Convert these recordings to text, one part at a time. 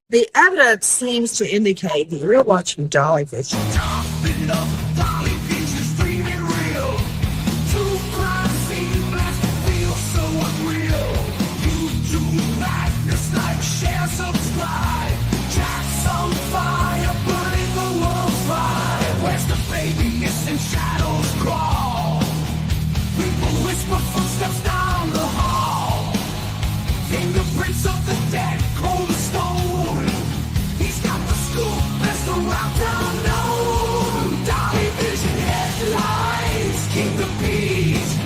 The evidence seems to indicate that you're watching Dolly fishing. Topping up, Dolly Beaches dreaming real. Two crime scene blast feel so unreal. YouTube madness like share, subscribe. Jack's on fire, burning the world's fire. Where's the baby missing shadows crawl? People whisper footsteps down the hall. Fingerprints of the dead, cold as stone. He's got the scoop, that's the route down known. Dolly Vision headlines, King of Peace.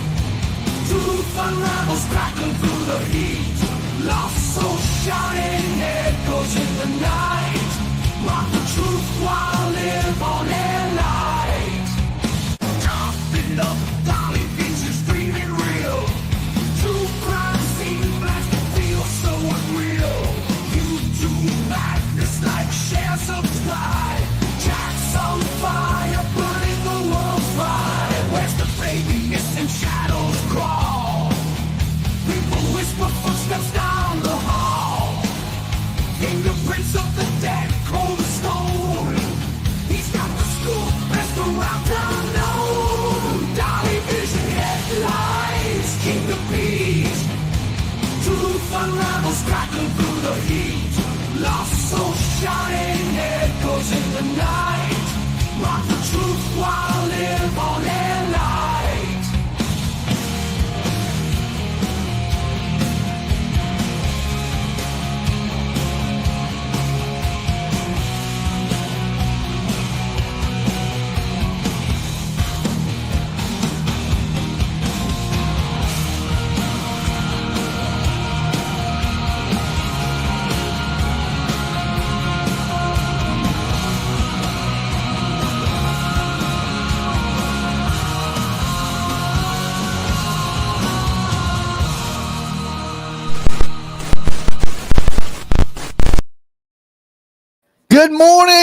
Truth unravels, crackling through the heat. Lost soul shining, echoes in the night. Mark the truth while live on air light. Topping up, Dolly Vision's dreaming real. True crime scene blast feel so unreal. YouTube madness like share, subscribe. Jack's on fire, burning the world's fire. Where's the baby missing shadows crawl? People whisper footsteps down the hall. Fingerprints of the dead, cold as stone. He's got the scoop, that's the route down known. Dolly Vision headlines, King of Peace. Truth unravels, crackling through the heat. Lost soul shining, echoes in the night. Mark the truth while live on air light.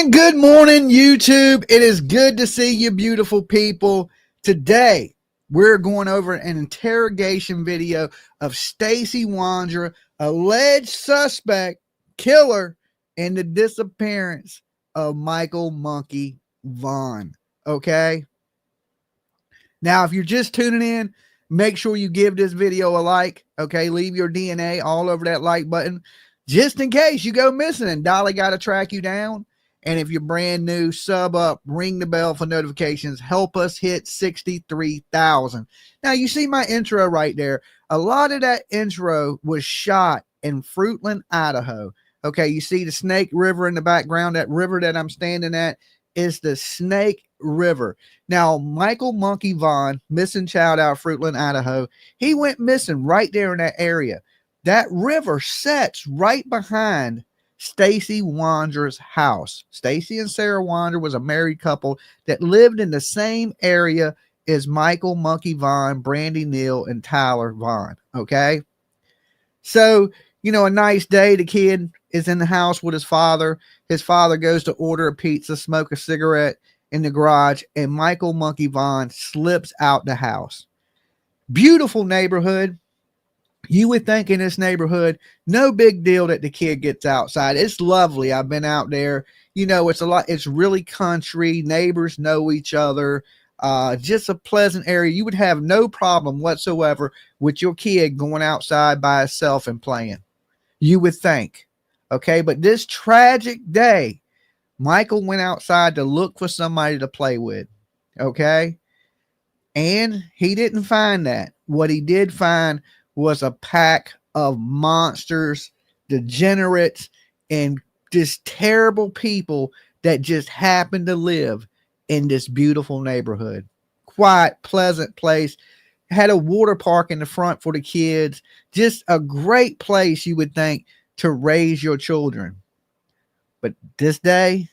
Good morning, YouTube. It is good to see you, beautiful people. Today, we're going over an interrogation video of Stacey Wonda, alleged suspect, killer, in the disappearance of Michael Monkey Vaughan. Okay? Now, if you're just tuning in, make sure you give this video a like. Okay? Leave your DNA all over that like button, just in case you go missing and Dolly got to track you down. And if you're brand new, sub up, ring the bell for notifications. Help us hit 63,000. Now, you see my intro right there. A lot of that intro was shot in Fruitland, Idaho. Okay, you see the Snake River in the background. That river that I'm standing at is the Snake River. Now, Michael Monkey Vaughan, missing child out of Fruitland, Idaho, he went missing right there in that area. That river sets right behind Stacey Wonda's house. Stacey and Sarah Wonda was a married couple that lived in the same area as Michael Monkey Vaughan, Brandi, Neal, and Tyler Vaughan. Okay. So, you know, a nice day. The kid is in the house with his father. His father goes to order a pizza, smoke a cigarette in the garage, and Michael Monkey Vaughan slips out the house. Beautiful neighborhood. You would think in this neighborhood, no big deal that the kid gets outside. It's lovely. I've been out there. You know, it's really country. Neighbors know each other. Just a pleasant area. You would have no problem whatsoever with your kid going outside by himself and playing. You would think. Okay, but this tragic day, Michael went outside to look for somebody to play with. Okay, and he didn't find that. What he did find was a pack of monsters, degenerates, and just terrible people that just happened to live in this beautiful neighborhood. Quiet, pleasant place. Had a water park in the front for the kids. Just a great place, you would think, to raise your children. But this day,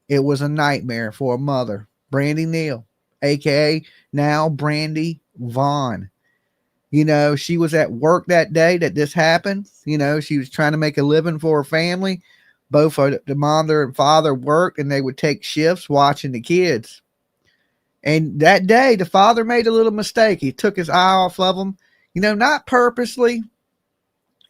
it was a nightmare for a mother, Brandi Neal, aka now Brandi Vaughan. You know, she was at work that day that this happened. You know, she was trying to make a living for her family. Both the mother and father worked, and they would take shifts watching the kids. And that day, the father made a little mistake. He took his eye off of them, you know, not purposely.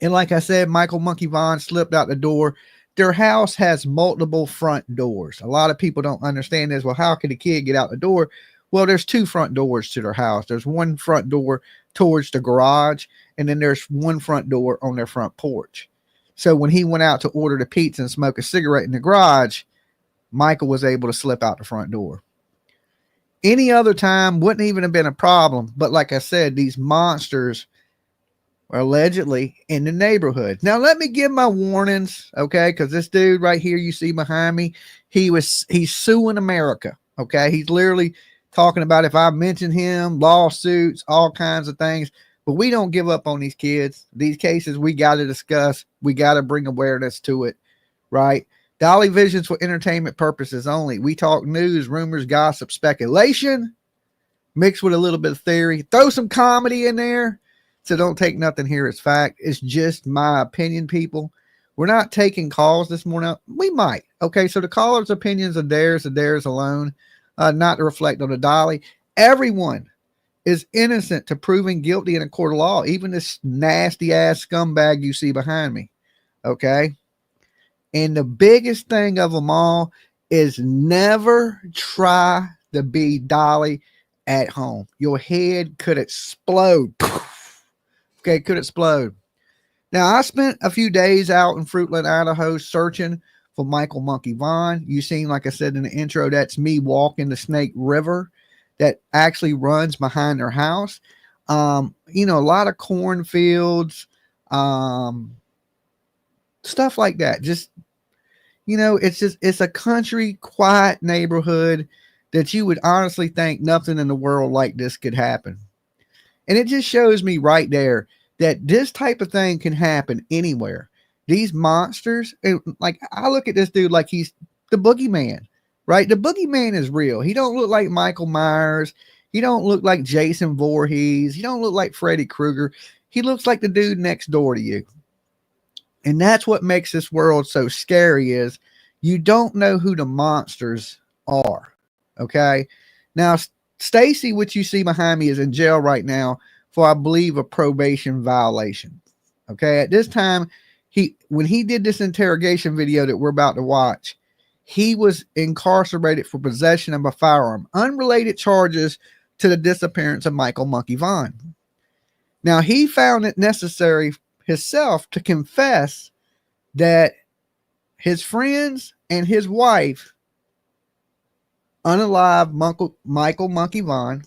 And like I said, Michael Monkey Vaughan slipped out the door. their house has multiple front doors. A lot of people don't understand this. Well, how can a kid get out the door? Well, there's two front doors to their house. There's one front door towards the garage, and then there's one front door on their front porch. So when he went out to order the pizza and smoke a cigarette in the garage, Michael was able to slip out the front door. Any other time wouldn't even have been a problem. But like I said, these monsters are allegedly in the neighborhood. Now, let me give my warnings, okay? Because this dude right here you see behind me, he's suing America, okay? He's literally talking about if I mention him, lawsuits, all kinds of things. But we don't give up on these kids. These cases we got to discuss. We got to bring awareness to it, right? Dolly Visions for entertainment purposes only. We talk news, rumors, gossip, speculation, mixed with a little bit of theory. Throw some comedy in there. So don't take nothing here as fact. It's just my opinion, people. We're not taking calls this morning. We might. Okay, so the caller's opinions are theirs alone, not to reflect on the Dolly. Everyone is innocent to proving guilty in a court of law, even this nasty ass scumbag you see behind me. Okay? And the biggest thing of them all is never try to be Dolly at home. Your head could explode. Okay, could explode. Now, I spent a few days out in Fruitland, Idaho, searching for Michael Monkey Vaughan. You seen, like I said in the intro, that's me walking the Snake River that actually runs behind their house. A lot of cornfields, stuff like that. Just, it's a country, quiet neighborhood that you would honestly think nothing in the world like this could happen. And it just shows me right there that this type of thing can happen anywhere. These monsters, like I look at this dude like he's the boogeyman, right? The boogeyman is real. He don't look like Michael Myers. He don't look like Jason Voorhees. He don't look like Freddy Krueger. He looks like the dude next door to you. And that's what makes this world so scary is you don't know who the monsters are. Okay. Now, Stacey, which you see behind me, is in jail right now for, I believe, a probation violation. Okay. At this time, when he did this interrogation video that we're about to watch, he was incarcerated for possession of a firearm, unrelated charges to the disappearance of Michael Monkey Vaughan. Now, he found it necessary himself to confess that his friends and his wife unalived Michael Monkey Vaughan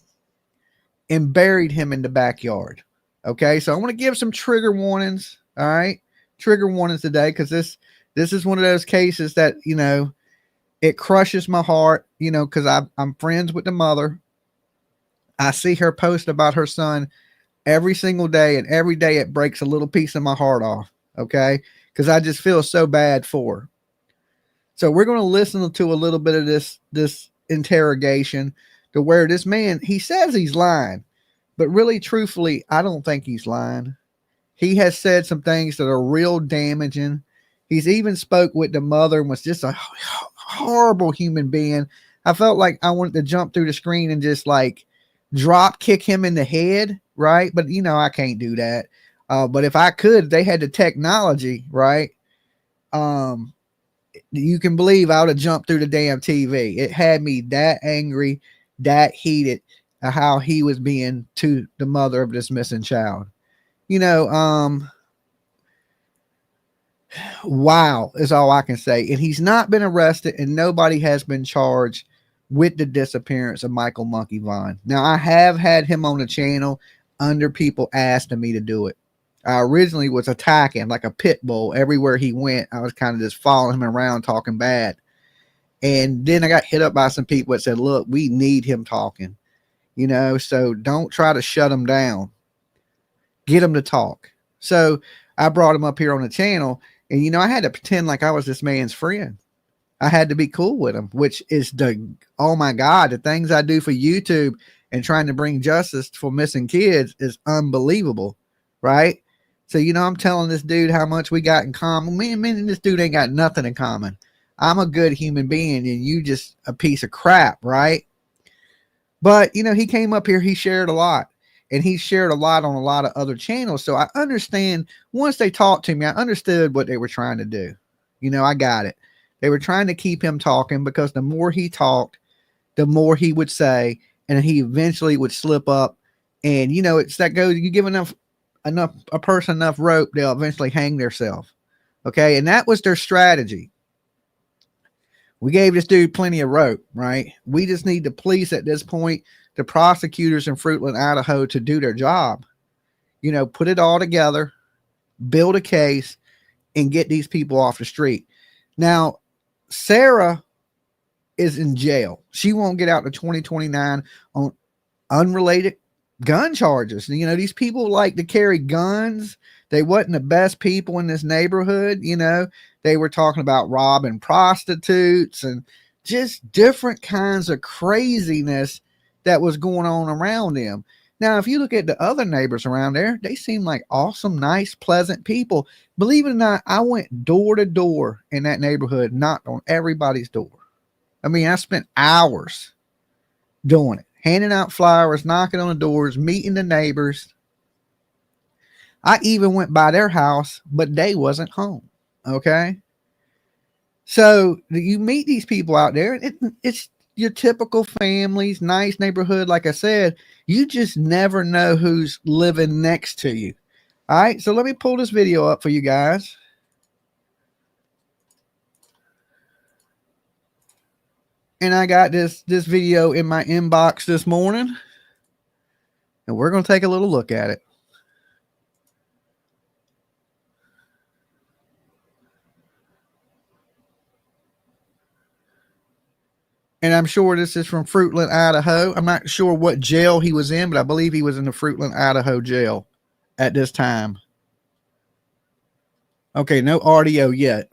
and buried him in the backyard. Okay, so I want to give some trigger warnings. All right, trigger warnings today because this is one of those cases that it crushes my heart. Because I'm friends with the mother. I see her post about her son every single day, and every day it breaks a little piece of my heart off. Okay, because I just feel so bad for her. So we're going to listen to a little bit of this interrogation to where this man, he says he's lying, but really truthfully, I don't think he's lying. He has said some things that are real damaging. He's even spoke with the mother and was just a horrible human being. I felt like I wanted to jump through the screen and just like drop kick him in the head, right? But I can't do that. But if I could, they had the technology, right? You can believe I would have jumped through the damn TV. It had me that angry, that heated, how he was being to the mother of this missing child. Wow is all I can say. And he's not been arrested, and nobody has been charged with the disappearance of Michael Monkey Vaughan. Now, I have had him on the channel under people asking me to do it. I originally was attacking like a pit bull everywhere he went. I was kind of just following him around talking bad. And then I got hit up by some people that said, look, we need him talking, so don't try to shut him down. Get him to talk. So I brought him up here on the channel, and, I had to pretend like I was this man's friend. I had to be cool with him, which is oh my God, the things I do for YouTube and trying to bring justice for missing kids is unbelievable. Right? So, I'm telling this dude how much we got in common. Me and this dude ain't got nothing in common. I'm a good human being and you just a piece of crap, right? But, he came up here, he shared a lot. And he shared a lot on a lot of other channels. So I understand, once they talked to me, I understood what they were trying to do. I got it. They were trying to keep him talking because the more he talked, the more he would say, and he eventually would slip up. And it's that goes. You give enough a person enough rope, they'll eventually hang themselves. Okay, and that was their strategy. We gave this dude plenty of rope, right? We just need the police at this point, the prosecutors in Fruitland, Idaho, to do their job. Put it all together, build a case, and get these people off the street. Now, Sarah is in jail. She won't get out to 2029 on unrelated gun charges. These people like to carry guns. They wasn't the best people in this neighborhood. They were talking about robbing prostitutes and just different kinds of craziness that was going on around them. Now, if you look at the other neighbors around there, they seem like awesome, nice, pleasant people. Believe it or not, I went door to door in that neighborhood, knocked on everybody's door. I mean, I spent hours doing it, handing out flowers, knocking on the doors, meeting the neighbors. I even went by their house, but they wasn't home. Okay. So you meet these people out there. It's your typical families, nice neighborhood. Like I said, you just never know who's living next to you. All right. So let me pull this video up for you guys. And I got this video in my inbox this morning, and we're going to take a little look at it. And I'm sure this is from Fruitland, Idaho. I'm not sure what jail he was in, but I believe he was in the Fruitland, Idaho jail at this time. Okay, no audio yet.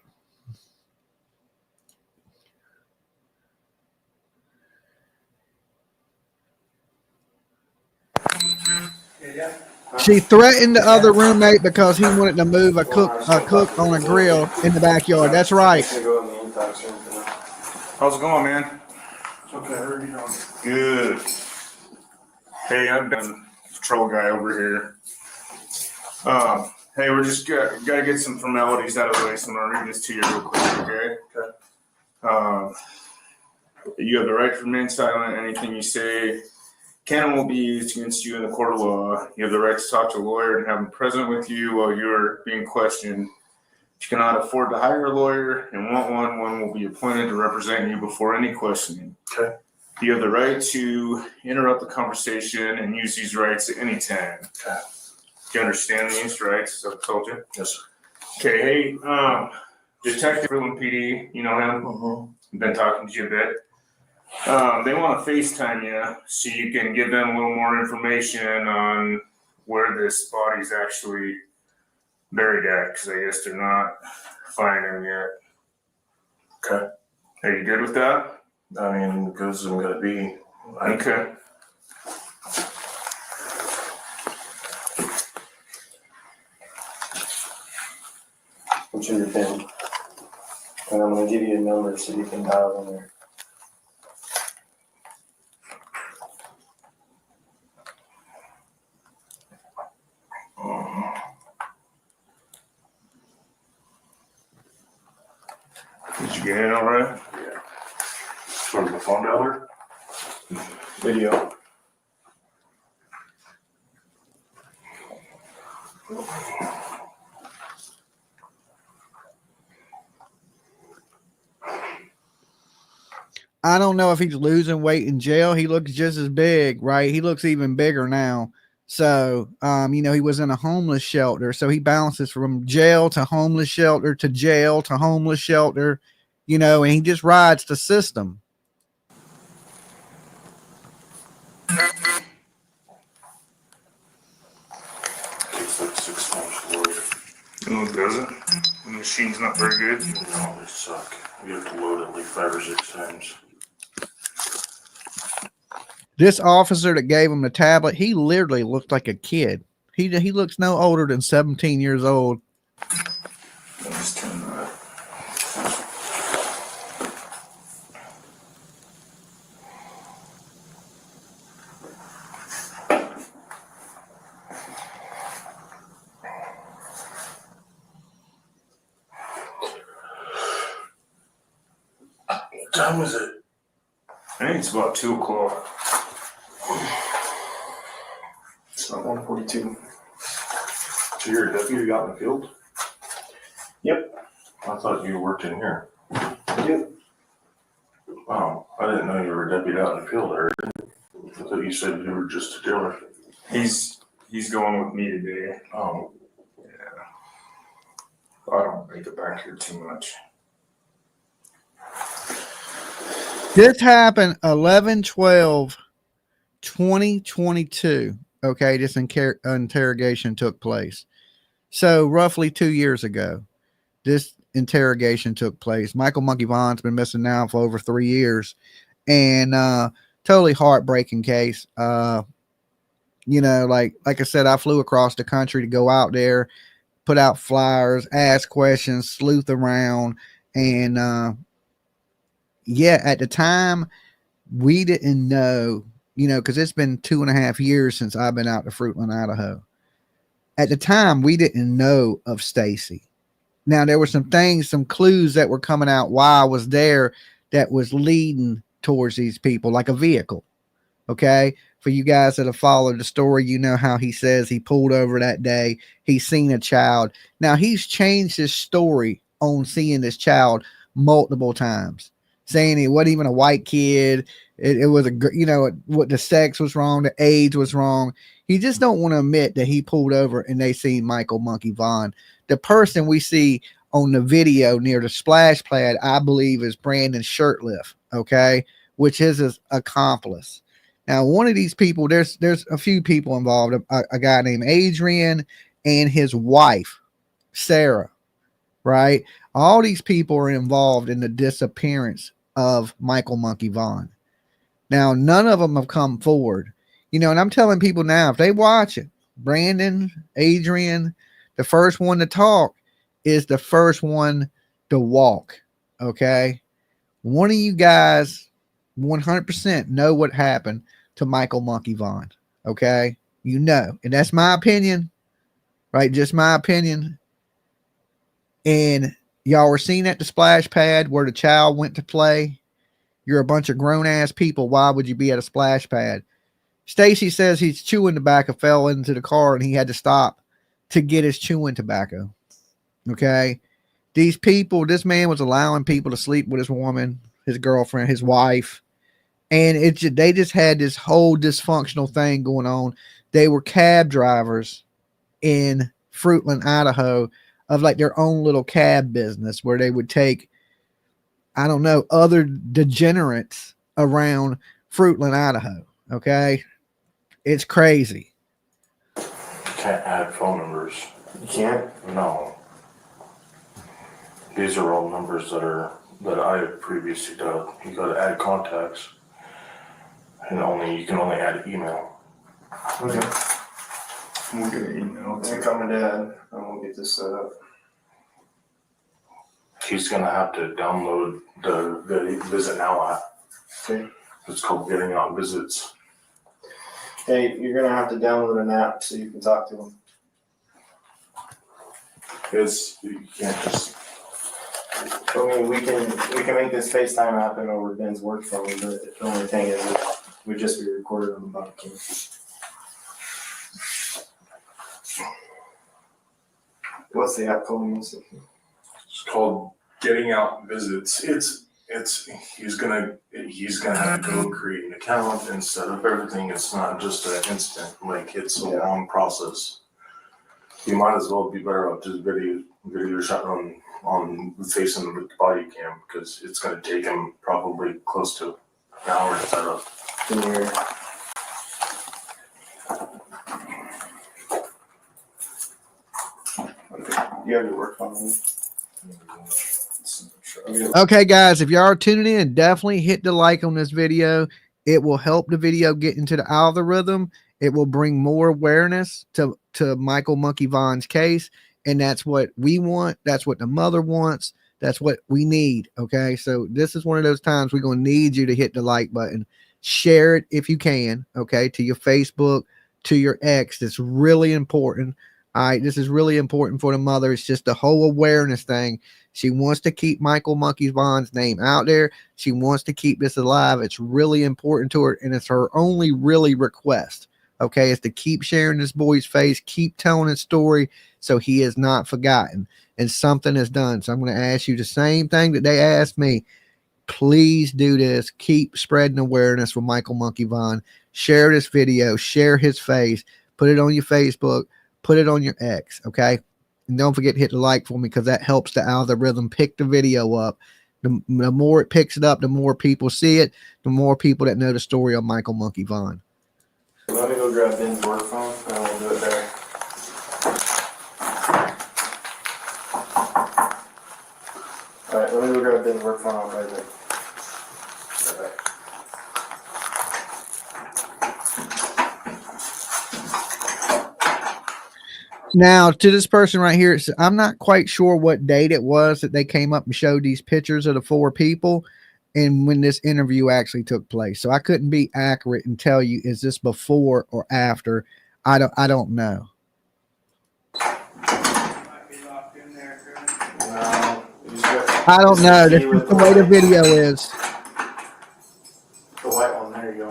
She threatened the other roommate because he wanted to move a cook on a grill in the backyard. That's right. How's it going, man? Okay, how are you doing? Good. Hey, I've been patrol guy over here. Hey, we're just got to get some formalities out of the way, so I'm gonna read this to you real quick, okay? Okay. You have the right to remain silent. Anything you say can and will be used against you in the court of law. You have the right to talk to a lawyer and have him present with you while you're being questioned. If you cannot afford to hire a lawyer and want one will be appointed to represent you before any questioning. Okay. You have the right to interrupt the conversation and use these rights at any time. Okay. Do you understand these rights, as I've told you? Yes, sir. Okay, hey, Detective Fruitland PD, you know him? Mm-hmm. I've been talking to you a bit. They want to FaceTime you so you can give them a little more information on where this body's actually buried at, because I guess they're not finding him yet. Okay. Are you good with that? I mean, because I'm going to be. Okay. What's your pin? And I'm going to give you a number so you can dial in there. Did you get in all right? Yeah. From the phone dialer? Video. I don't know if he's losing weight in jail. He looks just as big, right? He looks even bigger now. So, he was in a homeless shelter. So he bounces from jail to homeless shelter to jail to homeless shelter, and he just rides the system. Takes like 6 times to load. Oh, does it? The machine's not very good. No, they suck. You have to load it like 5 or 6 times. This officer that gave him the tablet, he literally looked like a kid. He looks no older than 17 years old. Let's turn that. time is it? I think it's about 2 o'clock. It's not 1:42. So you're a deputy out in the field? Yep. I thought you worked in here. Yep. Wow, I didn't know you were a deputy out in the field, Eric. I thought you said you were just a dealer. He's going with me today. Oh, I don't make it back here too much. This happened 11/12/2022. Okay, this interrogation took place. So roughly 2 years ago, this interrogation took place. Michael Monkey Vaughan's been missing now for over 3 years, and totally heartbreaking case. You know, like I said, I flew across the country to go out there, put out flyers, ask questions, sleuth around, and yeah, at the time we didn't know, you know, because it's been 2.5 years since I've been out to Fruitland, Idaho. At the time, we didn't know of Stacey. Now, there were some things, some clues that were coming out while I was there that was leading towards these people, like a vehicle. Okay. For you guys that have followed the story, you know how he says he pulled over that day. He's seen a child. Now, he's changed his story on seeing this child multiple times, saying it wasn't even a white kid. It was what the sex was wrong, the age was wrong. He just don't want to admit that he pulled over and they seen Michael Monkey Vaughan. The person we see on the video near the splash pad, I believe, is Brandon Shirtlift, okay, which is his accomplice. Now, one of these people, there's a few people involved, a guy named Adrian and his wife, Sarah, right? All these people are involved in the disappearance of Michael Monkey Vaughan. Now, none of them have come forward. You know, and I'm telling people now, if they watch it, Brandon, Adrian, the first one to talk is the first one to walk, okay? One of you guys 100% know what happened to Michael Monkey Vaughan, okay? You know, and that's my opinion, right? Just my opinion. And y'all were seen at the splash pad where the child went to play. You're a bunch of grown-ass people. Why would you be at a splash pad? Stacey says he's chewing tobacco, fell into the car, and he had to stop to get his chewing tobacco. Okay? These people, this man was allowing people to sleep with his woman, his girlfriend, his wife. And they just had this whole dysfunctional thing going on. They were cab drivers in Fruitland, Idaho, of like their own little cab business where they would take, I don't know, other degenerates around Fruitland, Idaho. Okay? It's crazy. you can't add phone numbers. You can't? No. These are all numbers that I have previously done. You got to add contacts, and you can only add email. Okay. We'll get an email. I'll call my dad and we'll get this set up. He's gonna have to download the Visit Now app. Okay. It's called Getting Out Visits. Hey, you're gonna have to download an app so you can talk to him. You can't just. I mean, we can make this FaceTime happen over Ben's work phone, but the only thing is it would just be recorded on the body cam. What's the app called? It's called Getting Out Visits. He's gonna have to go create an account and set up everything. It's not just an instant. Like, it's a long process. You might as well be better off just video shot on facing the body cam, because it's gonna take him probably close to an hour to set up. Can you hear? You have your work phone. Okay, guys, if y'all are tuning in, definitely hit the like on this video. It will help the video get into the algorithm. It will bring more awareness to Michael Monkey Vaughan's case. And that's what we want. That's what the mother wants. That's what we need. Okay, so this is one of those times we're going to need you to hit the like button. Share it if you can, okay, to your Facebook, to your ex. It's really important. All right, this is really important for the mother. It's just the whole awareness thing. She wants to keep Michael Monkey Vaughn's name out there. She wants to keep this alive. It's really important to her, and it's her only really request. Okay, is to keep sharing this boy's face, keep telling his story so he is not forgotten, and something is done. So I'm going to ask you the same thing that they asked me. Please do this. Keep spreading awareness for Michael Monkey Vaughan. Share this video. Share his face. Put it on your Facebook. Put it on your X. Okay. And don't forget to hit the like for me because that helps the algorithm pick the video up. The more it picks it up, the more people see it, the more people that know the story of Michael Monkey Vaughan. Let me go grab Ben's work phone and we'll do it there. Alright, let me go grab Ben's work phone. I'll be right there. Right back. Now, to this person right here, I'm not quite sure what date it was that they came up and showed these pictures of the 4 people and when this interview actually took place. So I couldn't be accurate and tell you, is this before or after? I don't know. No, I don't know. That's just the way the video is. The white one, there you go.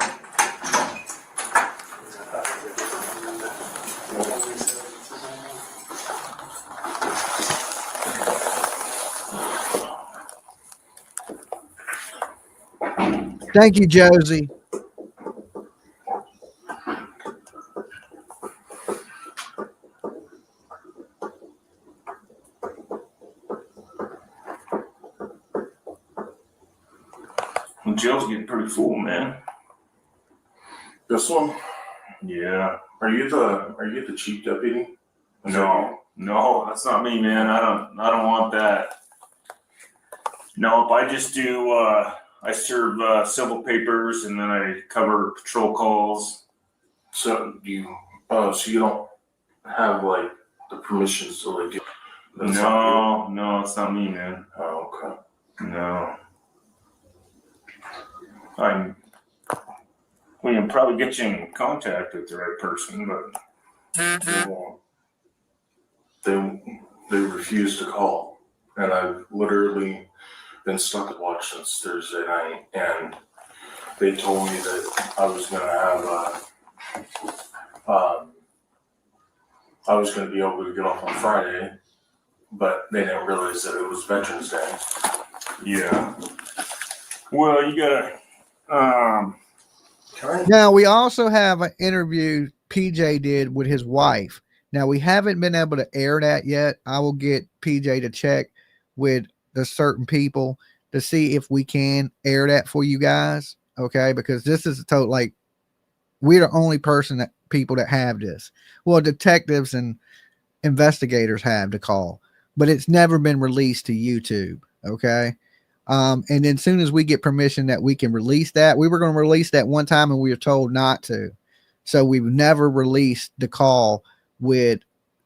Thank you, Josie. The jail's getting pretty full, man. This one? Yeah. Are you the chief deputy? No, that's not me, man. I don't want that. Nope, I just do, I serve civil papers and then I cover patrol calls. So you don't have like the permissions to like. No, it's not me, man. Oh, okay. No. We can probably get you in contact with the right person, but They won't. They refuse to call, and I've literally been stuck at watch since Thursday night, and they told me that I was gonna have I was gonna be able to get off on Friday, but they didn't realize that it was Veterans Day. yeah. Well, you gotta, Now, we also have an interview PJ did with his wife. Now, we haven't been able to air that yet. I will get PJ to check with the certain people to see if we can air that for you guys. Okay. Because this is a total, like, we're the only people that have this. Well, detectives and investigators have the call, but it's never been released to YouTube. Okay. And then as soon as we get permission that we can release that, we were going to release that one time and we were told not to. So we've never released the call with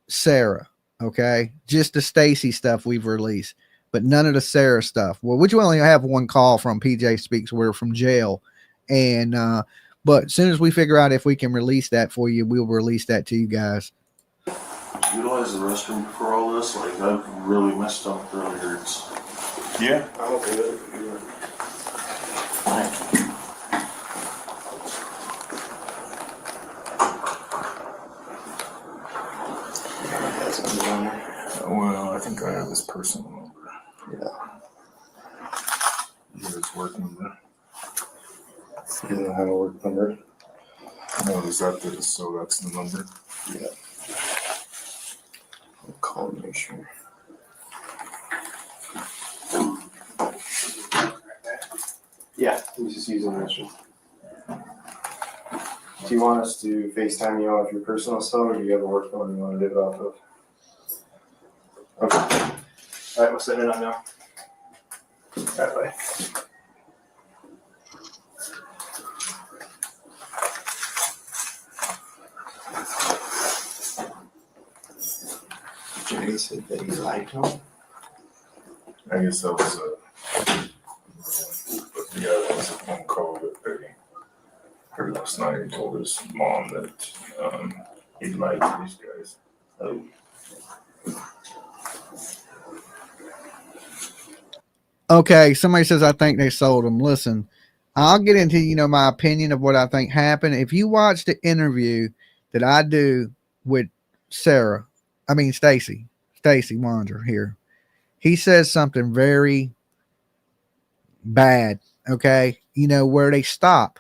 Sarah. Okay. Just the Stacey stuff we've released, but none of the Sarah stuff. Well, which we only have one call from PJ Speaks. We're from jail. And, but as soon as we figure out if we can release that for you, we'll release that to you guys. Utilize the restroom before all this. Like I've really messed up earlier. yeah. I'm okay with it. Well, I think I have this personal number. Yeah. It's work number. You don't have a work number? No, is that so that's the number? Yeah. I'll call and make sure. Yeah, he's just using this one. Do you want us to FaceTime you off your personal cell, or do you have a work phone you want to do it off of? Okay. All right, we'll send it on now. All right, bye. Jerry said that he liked him. I guess that was but the other was a phone call that they heard last night and told his mom that he lied to these guys. Oh. Okay, somebody says I think they sold them. Listen, I'll get into my opinion of what I think happened. If you watch the interview that I do with Stacey Wonder here, he says something very bad. Okay, where they stop,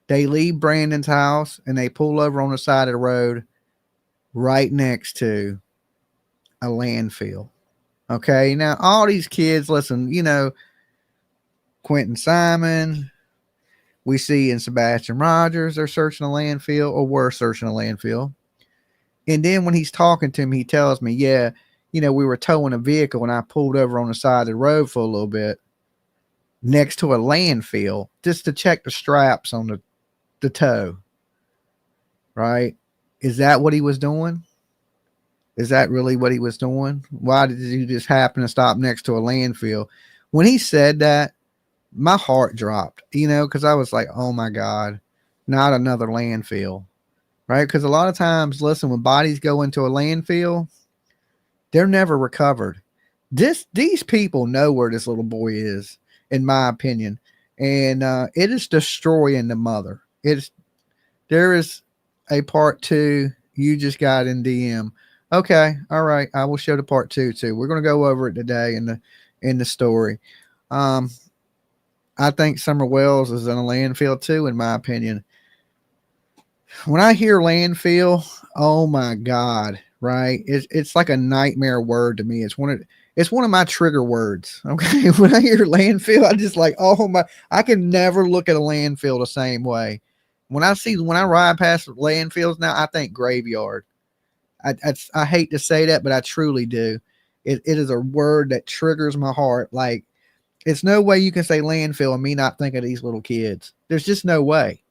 they leave Brandon's house and they pull over on the side of the road right next to a landfill. Okay, now all these kids, listen, Quentin Simon, we see in Sebastian Rogers, they're searching a landfill or were searching a landfill. And then when he's talking to me, he tells me, yeah, we were towing a vehicle and I pulled over on the side of the road for a little bit next to a landfill just to check the straps on the tow. Right? Is that what he was doing? Is that really what he was doing? Why did you just happen to stop next to a landfill? When he said that, my heart dropped, because I was like, oh my God, not another landfill, right? Because a lot of times, listen, when bodies go into a landfill, they're never recovered. These people know where this little boy is, in my opinion, and it is destroying the mother. There is a part 2 you just got in DM. Okay, all right, I will show the part 2 too. We're going to go over it today in the story. I think Summer Wells is in a landfill too, in my opinion. When I hear landfill, oh my God, right? It's like a nightmare word to me. It's one of my trigger words. Okay. When I hear landfill, I just like, oh my, I can never look at a landfill the same way. When I ride past landfills now, I think graveyard. I hate to say that, but I truly do. It is a word that triggers my heart. Like, it's no way you can say landfill and me not think of these little kids. There's just no way.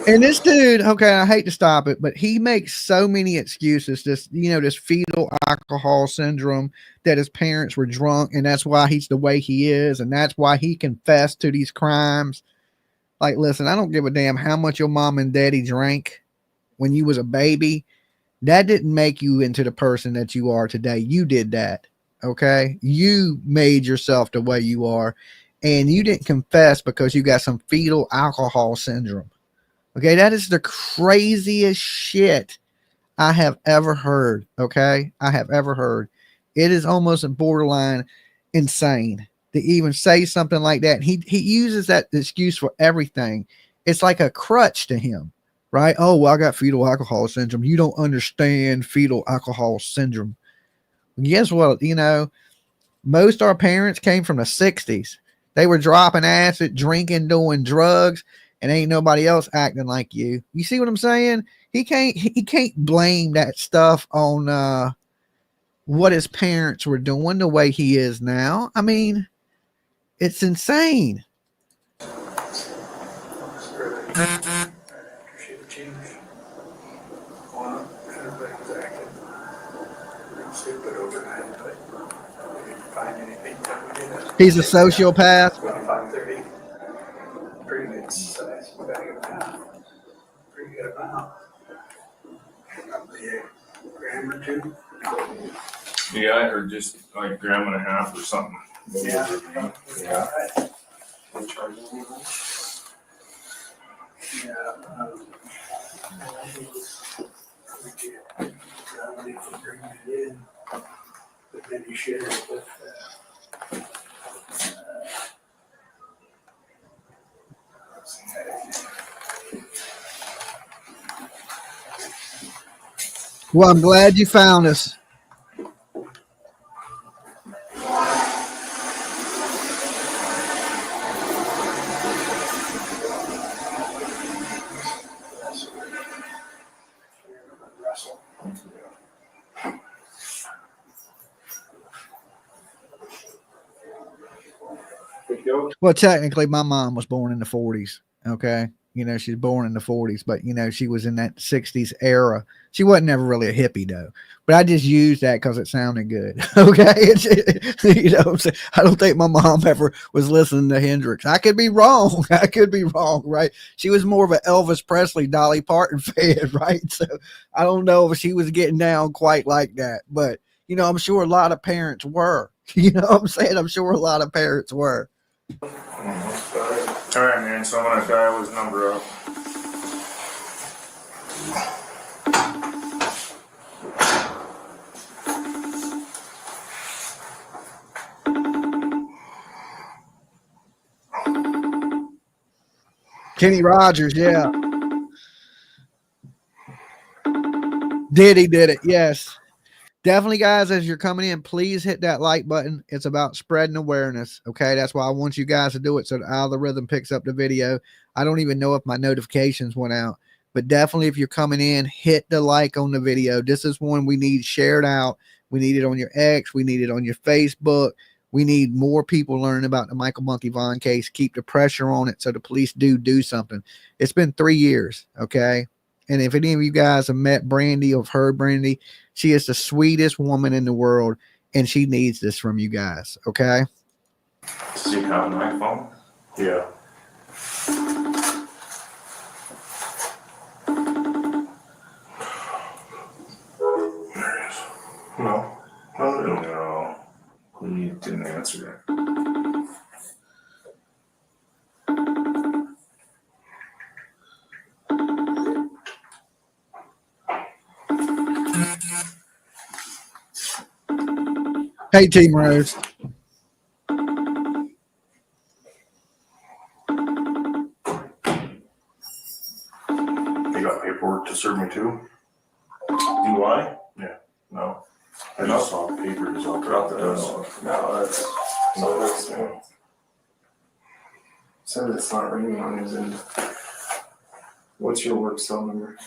And this dude, okay, I hate to stop it, but he makes so many excuses. This fetal alcohol syndrome, that his parents were drunk and that's why he's the way he is. And that's why he confessed to these crimes. Like, listen, I don't give a damn how much your mom and daddy drank when you was a baby. That didn't make you into the person that you are today. You did that. Okay. You made yourself the way you are, and you didn't confess because you got some fetal alcohol syndrome. Okay, that is the craziest shit I have ever heard. Okay, I have ever heard. It is almost borderline insane to even say something like that. He uses that excuse for everything. It's like a crutch to him, right? Oh, well, I got fetal alcohol syndrome. You don't understand fetal alcohol syndrome. Guess what? Most of our parents came from the 60s. They were dropping acid, drinking, doing drugs, and ain't nobody else acting like you. You see what I'm saying? He can't blame that stuff on what his parents were doing the way he is now. I mean, it's insane. He's a sociopath. 25-30. Pretty good size bag of pound. Pretty good amount. Probably a gram or 2. Yeah, I heard just like a gram and a half or something. Yeah. Yeah. Right. Yeah. I think it's pretty good. Money for bringing it in, but then you share it with. Well, I'm glad you found us. Well, technically, my mom was born in the 40s. Okay. You know, she's born in the 40s, but you know, she was in that 60s era. She wasn't ever really a hippie though, but I just used that because it sounded good. Okay. You know what I'm saying? I don't think my mom ever was listening to Hendrix. I could be wrong. I could be wrong. Right. She was more of an Elvis Presley, Dolly Parton fan. Right. So I don't know if she was getting down quite like that, but you know, I'm sure a lot of parents were. You know what I'm saying? I'm sure a lot of parents were. All right, man. So I'm gonna dial his number up. Kenny Rogers, yeah. Did it? Yes. Definitely, guys, as you're coming in, please hit that like button. It's about spreading awareness. Okay. That's why I want you guys to do it so the algorithm picks up the video. I don't even know if my notifications went out, but definitely if you're coming in, hit the like on the video. This is one we need shared out. We need it on your X. We need it on your Facebook. We need more people learning about the Michael Monkey Vaughan case. Keep the pressure on it so the police do something. It's been 3 years. Okay. And if any of you guys have met Brandi or have heard Brandi, she is the sweetest woman in the world, and she needs this from you guys, okay? Does he have an iPhone? Yeah. There it is. No. No, he didn't answer it. Hey, Team Rose. You got paperwork to serve me too? Do I? Yeah. No. I just saw papers all throughout the desk. No, that's new. Said it's not ringing on his end. What's your work cell number?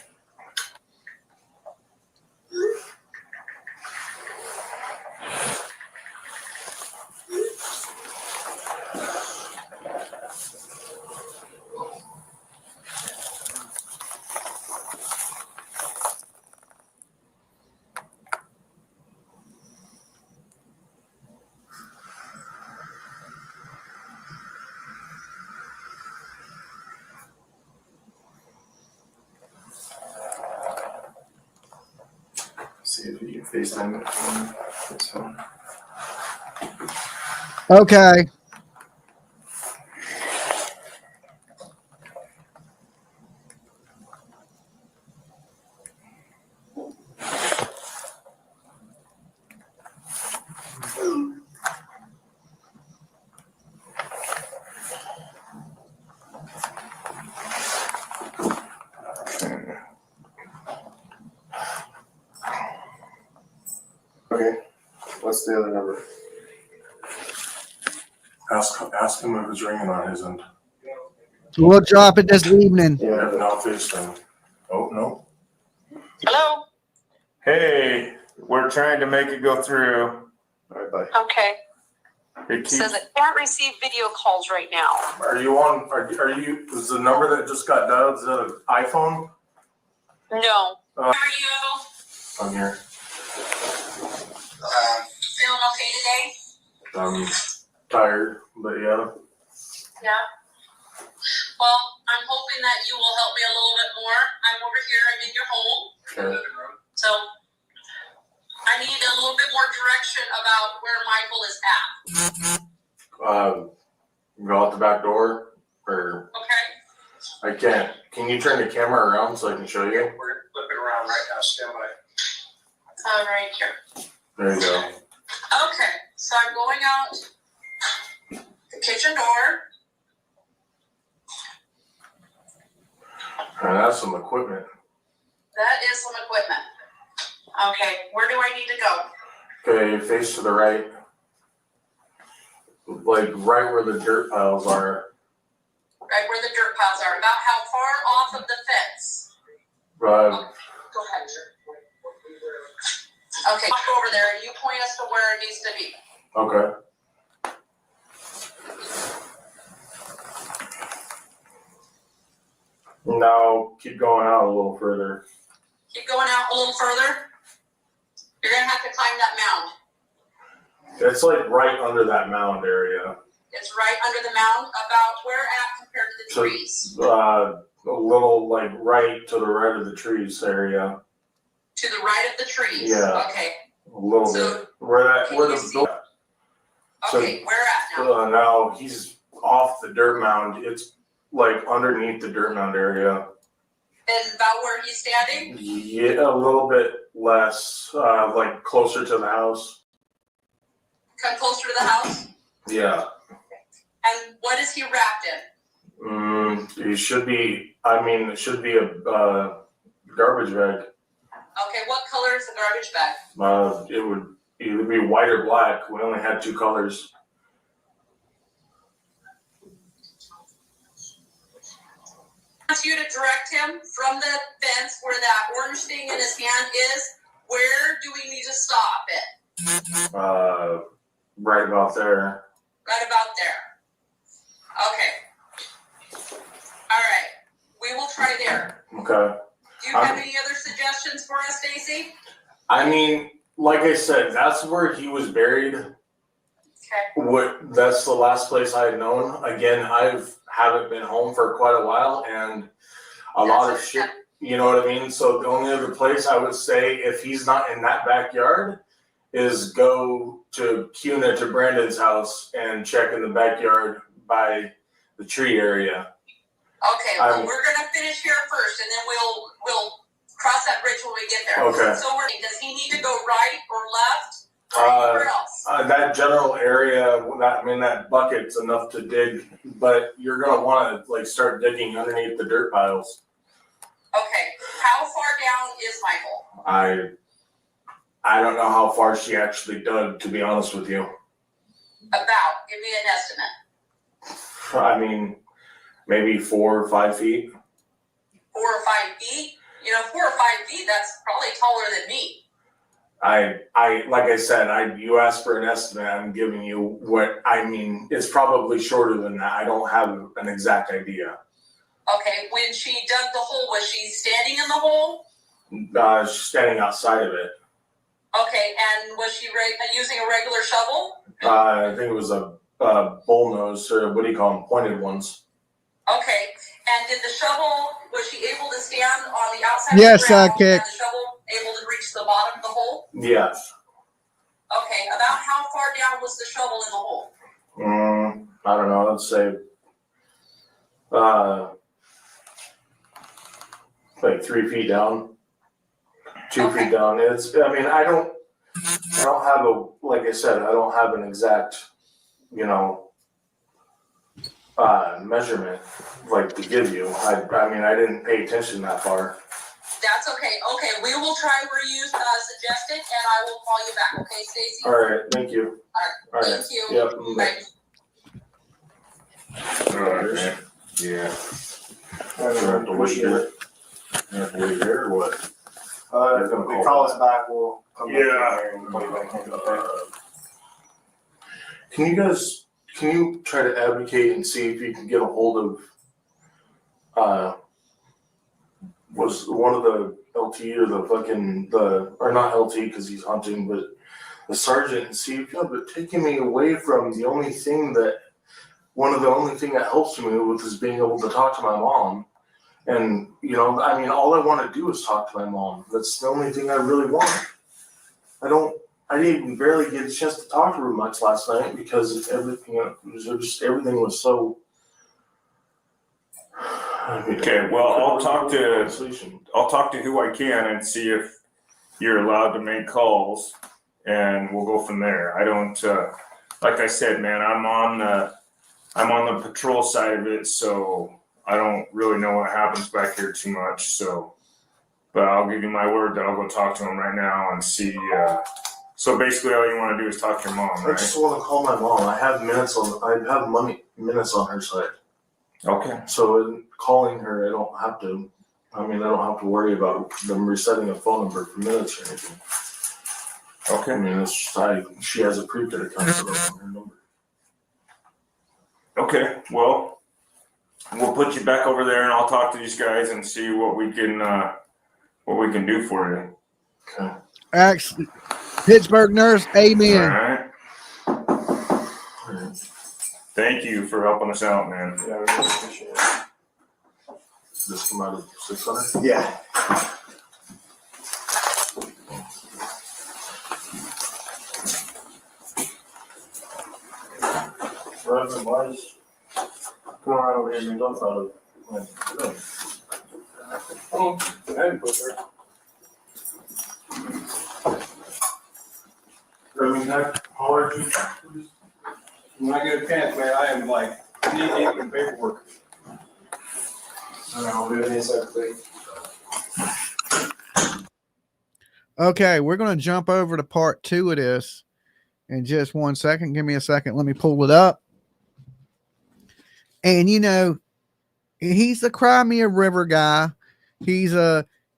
See if you can FaceTime it from his phone. Okay. Okay. What's the other number? Ask him if it's ringing on his end. We'll drop it this evening. Yeah. If not, FaceTime. Oh, no. Hello? Hey, we're trying to make it go through. All right, bye. Okay. It keeps. Says it can't receive video calls right now. Are you on, are you, is the number that just got dialed, is that an iPhone? No. How are you? I'm here. Feeling okay today? I'm tired, but yeah. Yeah. Well, I'm hoping that you will help me a little bit more. I'm over here, I'm in your home. Okay. So I need a little bit more direction about where Michael is at. Go out the back door, or Okay? I can't. Can you turn the camera around so I can show you? We're gonna flip it around right now, stand by. All right, here. There you go. Okay, so I'm going out the kitchen door. And that's some equipment. That is some equipment. Okay, where do I need to go? Okay, face to the right. Like right where the dirt piles are. Right where the dirt piles are. About how far off of the fence? Uh, Go ahead. Okay, walk over there and you point us to where it needs to be. okay. No, keep going out a little further. Keep going out a little further. You're gonna have to climb that mound. It's like right under that mound area. It's right under the mound, about where at compared to the trees? A little like right to the right of the trees area. To the right of the trees? Yeah. Okay, A little So, bit. Where that can where you the see- okay, where at now? now he's off the dirt mound. It's like underneath the dirt mound area. And about where he's standing? Yeah, a little bit less, like closer to the house. Come closer to the house? Yeah. And what is he wrapped in? It should be. I mean, it should be a garbage bag. Okay, what color is the garbage bag? It would either be white or black. We only had two colors. I want you to direct him from the fence where that orange thing in his hand is. Where do we need to stop it? Right about there. Right about there. Okay. All right. We will try there. Okay. Do you have any other suggestions for us, Stacey? I mean, like I said, that's where he was buried. Okay. That's the last place I had known. Again, haven't been home for quite a while, and a lot of shit. You know what I mean? So the only other place I would say, if he's not in that backyard, is go to Cuna to Brandon's house and check in the backyard by the tree area. Okay, well, we're gonna finish here first, and then we'll cross that bridge when we get there. Okay. So does he need to go right or left, or anywhere else? That general area, that bucket's enough to dig, but you're gonna want to start digging underneath the dirt piles. Okay, how far down is Michael? I don't know how far she actually dug, to be honest with you. Give me an estimate. I mean, maybe 4 or 5 feet. 4 or 5 feet? 4 or 5 feet, that's probably taller than me. Like I said, you asked for an estimate, I'm giving you what, it's probably shorter than that. I don't have an exact idea. Okay, when she dug the hole, was she standing in the hole? She's standing outside of it. Okay, and was she using a regular shovel? I think it was a bullnose, or what do you call them, pointed ones. Okay, and did the shovel, was she able to stand on the outside Yes, of the ground? sidekick. And the shovel able to reach the bottom of the hole? Yes. Okay, about how far down was the shovel in the hole? I don't know, let's say like 3 feet down. 2 feet down. I don't have like I said, I don't have an exact, measurement to give you. I didn't pay attention that far. That's okay. Okay, we will try where you suggested, and I will call you back. Okay, Stacey? All right, thank you. All right, thank you. Yep. Bye. Alright, man. Yeah. Have to wait here. Have to wait there or what? If they call us back, we'll come back Yeah. and call you back in. Okay. Can you try to advocate and see if you can get a hold of was one of the LT or or not LT because he's hunting, but the sergeant, and see if you're taking me away from the only thing that helps me with is being able to talk to my mom. And, all I want to do is talk to my mom. That's the only thing I really want. I didn't even barely get a chance to talk to her much last night because everything was so. Okay, well, I'll talk to who I can and see if you're allowed to make calls, and we'll go from there. I don't, like I said, man, I'm on the patrol side of it, so I don't really know what happens back here too much. So, but I'll give you my word that I'll go talk to him right now and see. So basically, all you want to do is talk to your mom, I right? just want to call my mom. I have minutes on her side. Okay. So in calling her, I don't have to worry about them resetting a phone number for minutes or anything. Okay. She has a prepaid account on her number. Okay. Well, we'll put you back over there, and I'll talk to these guys and see what we can do for you. Okay. Actually, Pittsburgh nurse, amen. All right. Thank you for helping us out, man. Yeah, I really appreciate it. This come out of 600? Yeah. Reverend, why is come around over here and dump out of Oh, I didn't put her. Reverend, can I holler at you, please? When I get a chance, man, I am like knee deep in paperwork. I don't know, we have any second thing. Okay, we're going to jump over to part 2 of this in just 1 second. Give me a second. Let me pull it up. And, you know, he's the Crimea River guy. He's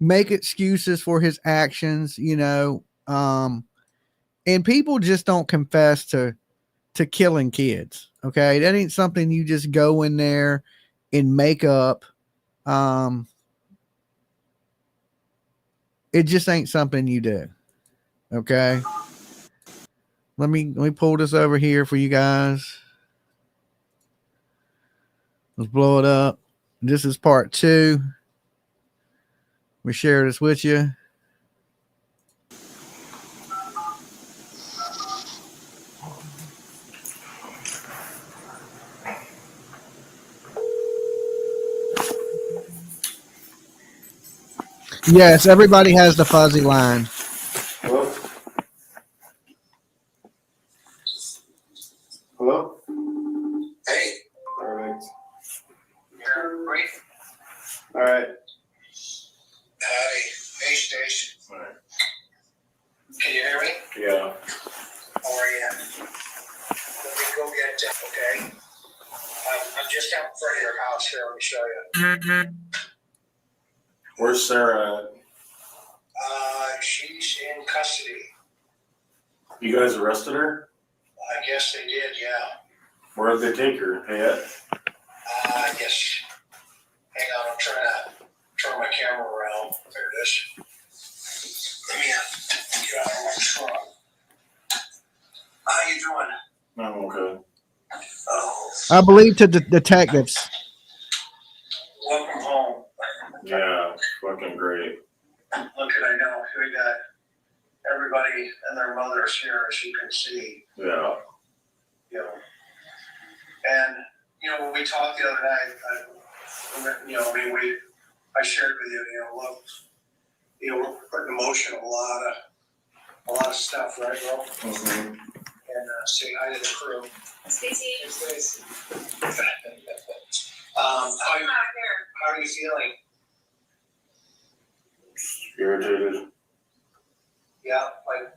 make excuses for his actions, you know. And people just don't confess to killing kids. Okay, that ain't something you just go in there and make up. It just ain't something you do. Okay. Let me pull this over here for you guys. Let's blow it up. This is part 2. We share this with you. Yes, everybody has the fuzzy line. Hello? Hello? Hey, Alright. you're great. Alright. Hey, Stacey. Alright. Can you hear me? Yeah. How are you? Let me go get it, okay? I'm just out in front of your house here. Let me show you. Where's Sarah at? She's in custody. You guys arrested her? I guess they did, yeah. Where did they take her? Hey, I guess. Hang on, I'm trying to turn my camera around. There it is. Let me get out of my truck. How you doing? I'm okay. Oh, I believe to the detectives. welcome home. Yeah, fucking great. Look at, I know, we got everybody and their mothers here, as you can see, Yeah. you know. And, you know, when we talked the other night, I shared with you, look, we're putting in motion a lot of stuff, right, bro? Mm-hmm. And say hi to the crew. Stacey. How are you feeling? Irritated. Yeah, like,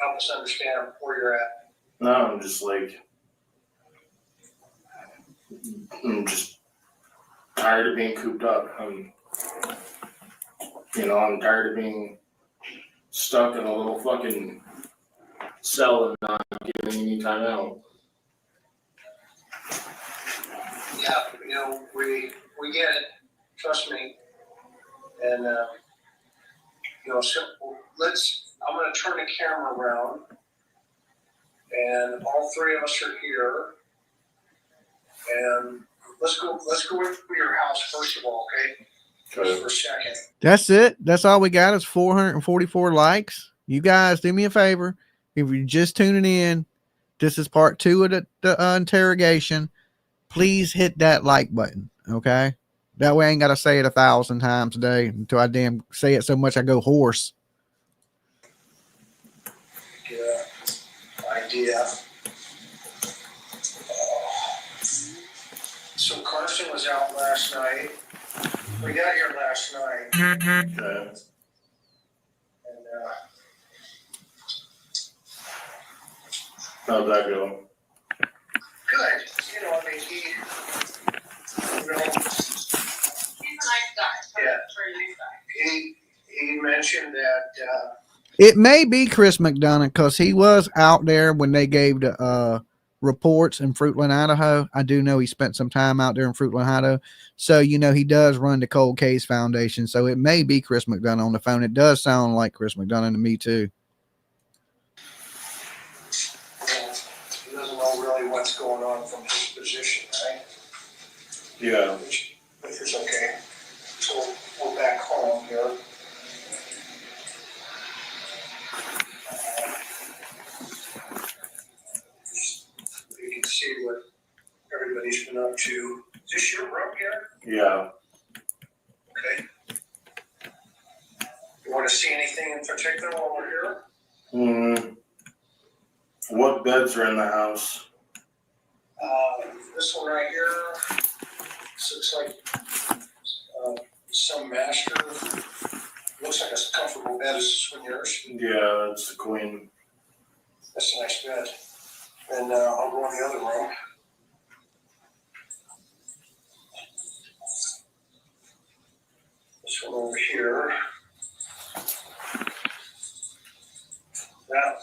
help us understand where you're at. No, I'm just tired of being cooped up. I'm tired of being stuck in a little fucking cell and not getting any time out. Yeah, we get it. Trust me. And so I'm going to turn the camera around, and all three of us are here. And let's go into your house first of all, okay? Just for a second. That's it. That's all we got is 444 likes. You guys do me a favor. If you're just tuning in, this is part 2 of the interrogation. Please hit that like button. Okay. That way I ain't got to say it 1,000 times a day until I damn say it so much I go hoarse. Good idea. So Carson was out last night. We got here last night. And How'd that go? good. He's a nice guy. Yeah. Very nice guy. He mentioned that It may be Chris McDonough because he was out there when they gave the reports in Fruitland, Idaho. I do know he spent some time out there in Fruitland, Idaho. So, you know, he does run the Cold Case Foundation. So it may be Chris McDonough on the phone. It does sound like Chris McDonough to me too. Well, he doesn't know really what's going on from his position, right? Yeah. Which is okay. So we're back home here. You can see what everybody's been up to. Is this your room here? Yeah. Okay. You want to see anything in particular while we're here? What beds are in the house? This one right here, this looks like some master. Looks like a comfortable bed. Is this one yours? Yeah, it's the queen. That's a nice bed. And I'll go in the other room. This one over here.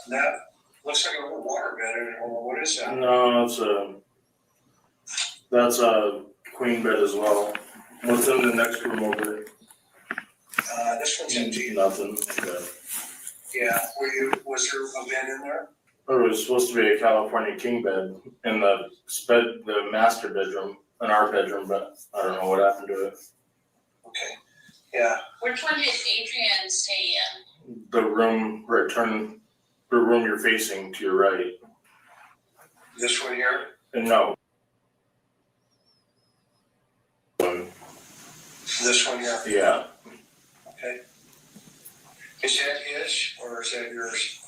That looks like a little water bed. What is that? No, that's a queen bed as well. What's in the next room over? This one's empty. Nothing. Okay. Yeah. Was there a bed in there? There was supposed to be a California king bed in the master bedroom, in our bedroom, but I don't know what happened to it. Okay. Yeah. Which one did Adrian stay in? The room the room you're facing to your right. This one here? And no. This one here? Yeah. Okay. Is that his or is that yours?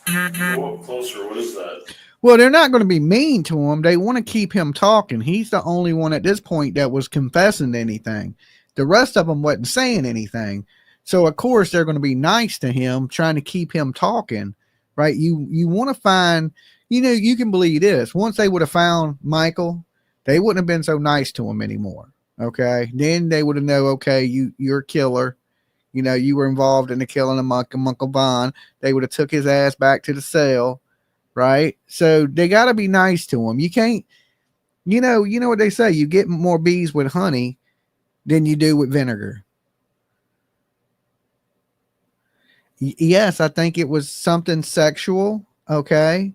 Go up closer. What is that? Well, they're not going to be mean to him. They want to keep him talking. He's the only one at this point that was confessing to anything. The rest of them wasn't saying anything. So, of course, they're going to be nice to him, trying to keep him talking, right? You want to find, you know, you can believe this. Once they would have found Michael, they wouldn't have been so nice to him anymore, okay? Then they would have known, okay, you're a killer. You know, you were involved in the killing of Uncle Vaughan. They would have took his ass back to the cell, right? So they got to be nice to him. You can't, you know what they say, you get more bees with honey than you do with vinegar. Yes, I think it was something sexual, okay?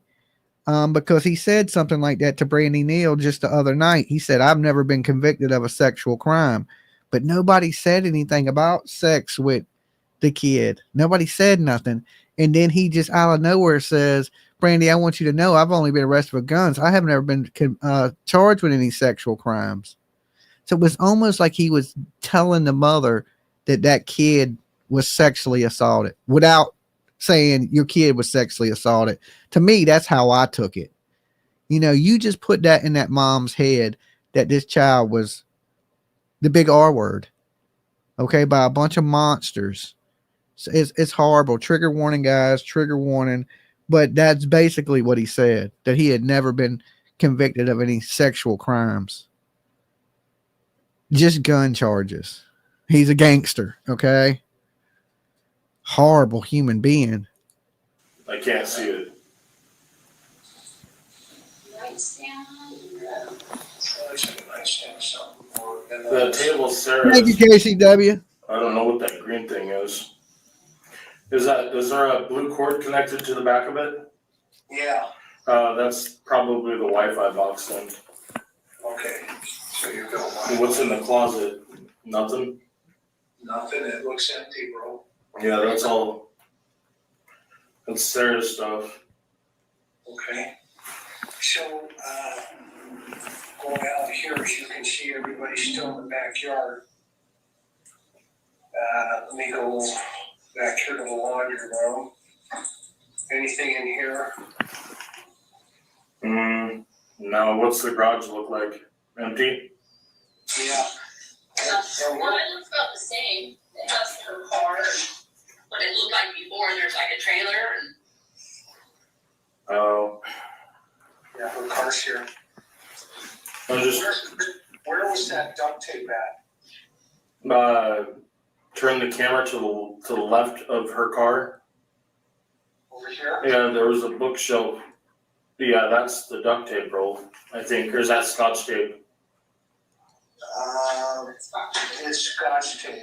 Because he said something like that to Brandi Neal just the other night. He said, I've never been convicted of a sexual crime. But nobody said anything about sex with the kid. Nobody said nothing. And then he just out of nowhere says, Brandi, I want you to know I've only been arrested for guns. I have never been charged with any sexual crimes. So it was almost like he was telling the mother that kid was sexually assaulted without saying your kid was sexually assaulted. To me, that's how I took it. You know, you just put that in that mom's head that this child was the big R word, okay, by a bunch of monsters. So it's horrible. Trigger warning, guys, trigger warning. But that's basically what he said, that he had never been convicted of any sexual crimes. Just gun charges. He's a gangster, okay? Horrible human being. I can't see it. Nightstand? The table Sarah. Thank you, KCW. I don't know what that green thing is. Is there a blue cord connected to the back of it? Yeah. That's probably the Wi-Fi box then. Okay. So you go. What's in the closet? Nothing? Nothing. It looks empty, bro. Yeah, that's all. That's Sarah's stuff. Okay. So, going out here, as you can see, everybody's still in the backyard. Let me go back here to the laundry room. Anything in here? No, what's the garage look like? Empty? Yeah. Well, it looks about the same. It has her car, what it looked like before. There's like a trailer. Oh. Yeah, her car's here. I'm just Where was that duct tape at? turn the camera to the left of her car. Over here? Yeah, there was a bookshelf Yeah, that's the duct tape roll, I think, or is that Scotch tape? It's Scotch tape.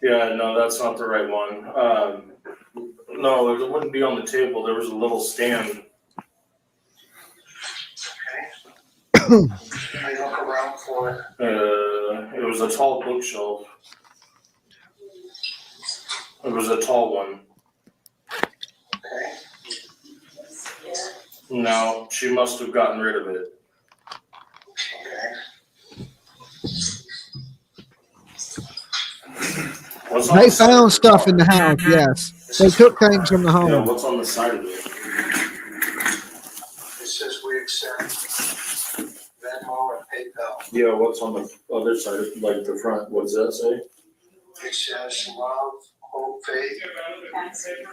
Yeah, no, that's not the right one. No, it wouldn't be on the table. There was a little stand. Okay. I look around for it. It was a tall bookshelf. It was a tall one. Okay. No, she must have gotten rid of it. Okay. What's on They the side found of stuff in the car? house, yes. They took things from the Yeah, home. what's on the side of it? It says we accept Venmo and PayPal. Yeah, what's on the other side, like the front? What does that say? It says love, hope, faith,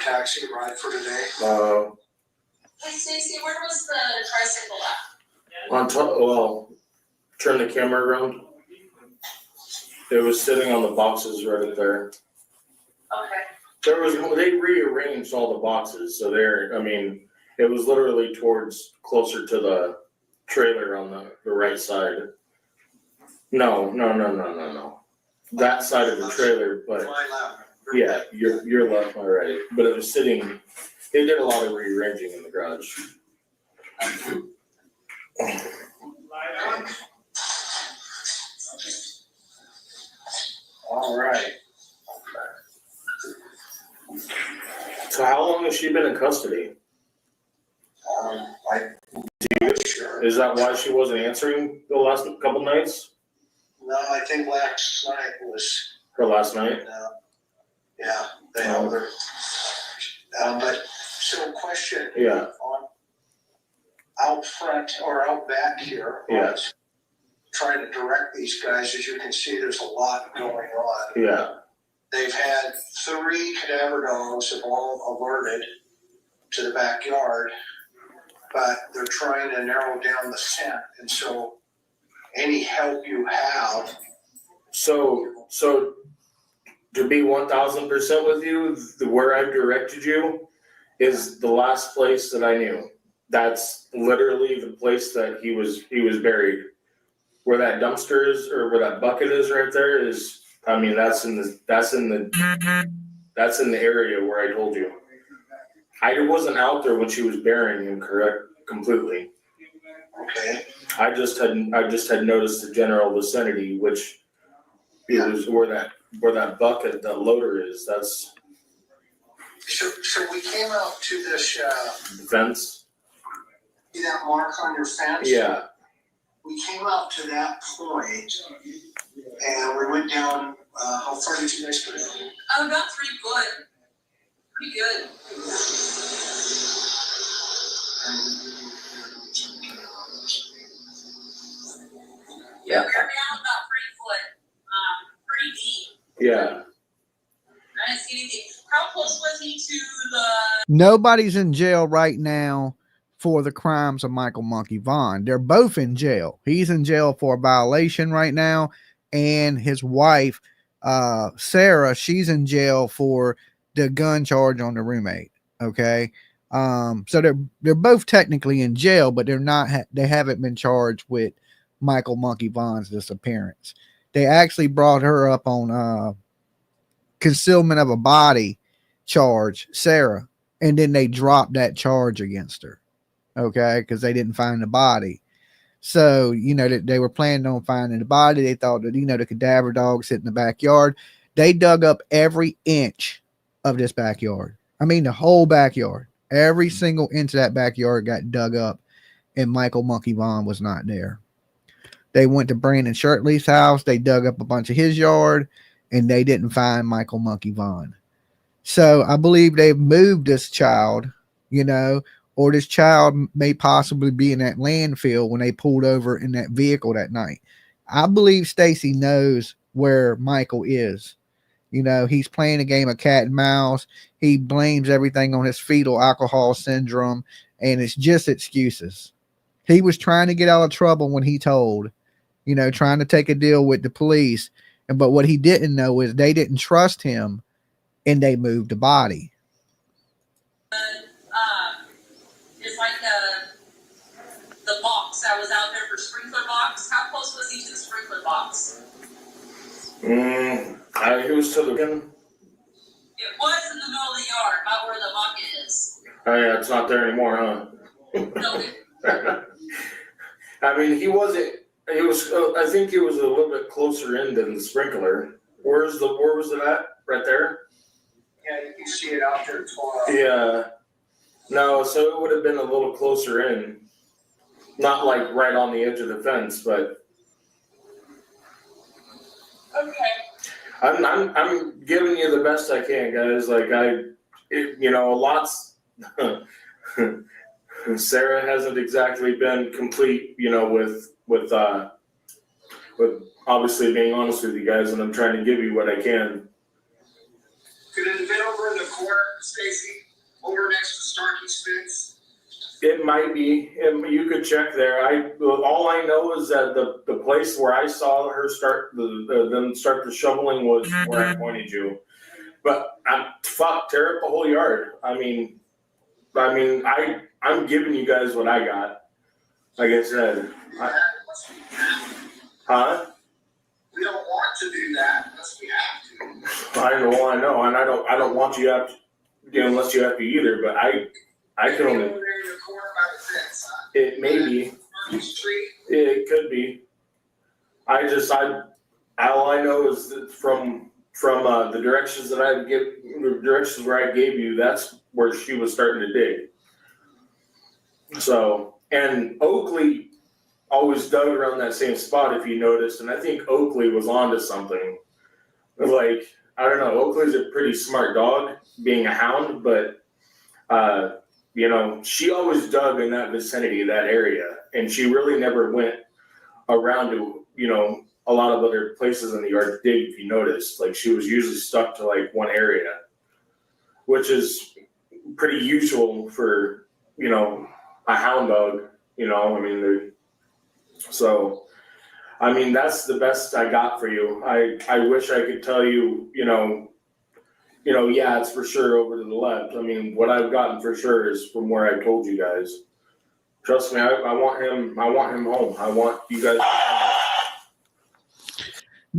taxi ride for today. Hey Stacey, where was the tricycle at? On top, well, turn the camera around. It was sitting on the boxes right up there. Okay. They rearranged all the boxes, so I mean, it was literally towards, closer to the trailer on the right side. No. That side of the trailer, but My left. yeah, your left, my right. But it was sitting, they did a lot of rearranging in the garage. All right. So how long has she been in custody? Sure. Is that why she wasn't answering the last couple nights? No, I think last night was, Or last night? yeah, they held her. But, so question. Yeah. On out front or out back here. Yeah. Trying to direct these guys, as you can see, there's a lot going on. Yeah. They've had 3 cadaver dogs have all alerted to the backyard, but they're trying to narrow down the scent. And so any help you have. So to be 1000% with you, where I've directed you is the last place that I knew. That's literally the place that he was buried. Where that dumpster is, or where that bucket is right there is, I mean, that's in the area where I told you. I wasn't out there when she was burying him, correct, completely. Okay. I just had noticed the general vicinity, which is where that bucket, that loader is. That's So we came out to this, fence. see that mark on your fence? Yeah. We came out to that point and we went down, how far did you guys go down? Oh, about 3 foot. Pretty good. Yeah, we're down about 3 foot. Pretty deep. Yeah. I didn't see anything. How close was he to the? Nobody's in jail right now for the crimes of Michael Monkey Vaughan. They're both in jail. He's in jail for a violation right now, and his wife, Sarah, she's in jail for the gun charge on the roommate. Okay, so they're both technically in jail, but they haven't been charged with Michael Monkey Vaughan's disappearance. They actually brought her up on concealment of a body charge, Sarah, and then they dropped that charge against her. Okay, because they didn't find the body. So, they were planning on finding the body. They thought that, the cadaver dog sitting in the backyard. They dug up every inch of this backyard. I mean, the whole backyard. Every single inch of that backyard got dug up, and Michael Monkey Vaughan was not there. They went to Brandon Shirtley's house. They dug up a bunch of his yard, and they didn't find Michael Monkey Vaughan. So I believe they've moved this child, or this child may possibly be in that landfill when they pulled over in that vehicle that night. I believe Stacey knows where Michael is. He's playing a game of cat and mouse. He blames everything on his fetal alcohol syndrome, and it's just excuses. He was trying to get out of trouble when he told, trying to take a deal with the police. But what he didn't know is they didn't trust him, and they moved the body. It's like a the box that was out there for sprinkler box. How close was he to the sprinkler box? He was to the. It was in the middle of the yard, about where the bucket is. Oh yeah, it's not there anymore, huh? No, I mean, he wasn't. He was. I think he was a little bit closer in than the sprinkler. Where was it at? Right there. Yeah, you can see it out there tomorrow. Yeah. No, so it would have been a little closer in. Not like right on the edge of the fence, but. okay. I'm giving you the best I can, guys. Like lots. Sarah hasn't exactly been complete, with obviously being honest with you guys, and I'm trying to give you what I can. Could it have been over in the corner, Stacey? Over next to Starkey's fence? It might be. You could check there. All I know is that the place where I saw her start the shoveling was where I pointed you. But tear up the whole yard. I'm giving you guys what I got. Like I said. Huh? We don't want to do that unless we have to. I know, and I don't want you to have to, unless you have to either. But I can only. Over there in the corner by the fence, huh? It may be. It could be. All I know is that from the directions that the directions where I gave you, that's where she was starting to dig. So, and Oakley always dug around that same spot, if you noticed, and I think Oakley was onto something. Like, I don't know, Oakley's a pretty smart dog, being a hound, but she always dug in that vicinity, that area, and she really never went around to, a lot of other places in the yard to dig, if you noticed. Like, she was usually stuck to, like, one area, which is pretty usual for, a hound dog, that's the best I got for you. I wish I could tell you, yeah, it's for sure over to the left. What I've gotten for sure is from where I told you guys. Trust me, I want him home. I want you guys.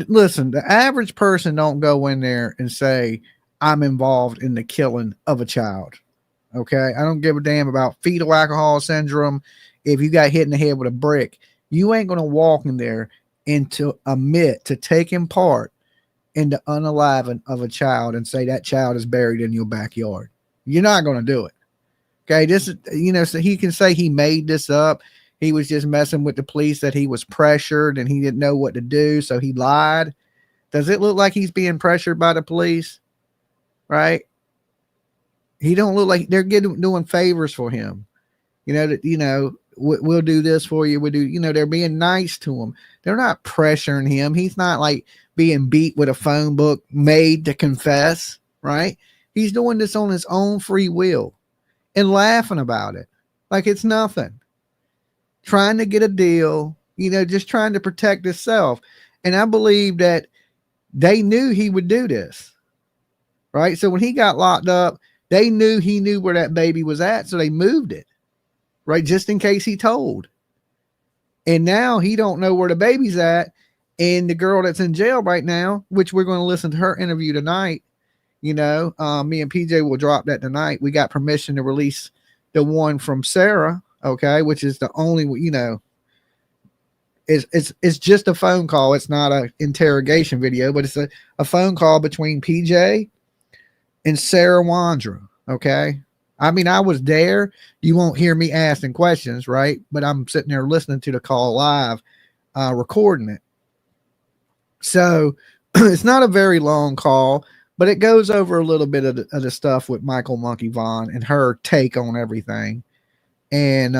Listen, the average person don't go in there and say, I'm involved in the killing of a child. Okay. I don't give a damn about fetal alcohol syndrome. If you got hit in the head with a brick, you ain't going to walk in there and to admit to taking part in the unaliving of a child and say that child is buried in your backyard. You're not going to do it. Okay. This is, so he can say he made this up. He was just messing with the police, that he was pressured and he didn't know what to do. So he lied. Does it look like he's being pressured by the police? Right. He don't look like they're doing favors for him. We'll do this for you. We'll do, they're being nice to him. They're not pressuring him. He's not like being beat with a phone book made to confess, right? He's doing this on his own free will and laughing about it like it's nothing. Trying to get a deal, just trying to protect himself. And I believe that they knew he would do this, right? So when he got locked up, they knew he knew where that baby was at, so they moved it, right? Just in case he told. And now he don't know where the baby's at. And the girl that's in jail right now, which we're going to listen to her interview tonight, me and PJ will drop that tonight. We got permission to release the one from Sarah, okay, which is the only, it's just a phone call. It's not an interrogation video, but it's a phone call between PJ and Stacey Wonda, okay? I was there. You won't hear me asking questions, right? But I'm sitting there listening to the call live, recording it. So it's not a very long call, but it goes over a little bit of the stuff with Michael Monkey Vaughan and her take on everything. And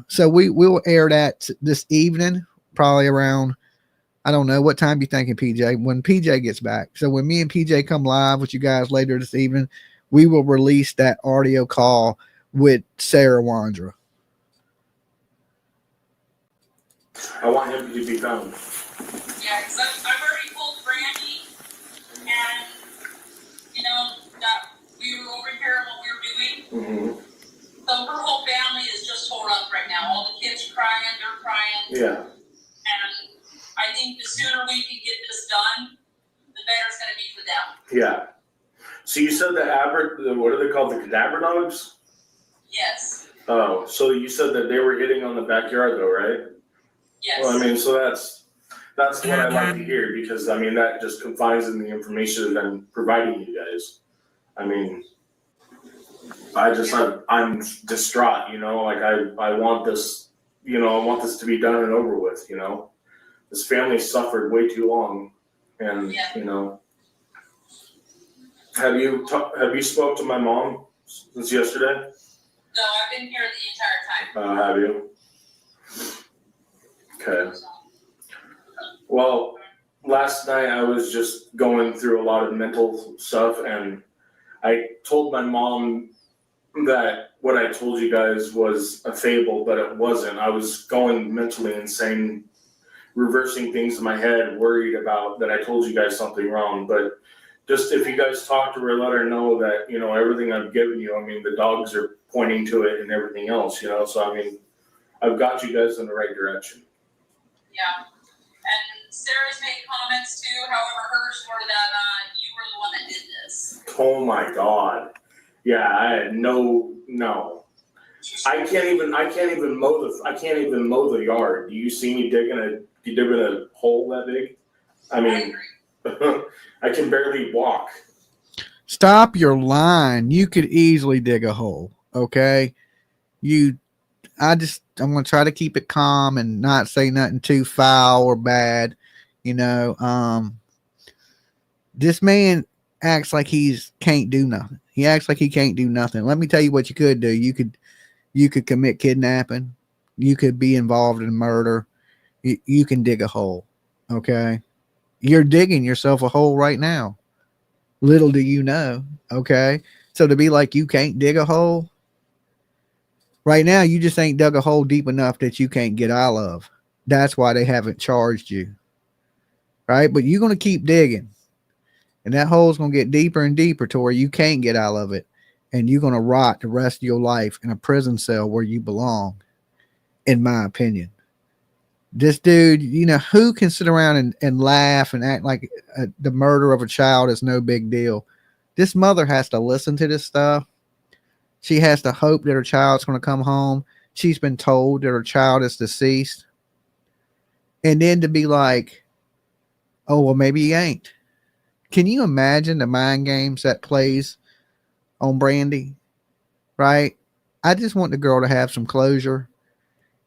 so we'll air that this evening, probably around, I don't know, what time you thinking, PJ? When PJ gets back. So when me and PJ come live with you guys later this evening, we will release that audio call with Stacey Wonda. I want him to be found. Yeah, because I've already told Brandi, and that we were over here and what we were doing. Mm-hmm. So her whole family is just torn up right now. All the kids are crying. them. Yeah. So you said what are they called? The cadaver dogs? Yes. Oh, so you said that they were hitting on the backyard though, right? Yes. Well, I mean, so that's what I like to hear, because I mean that just confines in the information that I'm providing you guys. I mean, I'm distraught, you know, like I want this, you know, I want this to be done and over with, you know. This family suffered way too long, and you know. Have you spoke to my mom since yesterday? No, I've been here the entire time. Have you? Okay. Well, last night I was just going through a lot of mental stuff, and I told my mom that what I told you guys was a fable, but it wasn't. I was going mentally insane, reversing things in my head, worried about that I told you guys something wrong. But just if you guys talk to her, let her know that, you know, everything I've given you, I mean, the dogs are pointing to it and everything else, you know. So, I mean, I've got you guys in the right direction. Yeah. And Sarah's made comments too, however, hers were that you were the one that did this. Oh my God. Yeah, I had no. I can't even mow the yard. Do you see me digging a hole that big? I mean, I can barely walk. Stop your line. You could easily dig a hole. Okay. I'm going to try to keep it calm and not say nothing too foul or bad. You know, this man acts like can't do nothing. He acts like he can't do nothing. Let me tell you what you could do. You could commit kidnapping. You could be involved in murder. You can dig a hole. Okay. You're digging yourself a hole right now. Little do you know. Okay. So to be like, you can't dig a hole right now, you just ain't dug a hole deep enough that you can't get out of. That's why they haven't charged you. Right. But you're going to keep digging, and that hole's going to get deeper and deeper to where you can't get out of it. And you're going to rot the rest of your life in a prison cell where you belong, in my opinion. This dude, you know, who can sit around and laugh and act like the murder of a child is no big deal? This mother has to listen to this stuff. She has to hope that her child's going to come home. She's been told that her child is deceased. And then to be like, oh, well, maybe he ain't. Can you imagine the mind games that plays on Brandi? Right? I just want the girl to have some closure.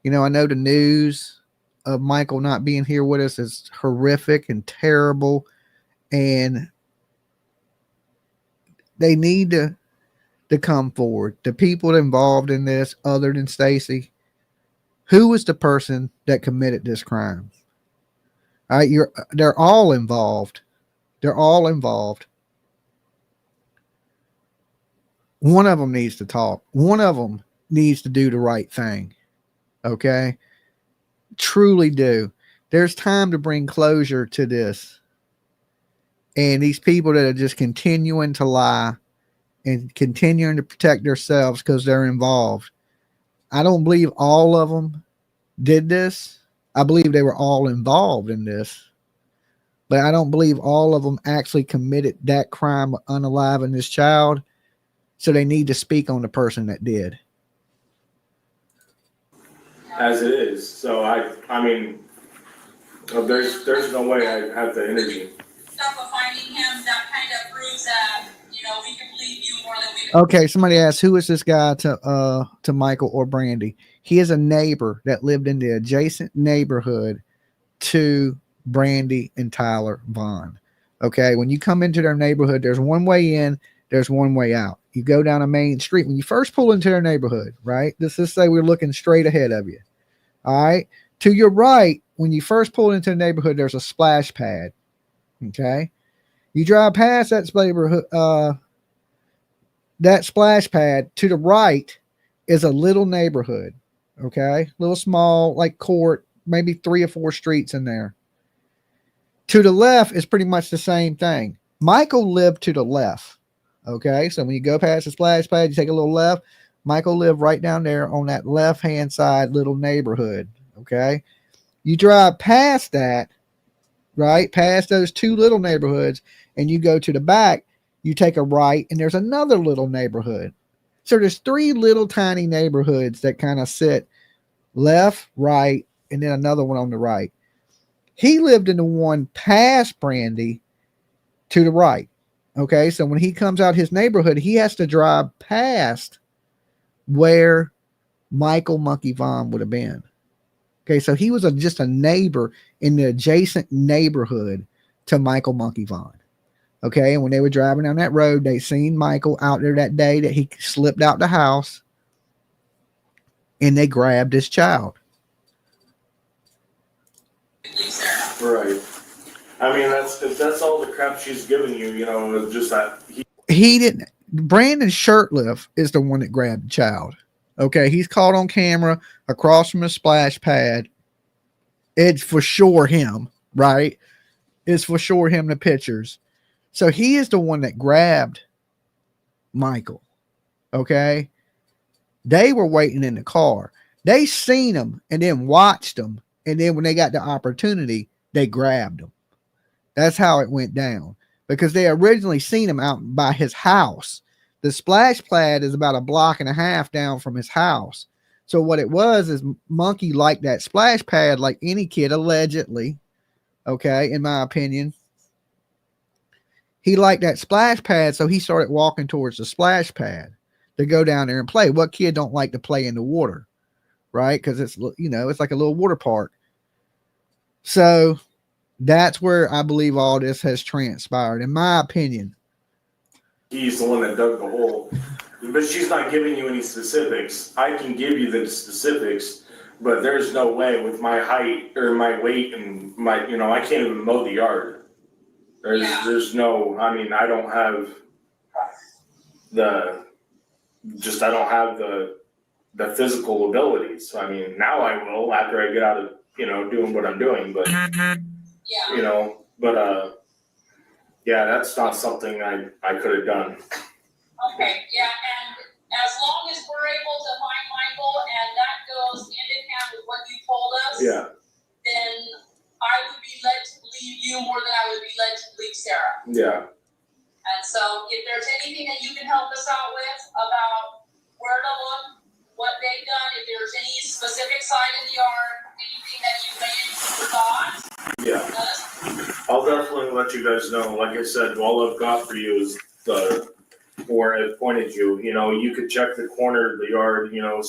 You know, I know the news of Michael not being here with us is horrific and terrible, and they need to come forward. The people involved in this, other than Stacey, who was the person that committed this crime? All right, they're all involved. They're all involved. One of them needs to talk. One of them needs to do the right thing. Okay? Truly do. There's time to bring closure to this. And these people that are just continuing to lie and continuing to protect themselves because they're involved. I don't believe all of them did this. I believe they were all involved in this. But I don't believe all of them actually committed that crime of unaliving this child. So they need to speak on the person that did. As it is. So I mean, there's no way I have the energy. Stuff of finding him, that kind of proves that, you know, we can believe you more than we. Okay, somebody asked, who is this guy to Michael or Brandi? He is a neighbor that lived in the adjacent neighborhood to Brandi and Tyler Vaughan. Okay, when you come into their neighborhood, there's one way in, there's one way out. You go down a main street. When you first pull into their neighborhood, right? Let's just say we're looking straight ahead of you. All right. To your right, when you first pull into the neighborhood, there's a splash pad. Okay. You drive past that neighborhood, that splash pad. To the right is a little neighborhood. Okay. Little small, like court, maybe 3 or 4 streets in there. To the left is pretty much the same thing. Michael lived to the left. Okay. So when you go past the splash pad, you take a little left. Michael lived right down there on that left-hand side little neighborhood. Okay. You drive past that, right? Past those 2 little neighborhoods, and you go to the back, you take a right, and there's another little neighborhood. So there's 3 little tiny neighborhoods that kind of sit left, right, and then another one on the right. He lived in the one past Brandi to the right. Okay, so when he comes out his neighborhood, he has to drive past where Michael Monkey Vaughan would have been. Okay, so he was just a neighbor in the adjacent neighborhood to Michael Monkey Vaughan. Okay, and when they were driving down that road, they seen Michael out there that day that he slipped out the house, and they grabbed his child. Right. I mean, that's all the crap she's giving you, you know, just that He didn't. Brandon Shirtliff is the one that grabbed the child. Okay, he's caught on camera across from a splash pad. It's for sure him, right? It's for sure him, the pictures. So he is the one that grabbed Michael. Okay, they were waiting in the car. They seen him and then watched him, and then when they got the opportunity, they grabbed him. That's how it went down, because they originally seen him out by his house. The splash pad is about a block and a half down from his house. So what it was is Monkey liked that splash pad like any kid, allegedly. Okay, in my opinion. He liked that splash pad, so he started walking towards the splash pad to go down there and play. What kid don't like to play in the water, right? Because it's, you know, it's like a little water park. So that's where I believe all this has transpired, in my opinion. he's the one that dug the hole. But she's not giving you any specifics. I can give you the specifics, but there's no way with my height or my weight and my, you know, I can't even mow the yard. There's no, I mean, I don't have I don't have the physical abilities. I mean, now I will after I get out of, you know, doing what I'm doing, but, you know, but, yeah, that's not something I could have done. Okay, yeah, and as long as we're able to find Michael and that goes hand in hand with what you told us. Yeah. Then I would be led to believe you more than I would be led to believe Sarah. Yeah. And so if there's anything that you can help us out with about where to look, what they've done, if there's any specific side of the yard, anything that you may have forgot. Yeah. I'll definitely let you guys know. Like I said, all I've got for you is where I pointed you. You know, you could check the corner of the yard, you know,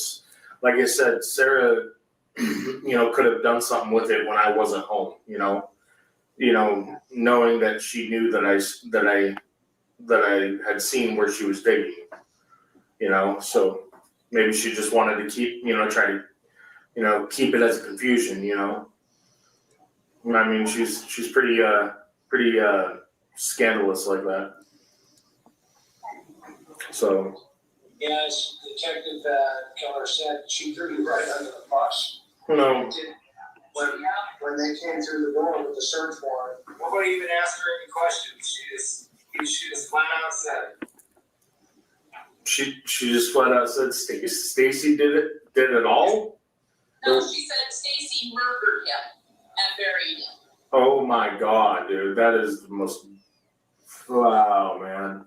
like I said, Sarah, you know, could have done something with it when I wasn't home, you know, knowing that she knew that I had seen where she was digging, you know, so maybe she just wanted to keep, you know, try to, you know, keep it as a confusion, you know. I mean, she's pretty scandalous like that. So. Yes, Detective Keller said she threw you right under the bus. No. When they came through the door with the search warrant, nobody even asked her any questions. She just flat out said it. She just flat out said Stacey did it all? No, she said Stacey murdered him and buried him. Oh my God, dude. That is the most, wow, man.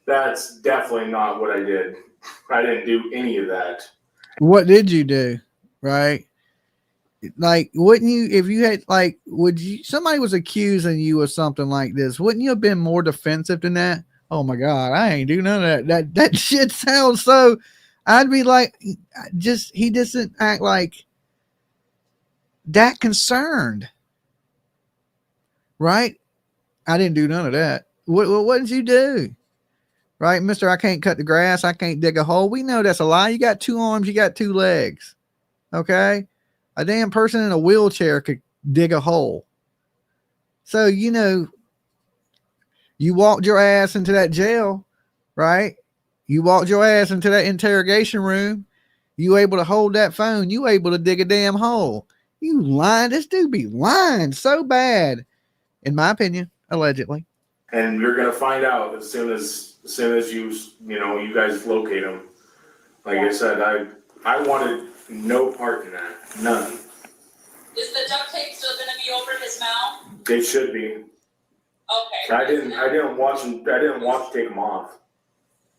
That's definitely not what I did. I didn't do any of that. What did you do? Right? Like, wouldn't you, if you had, like, somebody was accusing you of something like this, wouldn't you have been more defensive than that? Oh my God, I ain't do none of that. That shit sounds so, I'd be like, he doesn't act like that concerned. Right? I didn't do none of that. What did you do? Right, mister, I can't cut the grass. I can't dig a hole. We know that's a lie. You got 2 arms. You got 2 legs. Okay? A damn person in a wheelchair could dig a hole. So, you know, you walked your ass into that jail, right? You walked your ass into that interrogation room. You able to hold that phone. You able to dig a damn hole. You lying. This dude be lying so bad, in my opinion, allegedly. And you're gonna find out as soon as you guys locate him. Like I said, I wanted no part in that, none. Is the duct tape still going to be over his mouth? It should be. Okay. I didn't watch take them off.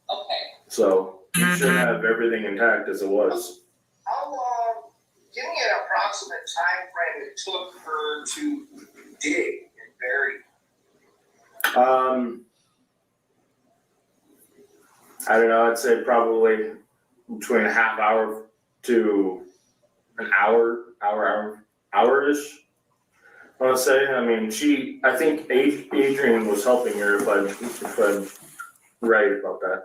Okay. So you should have everything intact as it was. How long, give me an approximate time frame it took her to dig and bury? I don't know, I'd say probably between a half hour to an hour-ish. I want to say. I mean, I think Adrian was helping her if I'm right about that.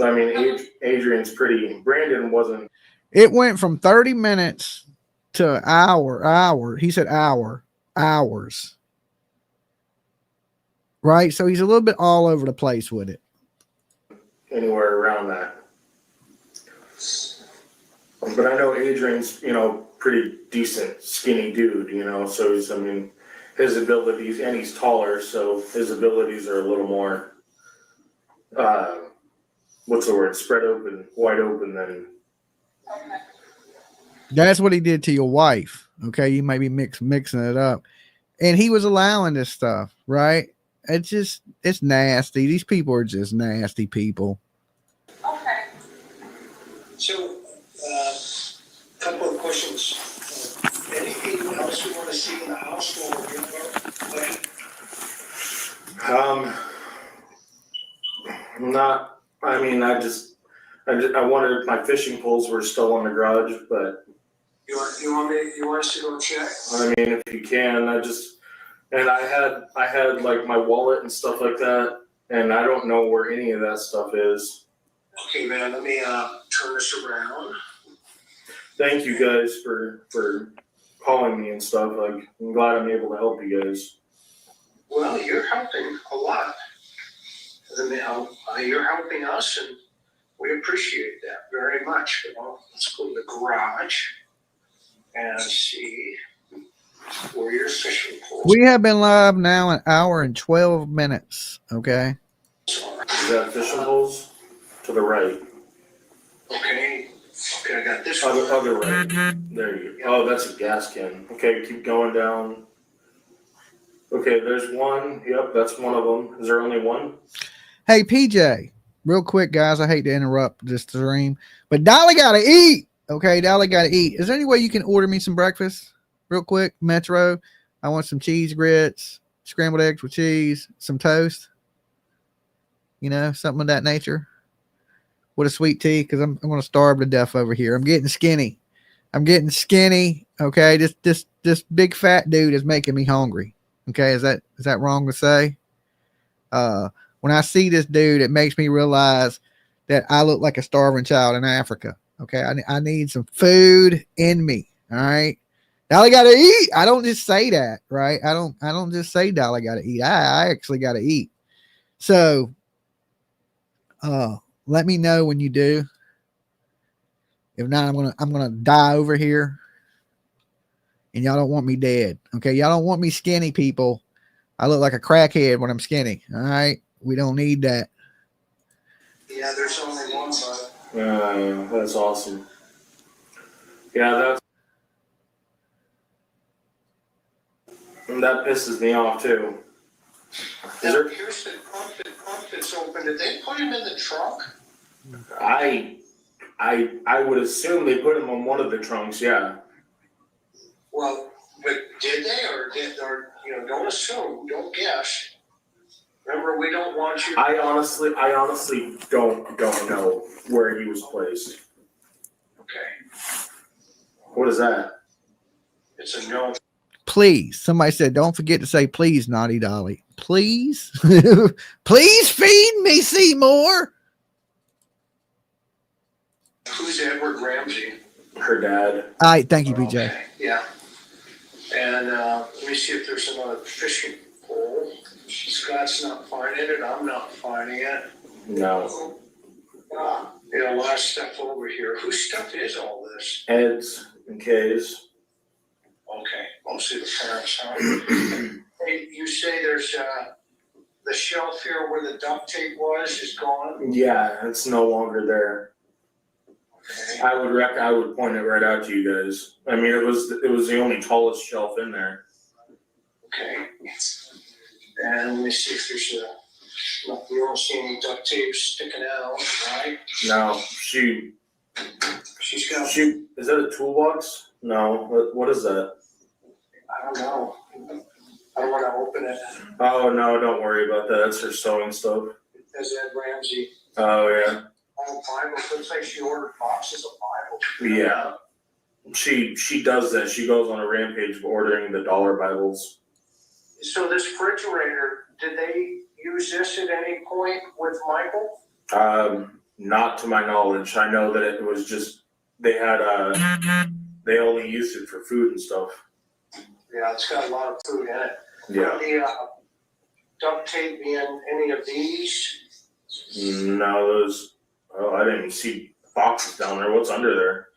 I mean, Adrian's pretty, Brandon wasn't. It went from 30 minutes to hour. He said hours. Right? So he's a little bit all over the place with it. Anywhere around that. But I know Adrian's, pretty decent, skinny dude, so he's, his abilities, and he's taller, so his abilities are a little more, what's the word, wide open than. Okay. That's what he did to your wife. Okay. You might be mixing it up. And he was allowing this stuff, right? It's nasty. These people are just nasty people. Okay. So, couple of questions. Anything else you want to see in the house while we're here? I wondered if my fishing poles were still on the garage, but. You want us to go check? I mean, if you can, and I had like my wallet and stuff like that, and I don't know where any of that stuff is. Okay, man, let me turn this around. Thank you guys for calling me and stuff. Like, I'm glad I'm able to help you guys. Well, you're helping a lot. You're helping us, and we appreciate that very much. Let's go to the garage and see where your fishing poles. We have been live now an hour and 12 minutes. Okay. Is that fishing poles? To the right. Okay, I got this one. Other right. There you go. Oh, that's a gas can. Okay, keep going down. Okay, there's one. Yep, that's one of them. Is there only one? Hey, PJ, real quick, guys. I hate to interrupt this stream, but Dolly got to eat. Okay, Dolly got to eat. Is there any way you can order me some breakfast real quick? Metro. I want some cheese grits, scrambled eggs with cheese, some toast. Something of that nature. With a sweet tea, because I'm going to starve to death over here. I'm getting skinny. Okay, this big fat dude is making me hungry. Okay, is that wrong to say? When I see this dude, it makes me realize that I look like a starving child in Africa. Okay, I need some food in me. All right, Dolly got to eat. I don't just say that, right? I don't just say Dolly got to eat. I actually got to eat. So, let me know when you do. If not, I'm gonna die over here. And y'all don't want me dead. Okay. Y'all don't want me skinny, people. I look like a crackhead when I'm skinny. All right. We don't need that. Yeah, there's only one side. That's awesome. Yeah, that pisses me off too. Here's the pump that's open. Did they put him in the trunk? I would assume they put him on one of the trunks, yeah. Well, but did they or don't assume, don't guess. Remember, we don't want you. I honestly don't know where he was placed. Okay. What is that? It's a no. Please. Somebody said, don't forget to say please, Naughty Dolly. Please. Please feed me, Seymour. Who's Edward Ramsey? Her dad. All right. Thank you, PJ. Okay, yeah. And let me see if there's another fishing pole. Scott's not finding it. I'm not finding it. No. A lot of stuff over here. Whose stuff is all this? Ed's and K's. Okay, mostly the parents' house. Hey, you say there's the shelf here where the duct tape was is gone? Yeah, it's no longer there. Okay. I would point it right out to you guys. I mean, it was the only tallest shelf in there. Okay. And let me see if there's you don't see any duct tape sticking out, right? No, She's got, is that a toolbox? No, what is that? I don't know. I don't want to open it. Oh, no, don't worry about that. That's her sewing stuff. There's Ed Ramsey. Oh, yeah. Oh, Bible. Looks like she ordered boxes of Bible. Yeah. She does that. She goes on a rampage of ordering the dollar Bibles. So this refrigerator, did they use this at any point with Michael? Not to my knowledge. I know that it was just, they only used it for food and stuff. Yeah, it's got a lot of food in it. Yeah. The duct tape in any of these? No, I didn't even see boxes down there. What's under there?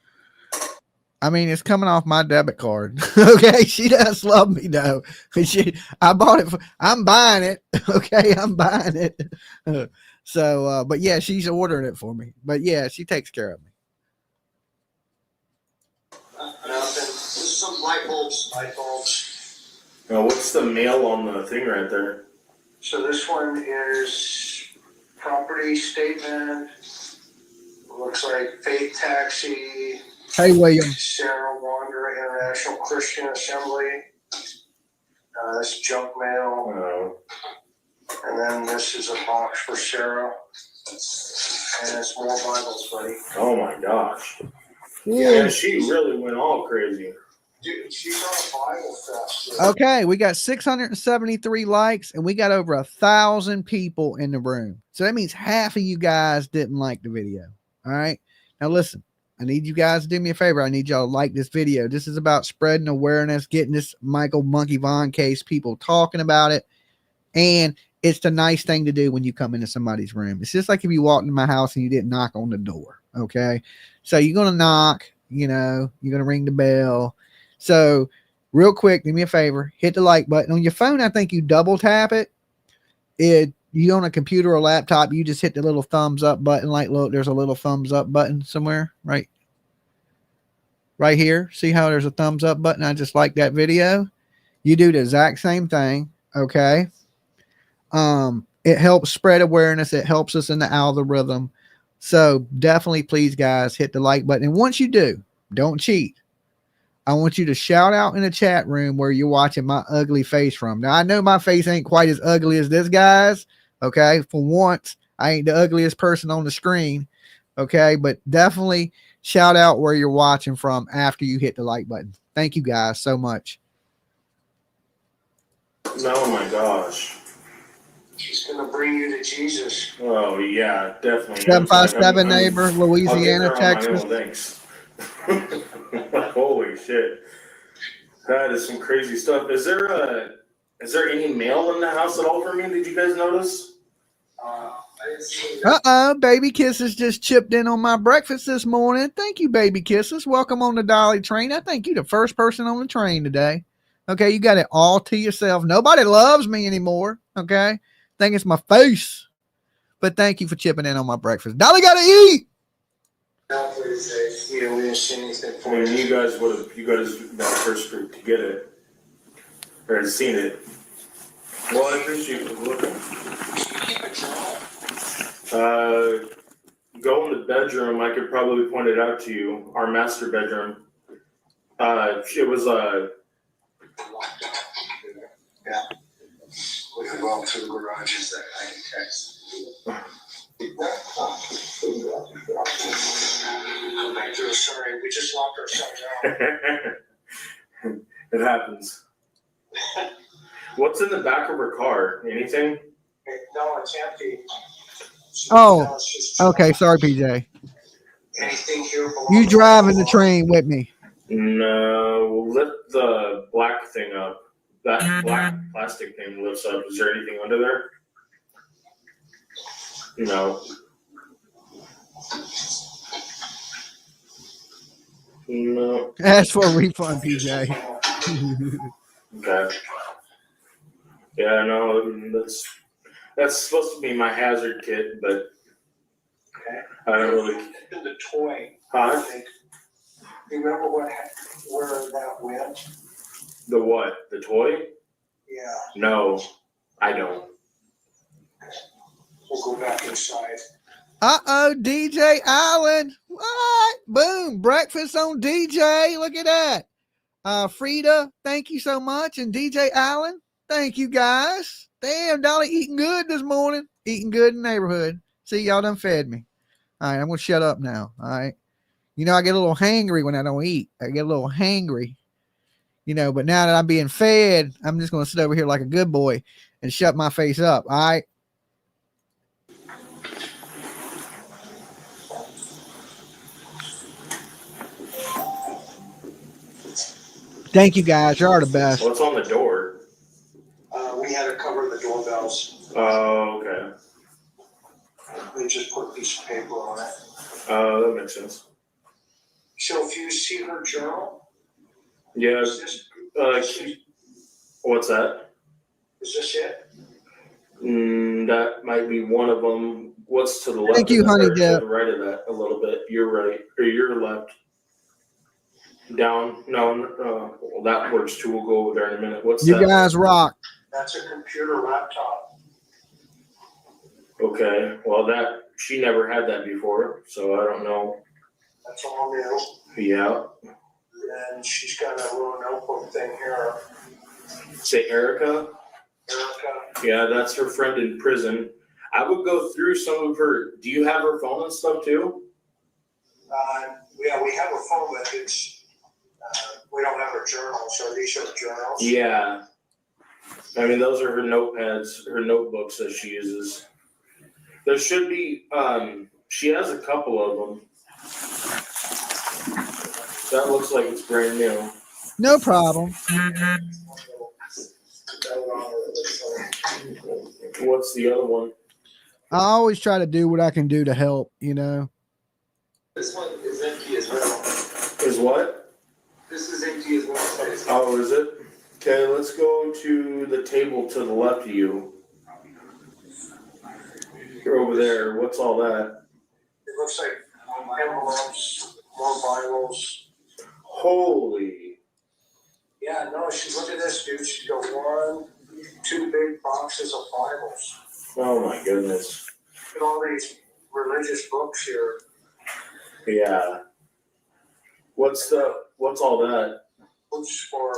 I mean, it's coming off my debit card. Okay, she does love me though. I bought it. I'm buying it. Okay, I'm buying it. But yeah, she's ordering it for me. But yeah, she takes care of me. Nothing. Just some light bulbs. Light bulbs. Now, what's the mail on the thing right there? So this one is property statement. Looks like Faith Taxi. Hey, William. Sarah Wondra International Christian Assembly. This junk mail. Oh. And then this is a box for Sarah. And it's more Bibles, buddy. Oh my gosh. Yeah. She really went all crazy. Dude, she's on a Bible fest. Dude. Okay, we got 673 likes and we got over 1,000 people in the room. So that means half of you guys didn't like the video. All right. Now listen, I need you guys to do me a favor. I need y'all to like this video. This is about spreading awareness, getting this Michael Monkey Vaughan case, people talking about it. And it's the nice thing to do when you come into somebody's room. It's just like if you walked into my house and you didn't knock on the door. Okay. So you're going to knock, you're going to ring the bell. So real quick, do me a favor, hit the like button on your phone. I think you double tap it. You on a computer or laptop, you just hit the little thumbs up button. Like, look, there's a little thumbs up button somewhere, right here. See how there's a thumbs up button? I just like that video. You do the exact same thing. Okay. It helps spread awareness. It helps us in the algorithm. So definitely, please, guys, hit the like button. And once you do, don't cheat. I want you to shout out in the chat room where you're watching my ugly face from. Now, I know my face ain't quite as ugly as this guy's. Okay. For once, I ain't the ugliest person on the screen. Okay. But definitely shout out where you're watching from after you hit the like button. Thank you guys so much. Oh my gosh. She's going to bring you to Jesus. Oh yeah, definitely. 757 neighbor, Louisiana, Texas. Thanks. Holy shit. That is some crazy stuff. Is there any mail in the house at all for me? Did you guys notice? Baby Kisses just chipped in on my breakfast this morning. Thank you, Baby Kisses. Welcome on the Dolly train. I think you're the first person on the train today. Okay, you got it all to yourself. Nobody loves me anymore. Okay, I think it's my face. But thank you for chipping in on my breakfast. Dolly gotta eat. Yeah, we didn't see anything I mean, you guys been the first group to get it or had seen it. Well, I appreciate you looking. Go in the bedroom. I could probably point it out to you. Our master bedroom. It was Yeah. We could go out to the garages that I can text. Come back to us. Sorry, we just locked ourselves out. It happens. What's in the back of her car? Anything? No, it's empty. Oh, okay. Sorry, PJ. Anything here? You driving the train with me? No. Lift the black thing up. That black plastic thing lifts up. Is there anything under there? No. No. Ask for a refund, PJ. Okay. Yeah, no, that's supposed to be my hazard kit, but I don't really. The toy. Huh? You remember where that went? The what? The toy? Yeah. No. I don't. We'll go back inside. Uh-oh, DJ Allen. What? Boom. Breakfast on DJ. Look at that. Frida, thank you so much. And DJ Allen, thank you guys. Damn, Dolly eating good this morning. Eating good in the neighborhood. See, y'all done fed me. All right, I'm going to shut up now. All right. You know, I get a little hangry when I don't eat. I get a little hangry. You know, but now that I'm being fed, I'm just going to sit over here like a good boy and shut my face up. All right. Thank you guys. You are the best. What's on the door? We had to cover the doorbells. Oh, okay. We just put a piece of paper on it. Oh, that makes sense. So if you see her journal, Yeah. is this What's that? it? That might be one of them. What's to the left? Thank you, of that, honey or dip. to the right of that a little bit. You're right, or you're left. Down. No. Well, that works too. We'll go over there in a minute. What's You that? guys rock. That's a computer laptop. Okay. Well, that she never had that before, so I don't know. That's all new. Yeah. And she's got a little notebook thing here. Say Erica. Erica. Yeah, that's her friend in prison. I would go through some of her. Do you have her phone and stuff too? Yeah, we have a phone, but it's we don't have her journals. So these are journals. Yeah. I mean, those are her notepads, her notebooks that she uses. There should be. She has a couple of them. That looks like it's brand new. No problem. What's the other one? I always try to do what I can do to help, you know. This one is empty as well. Is what? This is empty as well. Oh, is it? Okay, let's go to the table to the left of you. You're over there. What's all that? It looks like envelopes, more Bibles. Holy. Yeah, no, look at this, dude. She's got 1, 2 big boxes of Bibles. Oh my goodness. Look at all these religious books here. Yeah. What's all that? Books for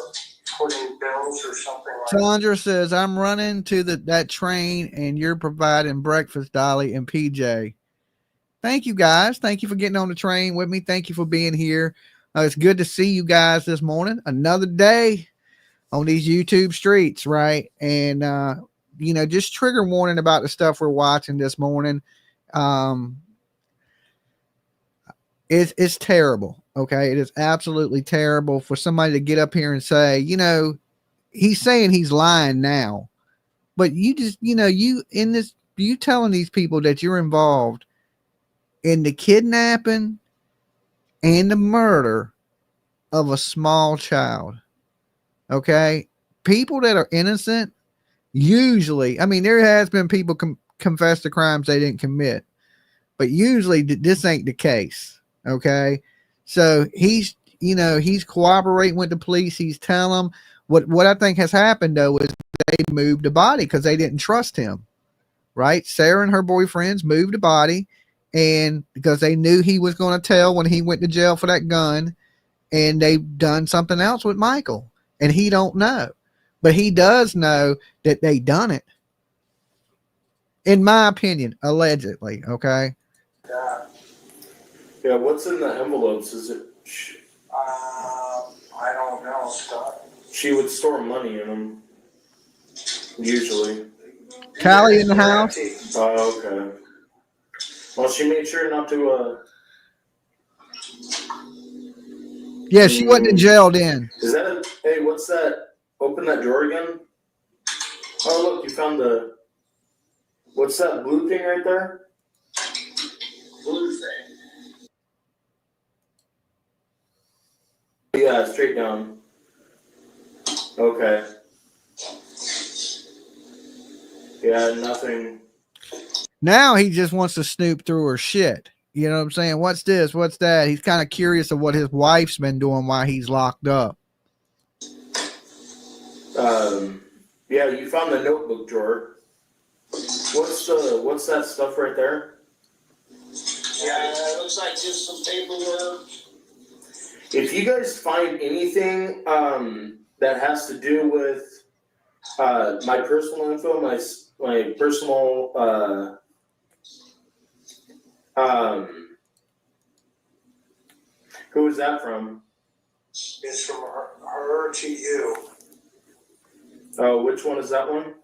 putting bills or something like that. Sandra says, I'm running to that train and you're providing breakfast, Dolly and PJ. Thank you guys. Thank you for getting on the train with me. Thank you for being here. It's good to see you guys this morning. Another day on these YouTube streets, right? And, you know, just trigger warning about the stuff we're watching this morning. It's terrible. Okay. It is absolutely terrible for somebody to get up here and say, you know, he's saying he's lying now, but you just, you know, you telling these people that you're involved in the kidnapping and the murder of a small child. Okay. People that are innocent, usually, I mean, there has been people confess to crimes they didn't commit, but usually this ain't the case. Okay. So he's cooperating with the police. He's telling them what I think has happened though is they moved the body because they didn't trust him. Right. Sarah and her boyfriends moved the body, and because they knew he was going to tell when he went to jail for that gun, and they've done something else with Michael, and he don't know, but he does know that they done it. In my opinion, allegedly. Okay. Yeah, what's in the envelopes? Is it? I don't know, Scott. She would store money in them, usually. Callie in the house. Oh, okay. Well, she made sure not to. Yeah, she wasn't in jail then. Is that hey, what's that? Open that drawer again. Oh, look, you found what's that blue thing right there? Blue thing. Yeah, straight down. Okay. Yeah, nothing. Now he just wants to snoop through her shit. You know what I'm saying? What's this? What's that? He's kind of curious of what his wife's been doing while he's locked up. Yeah, you found the notebook drawer. What's that stuff right there? Yeah, it looks like just some paperwork. If you guys find anything that has to do with my personal info, my personal who is that from? It's from her to you. Oh, which one is that one?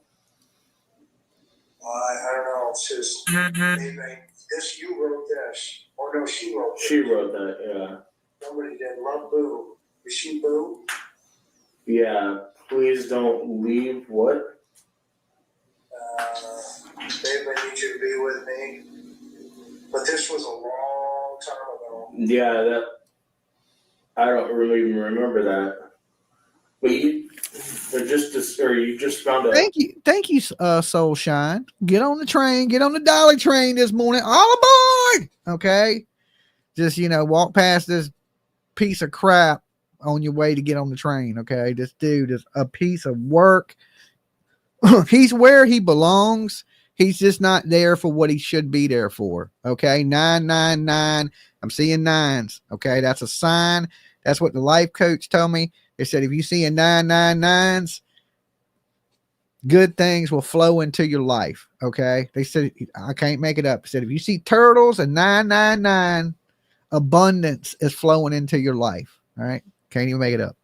I don't know. It says maybe this you wrote this, or no, she wrote. She wrote that. Yeah. Somebody did. Love Boo. Is she Boo? Yeah. Please don't leave. What? Babe, I need you to be with me. But this was a long time ago. Yeah, that. I don't really even remember that. But you just found a. Thank you, Soul Shine. Get on the train, get on the Dolly train this morning. All aboard. Okay. Just, walk past this piece of crap on your way to get on the train. Okay. This dude is a piece of work. He's where he belongs. He's just not there for what he should be there for. Okay. 999. I'm seeing nines. Okay. That's a sign. That's what the life coach told me. They said, if you see a 999s, good things will flow into your life. Okay. They said, I can't make it up. They said, if you see turtles and 999, abundance is flowing into your life. All right. Can't even make it up.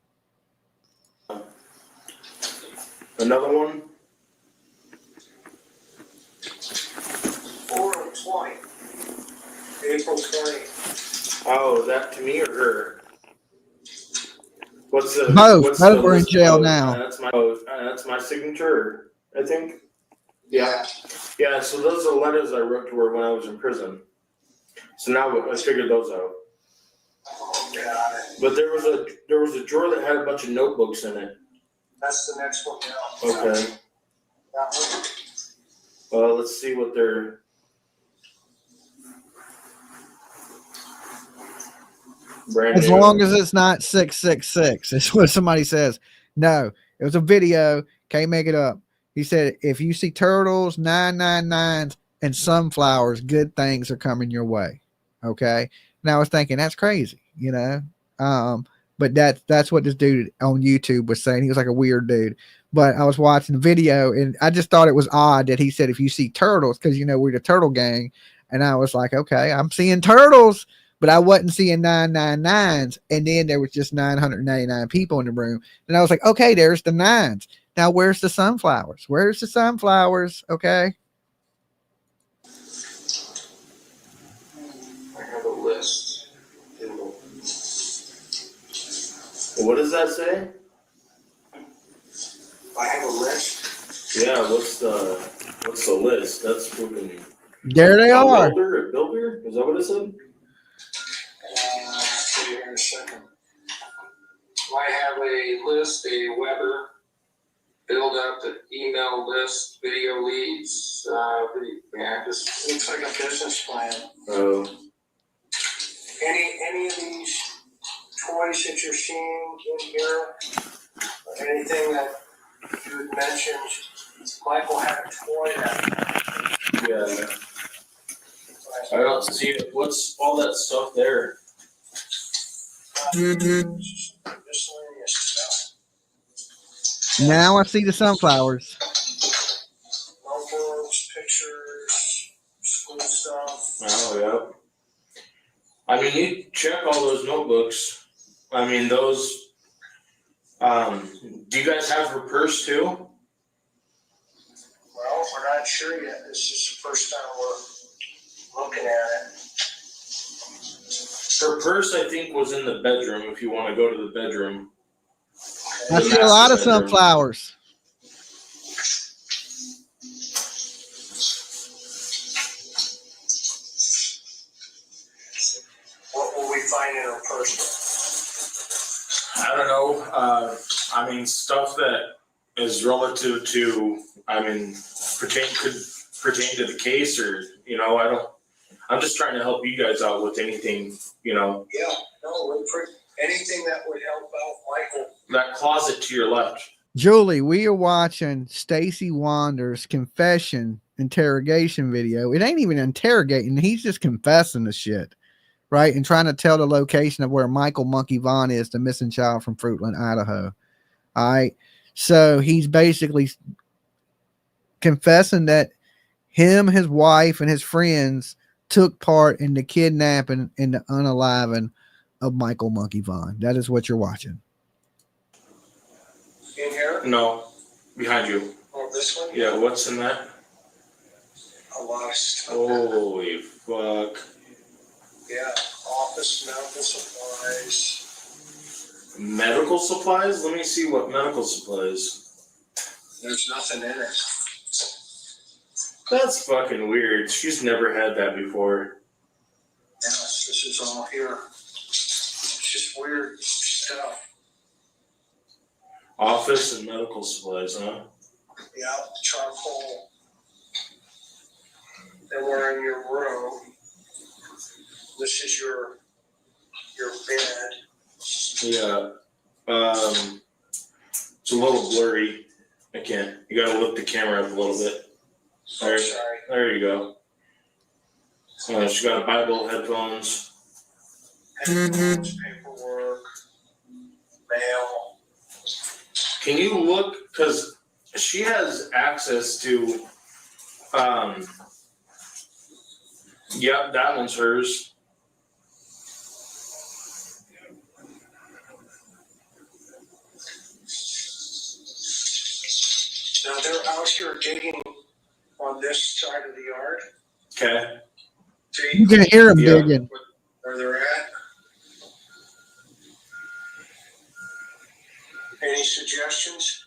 Another one. 4/20. April 20. Oh, is that to me or her? Both. Both are in jail now. That's my signature, I think. Yeah. Yeah, so those are letters I wrote to her when I was in prison. So now I figured those out. Oh, got it. But there was a drawer that had a bunch of notebooks in it. That's the next one now. Okay. That one. Well, let's see what they're. Brand As new. long as it's not 666, it's what somebody says. No, it was a video. Can't make it up. He said, if you see turtles, 999s, and sunflowers, good things are coming your way. Okay. And I was thinking, that's crazy, but that's what this dude on YouTube was saying. He was like a weird dude. But I was watching the video and I just thought it was odd that he said, if you see turtles, because we're the turtle gang. And I was like, okay, I'm seeing turtles. But I wasn't seeing 999s. And then there was just 999 people in the room. And I was like, okay, there's the nines. Now, where's the sunflowers? Where's the sunflowers? Okay. I have a list. What does that say? I have a list. Yeah, what's the list? That's freaking. There they are. Builder? Is that what it said? See here in a second. I have a list, a Weber, build up the email list, video leads, this looks like a business plan. Oh. Any of these toys that you're seeing in here, or anything that you had mentioned, Michael had a toy that. Yeah. I don't see it. What's all that stuff there? Miscellaneous stuff. Now I see the sunflowers. Notebooks, pictures, school stuff. Oh, yeah. I mean, you check all those notebooks. I mean, those. Do you guys have her purse too? Well, we're not sure yet. This is the first time we're looking at it. Her purse, I think, was in the bedroom. If you want to go to the bedroom. I see a lot of sunflowers. What will we find in her purse? I don't know. I mean, stuff that is relative to, could pertain to the case, or I'm just trying to help you guys out with anything, Yeah, no, anything that would help out Michael. That closet to your left, Julie, we are watching Stacey Wonda's confession interrogation video. It ain't even interrogating, he's just confessing the shit, right? And trying to tell the location of where Michael Monkey Vaughan is, the missing child from Fruitland, Idaho. All right. So he's basically confessing that him, his wife, and his friends took part in the kidnapping and the unaliving of Michael Monkey Vaughan. That is what you're watching. In here? No, behind you. Oh, this one? Yeah, what's in that? A lot of stuff. Holy fuck. Yeah, office medical supplies. Medical supplies? Let me see what medical supplies. There's nothing in it. That's fucking weird. She's never had that before. Yes, this is all here. It's just weird stuff. Office and medical supplies, huh? Yeah, charcoal. They were in your room. This is your bed. Yeah. It's a little blurry. I can't. You gotta lift the camera up a little bit. Oh, sorry. There you go. She got a Bible, headphones. Headphones, paperwork, mail. Can you look? Because she has access to. Yep, that one's hers. Now they're out here digging on this side of the yard. Okay. See You can hear him digging. where they're at? Any suggestions?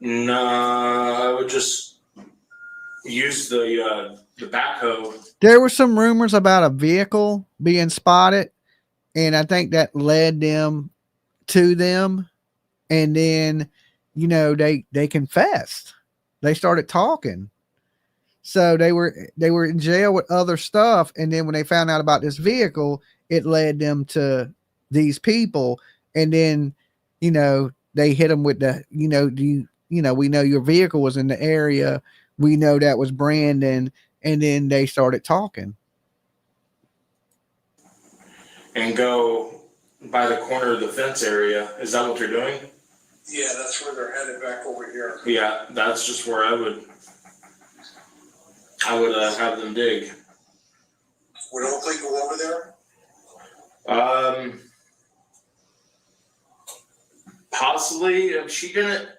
No, I would just use the backhoe. There were some rumors about a vehicle being spotted, and I think that led them to them. And then, you know, they confessed. They started talking. So they were in jail with other stuff, and then when they found out about this vehicle, it led them to these people. And then, you know, they hit them with the, you know, we know your vehicle was in the area. We know that was Brandon. And then they started talking. And go by the corner of the fence area. Is that what they're doing? Yeah, that's where they're headed back over here. Yeah, that's just where I would have them dig. Would Oakley go over there? Possibly. If she didn't.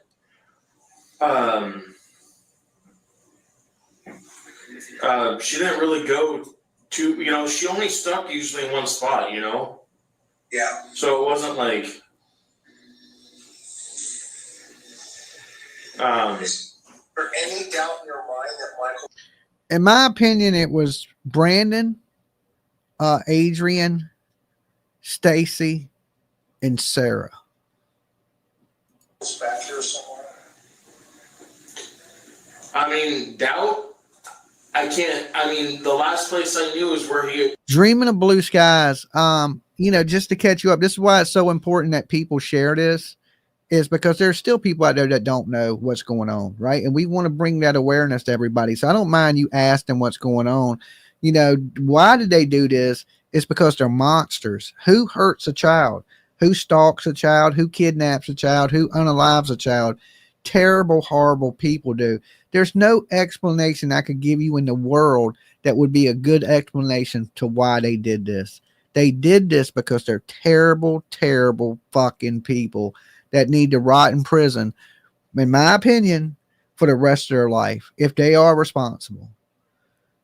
She didn't really go to. You know, she only stuck usually in one spot. You know. Yeah. So it wasn't like. Is there any doubt in your mind that Michael? In my opinion, it was Brandon, Adrian, Stacey, and Sarah. Back here somewhere? I mean, doubt. I can't. I mean, the last place I knew is where he. Dreaming of Blue Skies. You know, just to catch you up, this is why it's so important that people share this, is because there's still people out there that don't know what's going on, right? And we want to bring that awareness to everybody. So I don't mind you asking what's going on. You know, why did they do this? It's because they're monsters. Who hurts a child? Who stalks a child? Who kidnaps a child? Who unalives a child? Terrible, horrible people do. There's no explanation I could give you in the world that would be a good explanation to why they did this. They did this because they're terrible, terrible fucking people that need to rot in prison, in my opinion, for the rest of their life. If they are responsible,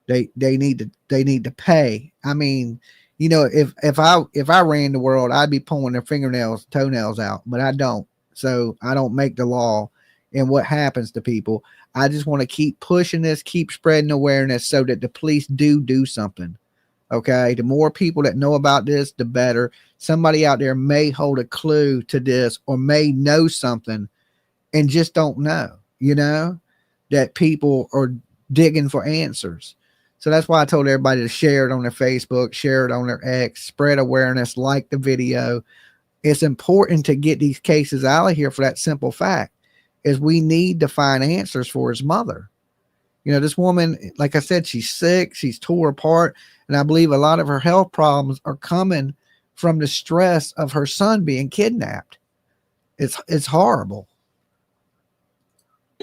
they need to pay. I mean, you know, if I ran the world, I'd be pulling their toenails out, but I don't. So I don't make the law. And what happens to people? I just want to keep pushing this, keep spreading awareness so that the police do something. Okay. The more people that know about this, the better. Somebody out there may hold a clue to this or may know something and just don't know, you know, that people are digging for answers. So that's why I told everybody to share it on their Facebook, share it on their X, spread awareness, like the video. It's important to get these cases out of here for that simple fact is we need to find answers for his mother. You know, this woman, like I said, she's sick, she's tore apart, and I believe a lot of her health problems are coming from the stress of her son being kidnapped. It's horrible.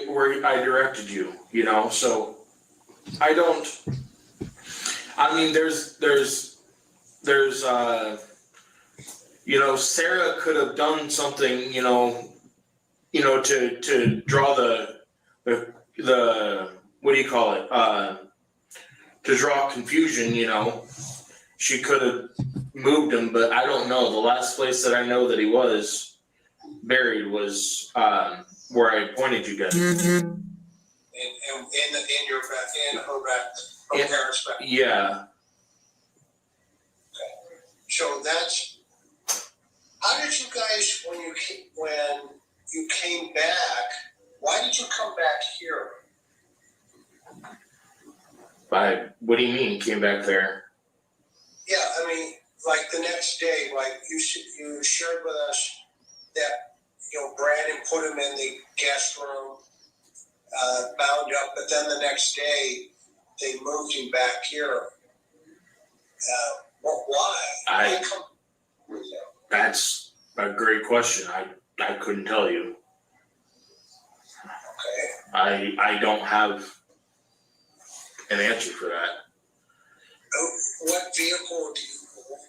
Where I directed you, you know, so I don't. I mean, there's you know, Sarah could have done something, you know, to draw the what do you call it? To draw confusion, you know. She could have moved him, but I don't know. The last place that I know that he was buried was where I pointed you guys. In her parents' back. Yeah. So that's, how did you guys, when you came back, why did you come back here? What do you mean came back there? Yeah, I mean, like the next day, like you shared with us that, you know, Brandon put him in the guest room, bound up, but then the next day they moved him back here. Why? That's a great question. I couldn't tell you. Okay. I don't have an answer for that. What vehicle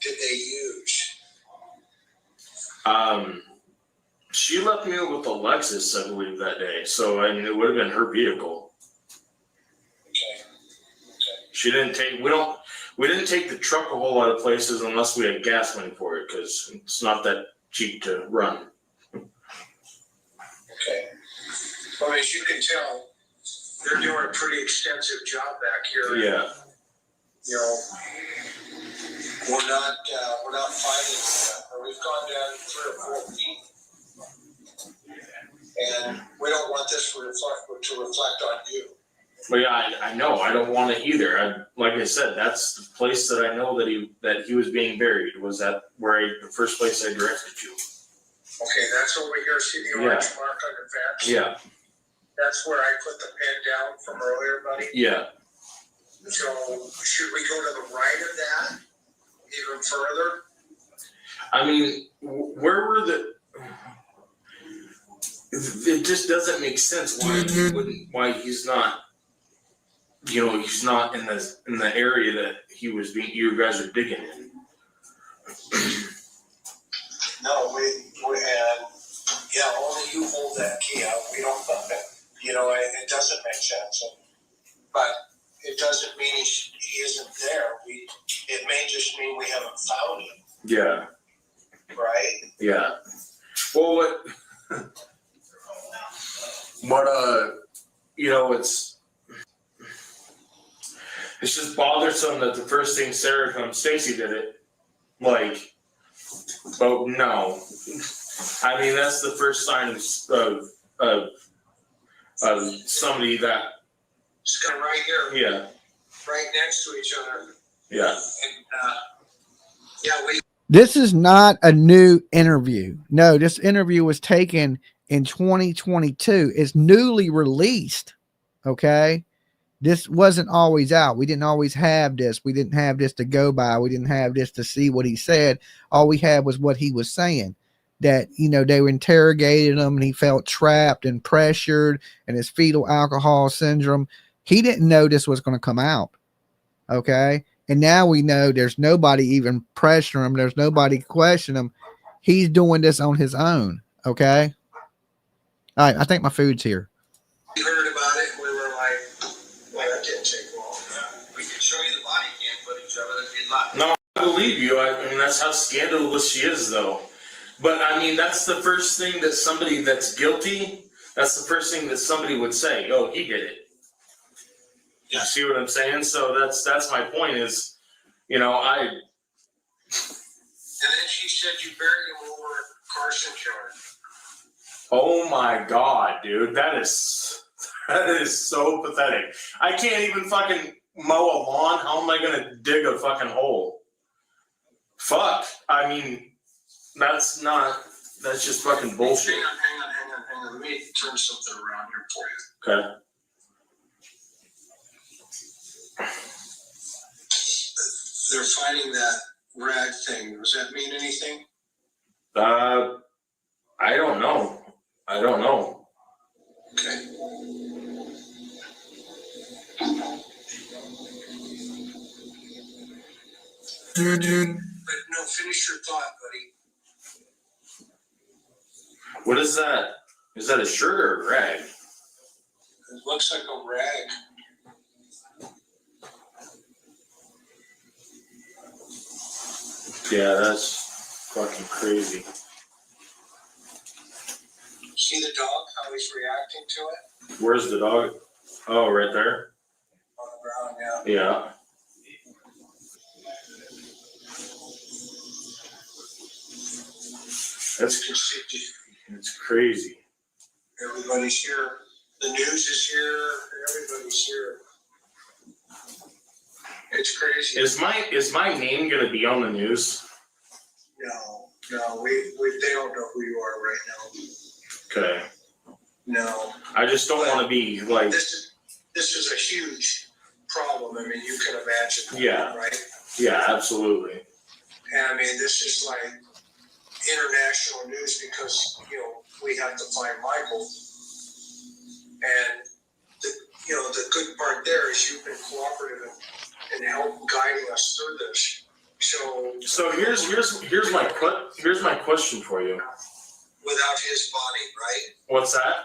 did they use? She left me with a Lexus, I believe, that day. So I mean, it would have been her vehicle. Okay. She didn't take. We didn't take the truck a whole lot of places unless we had gas money for it, because it's not that cheap to run. Okay. Well, as you can tell, they're doing a pretty extensive job back here. Yeah. You know, we're not finding. We've gone down 3 or 4 feet, and we don't want this to reflect on you. But yeah, I know. I don't want it either. Like I said, that's the place that I know that he was being buried. Was that the first place I directed you? Okay, that's over here. See the orange mark on the fence? Yeah. That's where I put the pen down from earlier, buddy. Yeah. So should we go to the right of that even further? I mean, where were the? It just doesn't make sense why he's not. You know, he's not in the area that you guys are digging in. No, only you hold that key out. We don't, you know, it doesn't make sense. But it doesn't mean he isn't there. It may just mean we haven't found him. Yeah. Right? Yeah. Well, you know, it's just bothersome that the first thing Sarah comes, Stacey did it. Like, oh no. I mean, that's the first sign of somebody that. Just kind of right here. Yeah. Right next to each other. Yeah. And This is not a new interview. No, this interview was taken in 2022. It's newly released. Okay. This wasn't always out. We didn't always have this. We didn't have this to go by. We didn't have this to see what he said. All we had was what he was saying, that, you know, they were interrogating him and he felt trapped and pressured and his fetal alcohol syndrome. He didn't know this was going to come out. Okay. And now we know there's nobody even pressuring him. There's nobody questioning him. He's doing this on his own. Okay. All right. I think my food's here. we heard about it and we were like, well, that didn't take long. We could show you the body cam footage of it if you'd like. No, I believe you. I mean, that's how scandalous she is, though. But I mean, that's the first thing that somebody that's guilty, that's the first thing that somebody would say. Oh, he did it. You see what I'm saying? So that's my point is, you know, And then she said you buried him over Carson's yard. Oh my God, dude. That is so pathetic. I can't even fucking mow a lawn. How am I going to dig a fucking hole? Fuck. I mean, That's just fucking bullshit. Hang on. Let me turn something around here for you. Okay. They're finding that rag thing. Does that mean anything? I don't know. Okay. But no, finish your thought, buddy. What is that? Is that a shirt or a rag? It looks like a rag. Yeah, that's fucking crazy. See the dog, how he's reacting to it? Where's the dog? Oh, right there. On the ground, yeah. Yeah. It's crazy. Everybody's here. The news is here. Everybody's here. It's crazy. Is my name gonna be on the news? No, they don't know who you are right now. Okay. No. I just don't want to be like. This is a huge problem. I mean, you can imagine. Yeah. Right? Yeah, absolutely. And I mean, this is like international news because, we have to find Michael. And, the good part there is you've been cooperative and help guiding us through this. So here's my question for you. Without his body, right? What's that?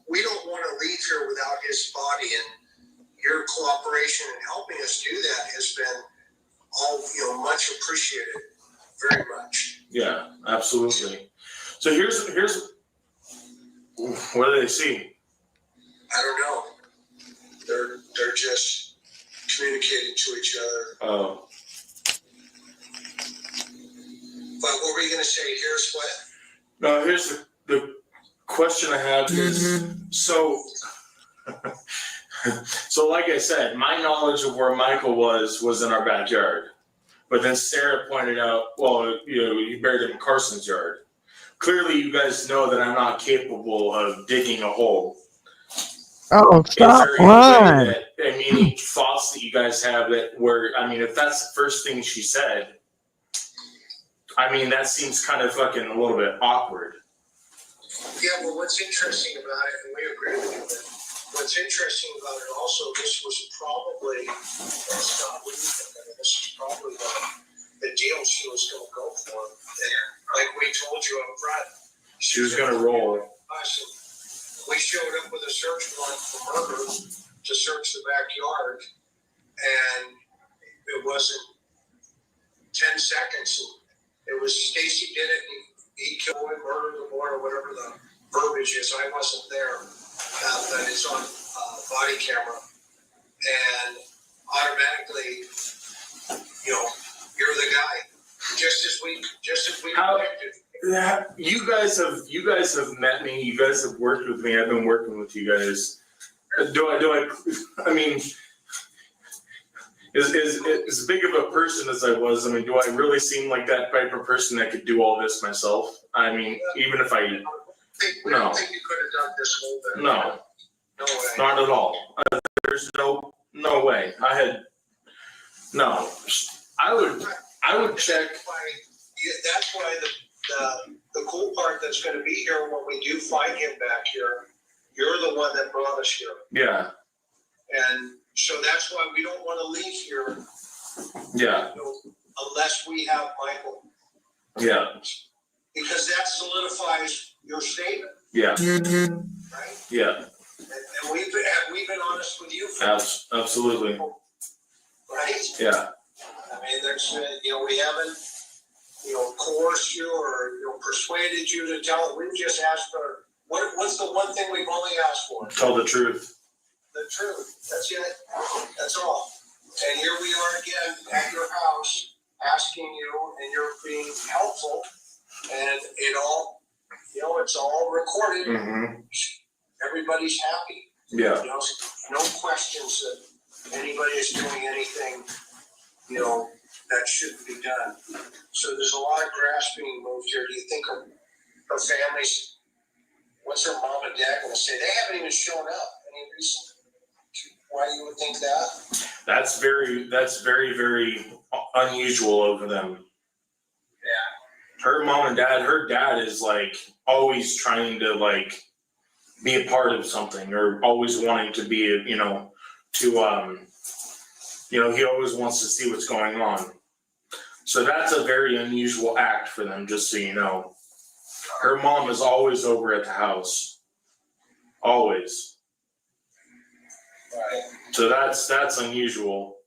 We don't want to leave here without his body, and your cooperation in helping us do that has been all much appreciated, very much. Yeah, absolutely. So here's what do they see? I don't know. They're just communicating to each other. Oh. But what were you going to say? Here's what? No, here's the question I have is so like I said, my knowledge of where Michael was in our backyard. But then Sarah pointed out, well, you buried him in Carson's yard. Clearly you guys know that I'm not capable of digging a hole. Oh, stop lying. Any thoughts that you guys have if that's the first thing she said, that seems kind of fucking a little bit awkward. Yeah, well, what's interesting about it, and we agree with you, but what's interesting about it also, this was probably, Scott, what do you think? This is probably the deal she was going to go for. And like we told you up front, she was going to roll. We showed up with a search warrant for murder to search the backyard, and it wasn't 10 seconds. It was Stacey did it, and he killed him, murdered the boy, or whatever the verbiage is. I wasn't there, but it's on body camera, and automatically, you're the guy. Just as we predicted. Yeah, you guys have met me. You guys have worked with me. I've been working with you guys. As big of a person as I was, do I really seem like that type of person that could do all this myself? Even if I don't think you could have done this whole thing. No way. Not at all. There's no way. I would check. That's why the cool part that's going to be here when we do find him back here, you're the one that brought us here. Yeah. And so that's why we don't want to leave here. Yeah. Unless we have Michael. Yeah. Because that solidifies your statement. Yeah. Right? Yeah. And we've been honest with you. Absolutely. Right? Yeah. There's, we haven't, coerced you or, persuaded you to tell. We've just asked for, what's the one thing we've only asked for? Tell the truth. The truth. That's it. That's all. And here we are again at your house asking you, and you're being helpful, and it all, it's all recorded. Mm-hmm. Everybody's happy. Yeah. No questions that anybody is doing anything, that shouldn't be done. So there's a lot of grass being moved here. Do you think her family's, what's her mom and dad going to say? They haven't even shown up. Any reason why you would think that? That's very, very unusual over them. Yeah. Her mom and dad, her dad is like always trying to like be a part of something, or always wanting to be, he always wants to see what's going on. So that's a very unusual act for them, just so you know. Her mom is always over at the house. Always. Right. So that's unusual.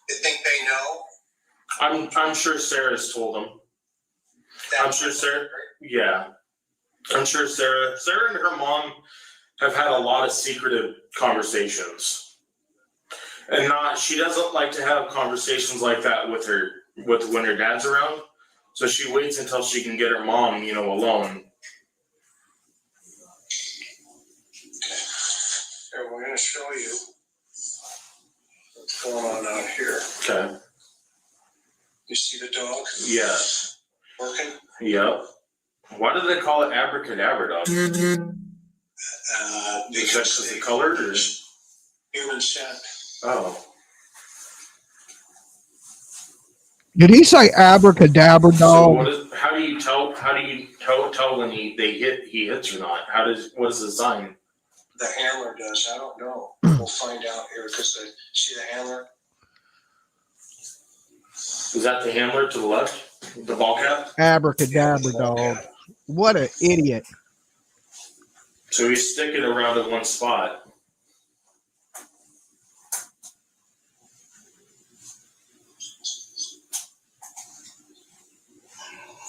You think they know? I'm sure Sarah's told them. I'm sure Sarah, yeah. I'm sure Sarah and her mom have had a lot of secretive conversations. And she doesn't like to have conversations like that with when her dad's around. So she waits until she can get her mom, alone. Here, we're going to show you what's going on out here. Okay. You see the dog? Yeah. Working? Yep. Why do they call it abracadabra dog? Because of the color? Or? Human scent. Oh. Did he say abracadabra dog? So how do you tell when he hits or not? What is the sign? The handler does. I don't know. We'll find out here because see the handler? Is that the handler to the left? The ball cap? Abracadabra dog. What an idiot. So he's sticking around at one spot.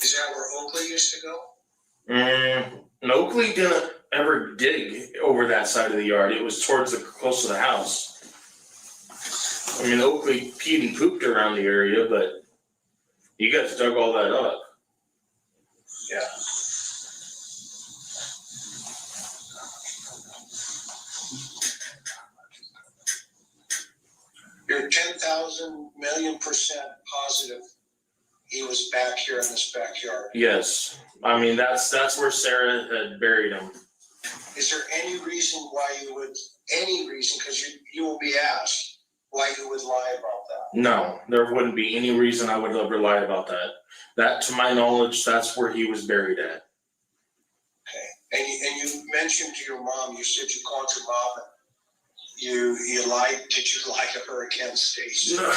Is that where Oakley used to go? And Oakley didn't ever dig over that side of the yard. It was close to the house. I mean, Oakley peed and pooped around the area, but you guys dug all that up. Yeah. You're 10,000 million% positive he was back here in this backyard. Yes. I mean, that's where Sarah had buried him. Is there any reason why because you will be asked why you would lie about that? No, there wouldn't be any reason I would ever lie about that. That, to my knowledge, that's where he was buried at. Okay. And you mentioned to your mom, you said you called your mom and you lied. Did you lie to her again, Stacey? No.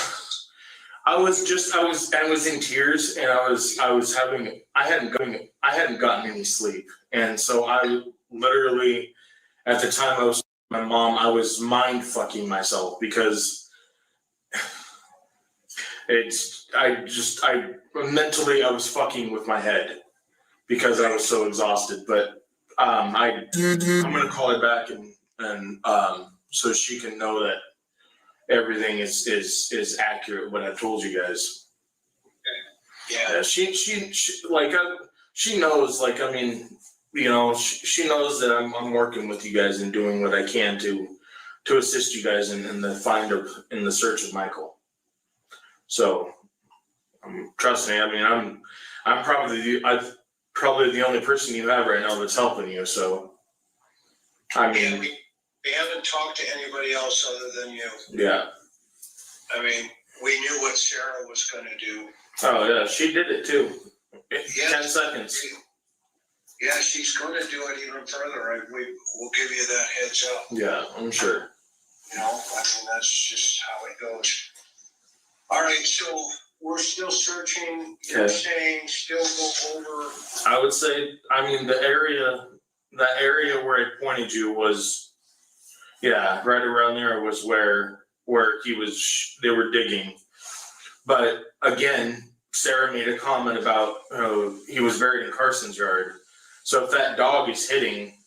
I was in tears, and I hadn't gotten any sleep. And so I literally, at the time I was with my mom, I was mind fucking myself because mentally I was fucking with my head because I was so exhausted. But I'm gonna call her back and so she can know that everything is accurate what I told you guys. Yeah. She knows, like, I mean, she knows that I'm working with you guys and doing what I can to assist you guys in the search of Michael. So trust me, I mean, I'm probably the only person you have right now that's helping you. So I mean, we haven't talked to anybody else other than you. Yeah. I mean, we knew what Sarah was going to do. Oh yeah, she did it too. 10 seconds. Yeah, she's going to do it even further. We'll give you that heads up. Yeah, I'm sure. I mean, that's just how it goes. All right, so we're still searching. You're saying still go over. I would say, I mean, that area where I pointed you was, yeah, right around there was where they were digging. But again, Sarah made a comment about he was buried in Carson's yard. So if that dog is hitting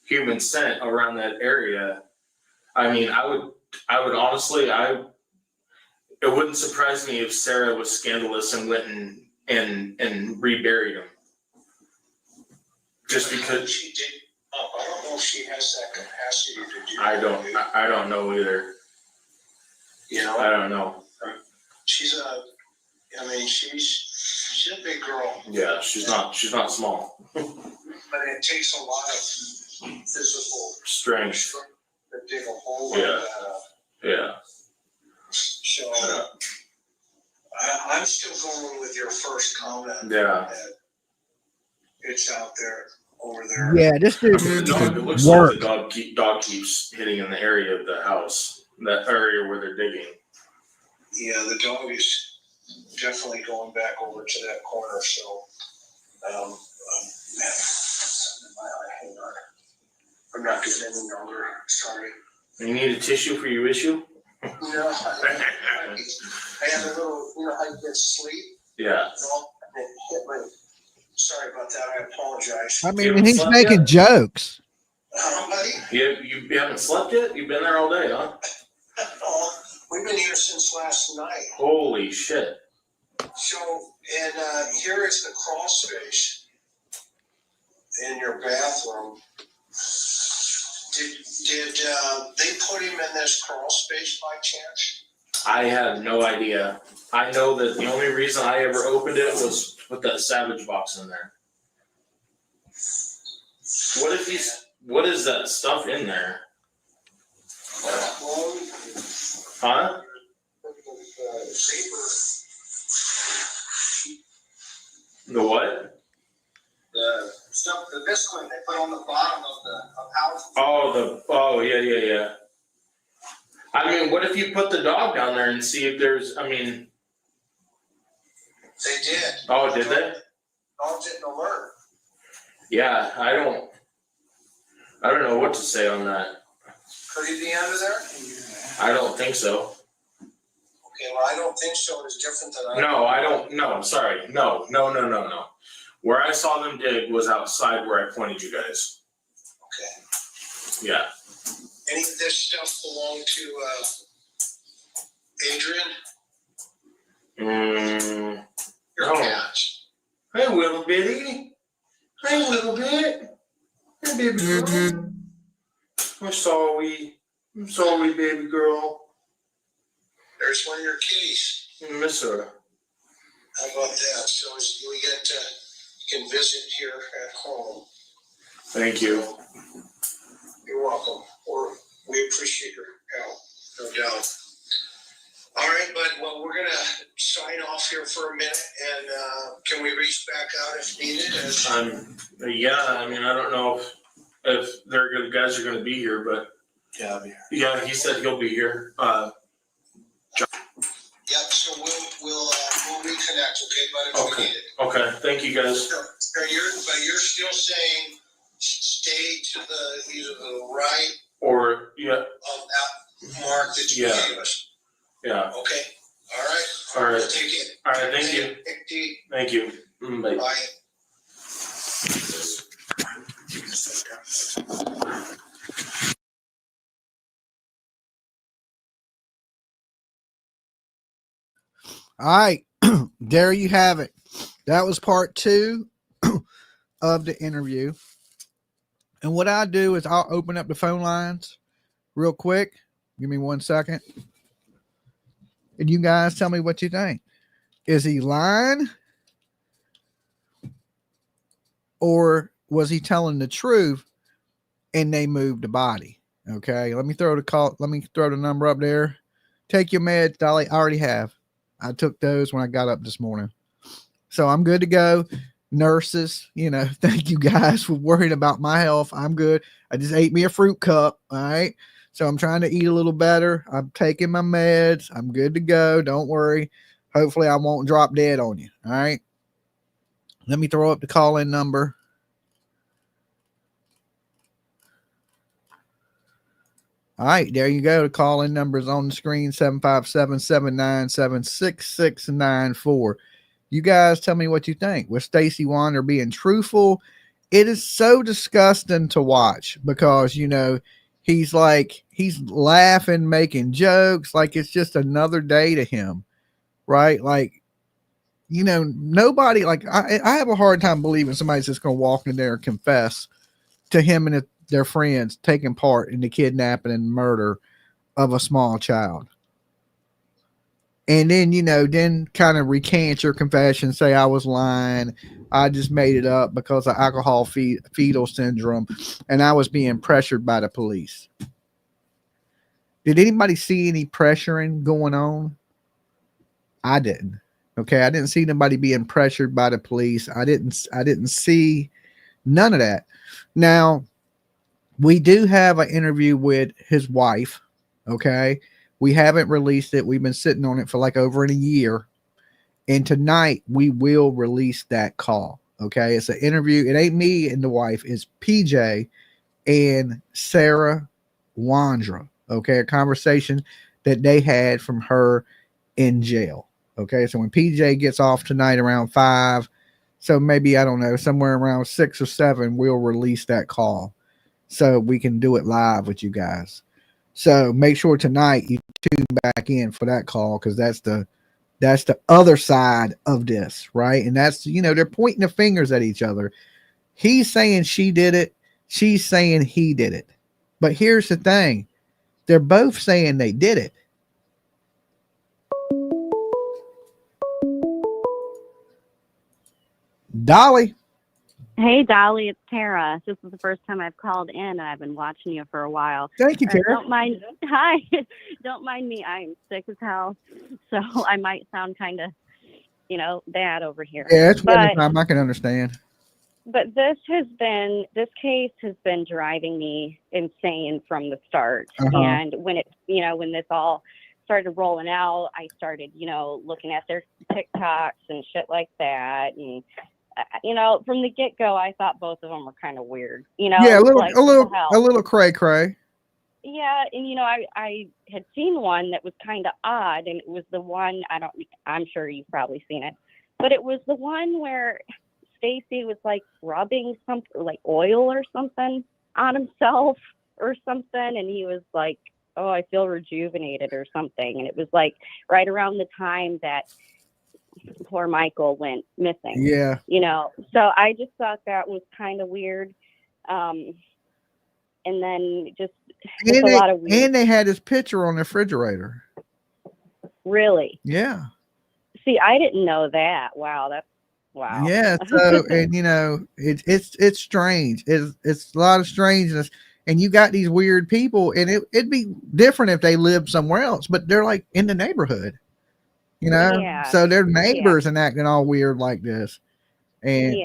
human scent around that area, I mean, I would honestly, it wouldn't surprise me if Sarah was scandalous and went and reburied him. Just because she did. I don't know if she has that capacity to do that. I don't know either. You know? I don't know. she's a big girl. Yeah, she's not small. But it takes a lot of physical Strength. to dig a hole Yeah. like that up. Yeah. So Yeah. I'm still going with your first comment. Yeah. That it's out there over there. Yeah, this dude The needs dog, it to looks work. like the dog keeps hitting in the area of the house, that area where they're digging. Yeah, the dog is definitely going back over to that corner. So, man, something in my eye. Hang on. I'm not getting any younger. Sorry. You need a tissue for your issue? No, I have a little, I get sleep. Yeah. And it hit my. Sorry about that. I apologize. I You mean, haven't he's slept making yet? jokes. Buddy? You haven't slept yet? You've been there all day, huh? Oh, we've been here since last night. Holy shit. So, and here is the crawl space in your bathroom. Did they put him in this crawl space by chance? I have no idea. I know that the only reason I ever opened it was to put that Savage box in there. What is that stuff in there? Huh? The what? The stuff, the visqueen they put on the bottom of houses. Oh, yeah. I mean, what if you put the dog down there and see if there's, They did. Oh, did they? Dog didn't alert. Yeah, I don't know what to say on that. Could he be under there? I don't think so. Okay, well, I don't think so. It's different than No, I don't. No, sorry. No. Where I saw them dig was outside where I pointed you guys. Okay. Yeah. Any of this stuff belong to Adrian? Your No. cats. Hey, little bitty. Hey, little bit. Hey, baby girl. I'm sorry, baby girl. There's one of your kitties. I miss her. How about that? So we get to, you can visit here at home. Thank you. You're welcome. Or we appreciate your help, no doubt. All right, bud. Well, we're gonna sign off here for a minute, and can we reach back out if needed? Yeah. I mean, I don't know if the guys are going to be here, but Yeah, I'll be here. yeah, he said he'll be here. Yep. So we'll reconnect, okay, bud? If we need it. Okay. Thank you, guys. So, you're still saying stay to either the right Or yeah. of that mark that you Yeah. gave us. Yeah. Okay. All right. All right. Take it. All right. Thank you. Thank you. Bye. Bye. All right. There you have it. That was part 2 of the interview. And what I do is I'll open up the phone lines real quick. Give me 1 second. And you guys tell me what you think. Is he lying? Or was he telling the truth and they moved the body? Okay. Let me throw the number up there. Take your meds, Dolly. I already have. I took those when I got up this morning. So I'm good to go. Nurses, thank you guys for worrying about my health. I'm good. I just ate me a fruit cup. All right. So I'm trying to eat a little better. I'm taking my meds. I'm good to go. Don't worry. Hopefully I won't drop dead on you. All right. Let me throw up the call-in number. All right, there you go. The call-in number is on the screen, 757-797-6694. You guys tell me what you think. Was Stacey Wonda being truthful? It is so disgusting to watch because, he's laughing, making jokes, like it's just another day to him, right? Like, nobody, like, I have a hard time believing somebody's just going to walk in there and confess to him and their friends taking part in the kidnapping and murder of a small child. and then then kind of recant your confession, say I was lying, I just made it up because of alcohol fetal syndrome, and I was being pressured by the police. Did anybody see any pressuring going on? I didn't. Okay, I didn't see anybody being pressured by the police. I didn't see none of that. Now, we do have an interview with his wife. Okay, we haven't released it. We've been sitting on it for like over a year. And tonight we will release that call. Okay. It's an interview. It ain't me and the wife. It's PJ and Sarah Wondra. Okay. A conversation that they had from her in jail. Okay. So when PJ gets off tonight around 5, so maybe, I don't know, somewhere around 6 or 7, we'll release that call so we can do it live with you guys. So make sure tonight you tune back in for that call, because that's the other side of this, right? And that's, they're pointing the fingers at each other. He's saying she did it. She's saying he did it. But here's the thing. They're both saying they did it. Dolly. Hey, Dolly, it's Tara. This is the first time I've called in, and I've been watching you for a while. Thank you, Tara. Don't mind. Hi. Don't mind me. I'm sick as hell, so I might sound kind of, bad over here. Yeah, it's winter time. I can understand. But this case has been driving me insane from the start. And when when this all started rolling out, I started, looking at their TikToks and shit like that, and from the get-go, I thought both of them were kind of weird. Yeah, a little cray. Yeah, and I had seen one that was kind of odd, and it was the one I'm sure you've probably seen it, but it was the one where Stacey was like rubbing something like oil or something on himself or something, and he was like, "Oh, I feel rejuvenated" or something, and it was like right around the time that poor Michael went missing. Yeah. So I just thought that was kind of weird. And then just a lot of weird. And they had his picture on the refrigerator. Really? Yeah. See, I didn't know that. Wow. Yeah. So, and it's strange. It's a lot of strangeness. And you got these weird people, and it'd be different if they lived somewhere else, but they're like in the neighborhood. So they're neighbors and acting all weird like this. And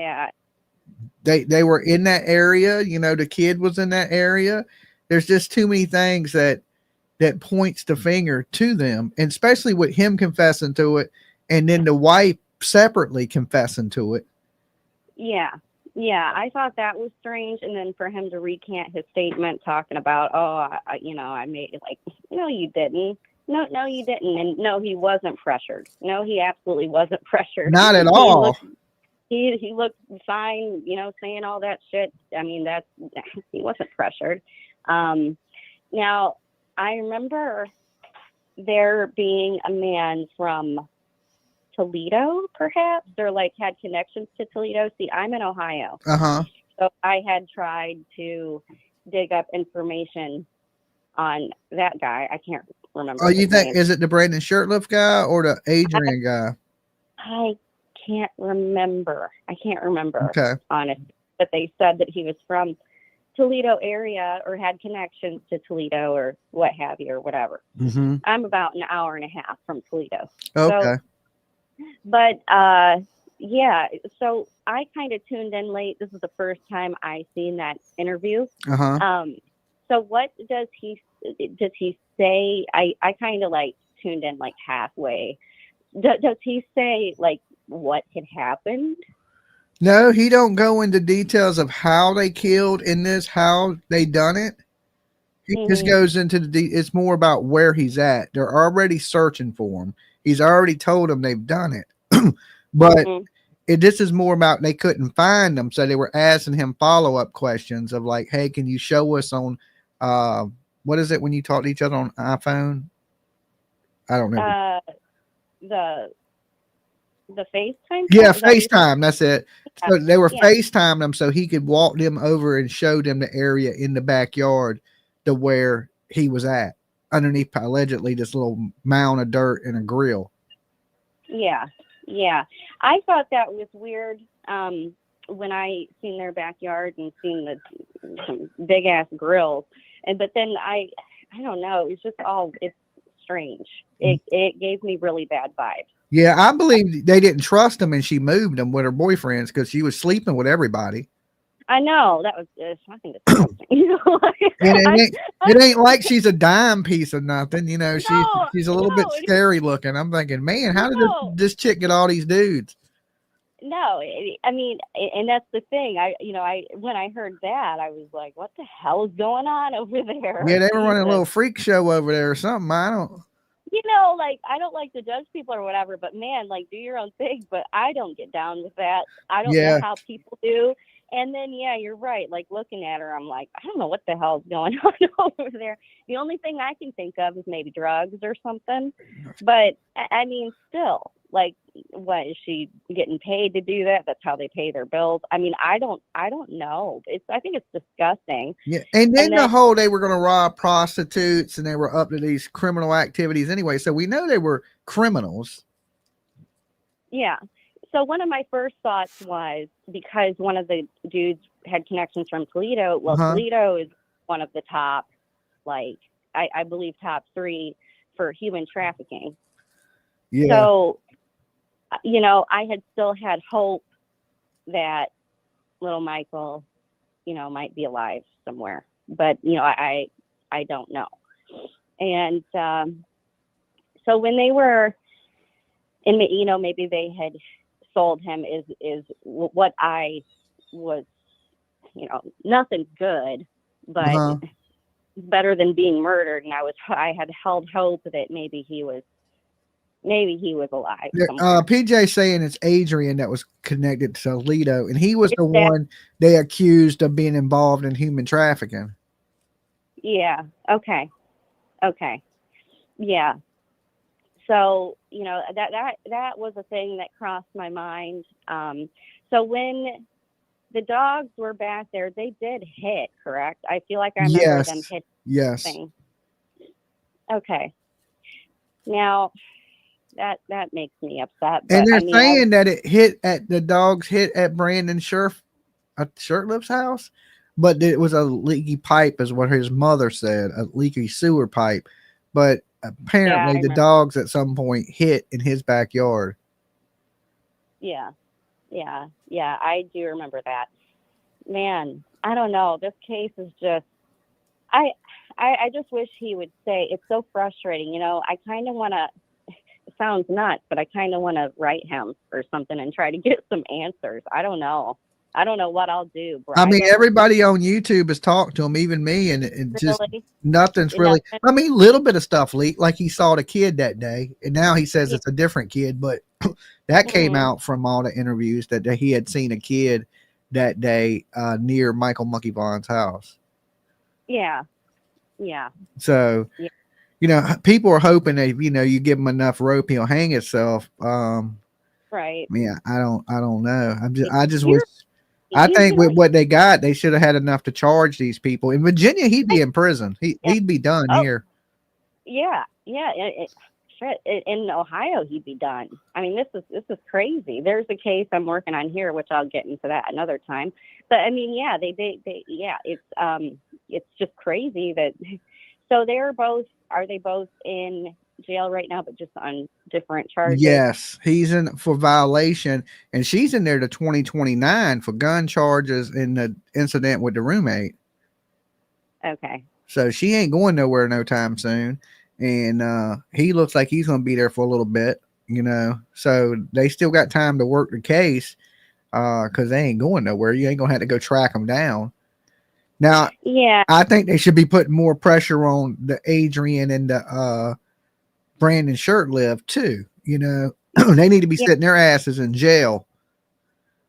they were in that area, the kid was in that area. There's just too many things that points the finger to them, and especially with him confessing to it and then the wife separately confessing to it. Yeah, I thought that was strange. And then for him to recant his statement talking about, I made it, like, no, you didn't. No, you didn't. And no, he wasn't pressured. No, he absolutely wasn't pressured. Not at all. He looked fine, saying all that shit. I mean, he wasn't pressured. Now, I remember there being a man from Toledo, perhaps, or like had connections to Toledo. See, I'm in Ohio. So I had tried to dig up information on that guy. I can't remember. Oh, you think, is it the Brandon Shirtliff guy or the Adrian guy? I can't remember. Okay. Honest. But they said that he was from Toledo area or had connections to Toledo or what have you or whatever. Mm-hmm. I'm about an hour and a half from Toledo. Okay. But yeah, so I kind of tuned in late. This is the first time I seen that interview. So what does he say? I kind of like tuned in like halfway. Does he say like what had happened? No, he don't go into details of how they killed in this, how they done it. He just goes into it's more about where he's at. They're already searching for him. He's already told them they've done it. But this is more about they couldn't find them. So they were asking him follow-up questions of like, hey, can you show us on what is it when you talk to each other on iPhone? I don't know. The FaceTime? Yeah, FaceTime. That's it. So they were FaceTiming them so he could walk them over and show them the area in the backyard to where he was at, underneath allegedly this little mound of dirt and a grill. Yeah, yeah. I thought that was weird when I seen their backyard and seen some big ass grills, but then I don't know. It's just it's strange. It gave me really bad vibes. Yeah, I believe they didn't trust him, and she moved him with her boyfriends because she was sleeping with everybody. I know that was fucking disgusting. You know, And it ain't like she's a dime piece or nothing. You know, no, she's a little bit scary looking. I'm thinking, man, how did this chick get all these dudes? No, I mean, and that's the thing. When I heard that, I was like, what the hell is going on over there? Yeah, they were running a little freak show over there or something. I don't. Like, I don't like to judge people or whatever, but man, like, do your own thing. But I don't get down with that. I don't know how people do. And then, yeah, you're right. Like, looking at her, I'm like, I don't know what the hell's going on over there. The only thing I can think of is maybe drugs or something. But I mean, still, like, what is she getting paid to do that? That's how they pay their bills. I mean, I don't know. I think it's disgusting. Yeah, and then the whole they were going to rob prostitutes and they were up to these criminal activities anyway. So we know they were criminals. Yeah. So one of my first thoughts was because one of the dudes had connections from Toledo. Well, Toledo is one of the top, like, I believe top 3 for human trafficking. Yeah. So, you know, I had still had hope that little Michael, you know, might be alive somewhere, but you know, I don't know. And so when they were in, you know, maybe they had sold him is what I was, you know, nothing good, but better than being murdered. And I had held hope that maybe he was alive. PJ saying it's Adrian that was connected to Toledo, and he was the one they accused of being involved in human trafficking. Yeah. Okay. Yeah. So, you know, that was a thing that crossed my mind. So when the dogs were back there, they did hit, correct? I feel like I remember them hitting. Yes. Thing. Okay. Now that makes me upset. But, and they're saying that the dogs hit at Brandon Shirtlif's house, but it was a leaky pipe, is what his mother said, a leaky sewer pipe. But apparently the dogs at some point hit in his backyard. Yeah. I do remember that. Man, I don't know. This case is just, I just wish he would say, it's so frustrating. You know, I kind of want to, it sounds nuts, but I kind of want to write him or something and try to get some answers. I don't know what I'll do. I mean, everybody on YouTube has talked to him, even me, and just nothing's really. I mean, a little bit of stuff leaked, like he saw the kid that day, and now he says it's a different kid, but that came out from all the interviews that he had seen a kid that day near Michael Monkey Vaughan's house. Yeah. So, you know, people are hoping that, you know, you give him enough rope, he'll hang himself. Right. Yeah, I don't know. I just wish. I think with what they got, they should have had enough to charge these people. In Virginia, he'd be in prison. He'd be done here. Yeah. In Ohio, he'd be done. I mean, this is crazy. There's a case I'm working on here, which I'll get into that another time. But I mean, yeah, it's just crazy that. So are they both in jail right now, but just on different charges? Yes, he's in for violation, and she's in there to 2029 for gun charges in the incident with the roommate. Okay. So she ain't going nowhere no time soon, and he looks like he's going to be there for a little bit, you know. So they still got time to work the case because they ain't going nowhere. You ain't going to have to go track them down. Now, I think they should be putting more pressure on the Adrian and the Brandon Shirtlift too. You know, they need to be sitting their asses in jail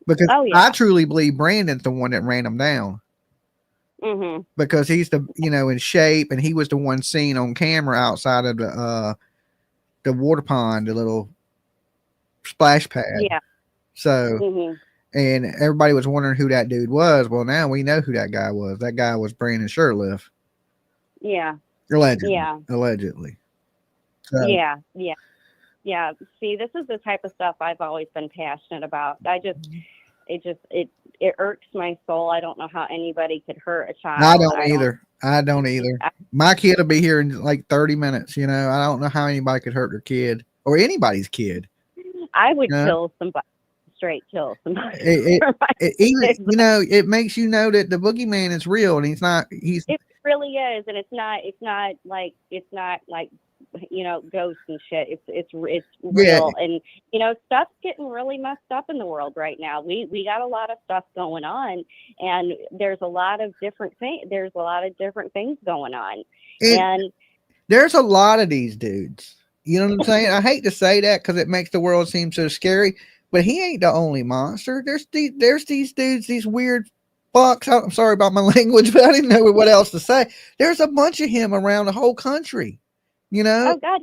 because I truly believe Brandon's the one that ran them down. Mm-hmm. Because he's in shape, and he was the one seen on camera outside of the water pond, the little splash pad. Yeah. So, and everybody was wondering who that dude was. Well, now we know who that guy was. That guy was Brandon Shirtlift. Yeah. Allegedly. So, Yeah. See, this is the type of stuff I've always been passionate about. It irks my soul. I don't know how anybody could hurt a child. I don't either. My kid will be here in like 30 minutes. You know, I don't know how anybody could hurt their kid or anybody's kid. I would Yeah. kill somebody, straight kill somebody. Even, you know, it makes you know that the boogeyman is real, and It really is, and it's not like you know, ghosts and shit. It's real, Yeah. and you know, stuff's getting really messed up in the world right now. We got a lot of stuff going on, and there's a lot of different things. There's a lot of different things going on, and there's a lot of these dudes. You know what I'm saying? I hate to say that because it makes the world seem so scary, but he ain't the only monster. There's these dudes, these weird fucks. I'm sorry about my language, but I didn't know what else to say. There's a bunch of him around the whole country. You know? Oh God,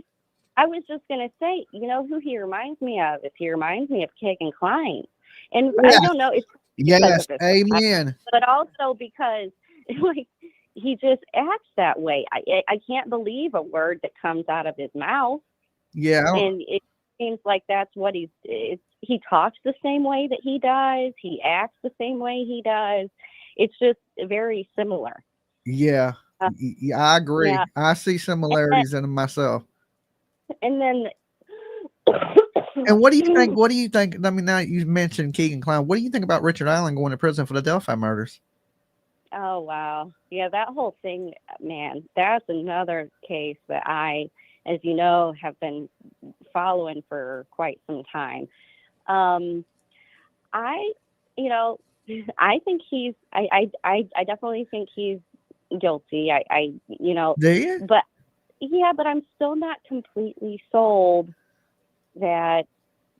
I was just gonna say, you know who he reminds me of? He reminds me of Keegan Kline, and Yes. I don't know. It's Yes, amen. but also because like he just acts that way. I can't believe a word that comes out of his mouth. Yeah. And it seems like that's what he talks the same way that he does. He acts the same way he does. It's just very similar. Yeah. Yeah, I agree. Yeah. I see similarities in myself. And then and what do you think? What do you think? I mean, now you mentioned Keegan Kline. What do you think about Richard Allen going to prison for the Delphi murders? Oh wow. Yeah, that whole thing, man, that's another case that I, as you know, have been following for quite some time. I think I definitely think he's guilty. Do you? But yeah, but I'm still not completely sold that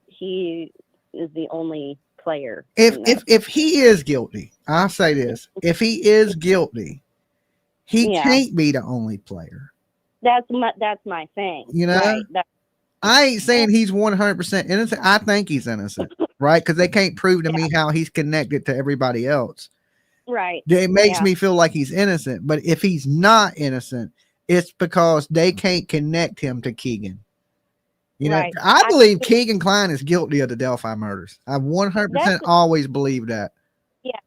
he is the only player. If he is guilty, I'll say this: if he is guilty, he can't be the only player. That's my thing. You know, right? I ain't saying he's 100% innocent. I think he's innocent, right? Because they can't prove to me how he's connected to everybody else. Right. It makes me feel like he's innocent. But if he's not innocent, it's because they can't connect him to Keegan. You know, I believe Keegan Kline is guilty of the Delphi murders. I 100% always believe that. Yeah,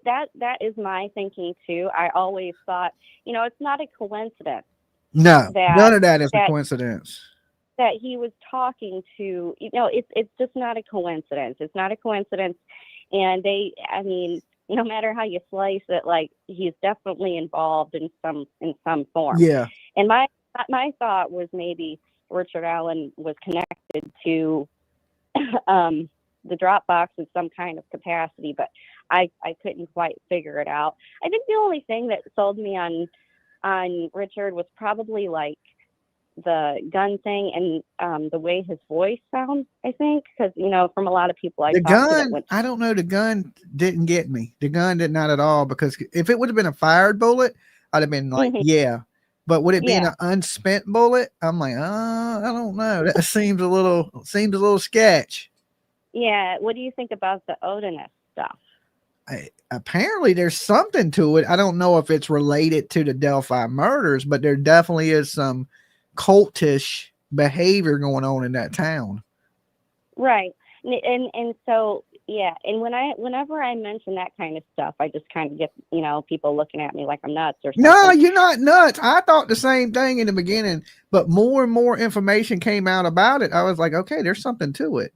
that is my thinking too. I always thought, you know, it's not a coincidence. No, none of that is a coincidence. That he was talking to, you know, it's just not a coincidence. It's not a coincidence. And no matter how you slice it, like he's definitely involved in some form. Yeah. And my thought was maybe Richard Allen was connected to the Dropbox in some kind of capacity, but I couldn't quite figure it out. I think the only thing that sold me on Richard was probably like the gun thing and the way his voice sounds, I think, because, you know, from a lot of people I don't know, the gun didn't get me. The gun did not at all, because if it would have been a fired bullet, I'd have been like, yeah. But would it be an unspent bullet? I'm like, I don't know. That seems a little sketch. Yeah. What do you think about the Odinist stuff? Apparently there's something to it. I don't know if it's related to the Delphi murders, but there definitely is some cultish behavior going on in that town. Right. And so, yeah. And whenever I mention that kind of stuff, I just kind of get, you know, people looking at me like I'm nuts or something. No, you're not nuts. I thought the same thing in the beginning, but more and more information came out about it. I was like, okay, there's something to it.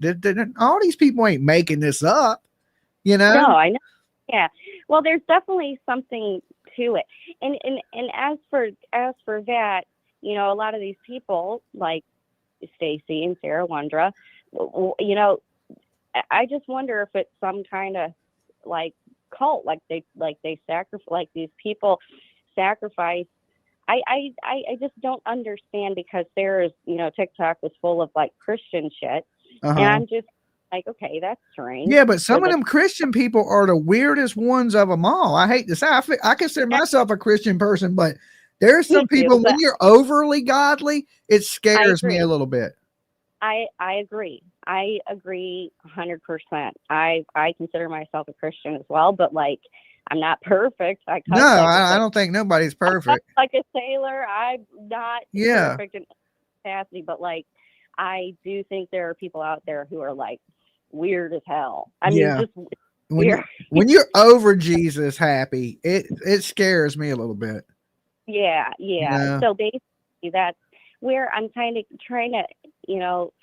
All these people ain't making this up, you know? No, I know. Yeah. Well, there's definitely something to it. And as for that, you know, a lot of these people like Stacey and Sarah Wondra, you know, I just wonder if it's some kind of like cult, like they sacrifice, like these people sacrifice. I just don't understand, because there's, you know, TikTok was full of like Christian shit, and I'm just like, okay, that's strange. Yeah, but some of them Christian people are the weirdest ones of them all. I hate to say, I consider myself a Christian person, but there's some people, when you're overly godly, it scares me a little bit. I agree. I agree 100%. I consider myself a Christian as well, but like, I'm not perfect. I don't think nobody's perfect. Like a sailor, I'm not perfect in capacity, but like, I do think there are people out there who are like weird as hell. I Yeah. mean, just When weird. when you're over Jesus happy, it scares me a little bit. Yeah, You yeah. know? So basically, that's where I'm kind of trying to,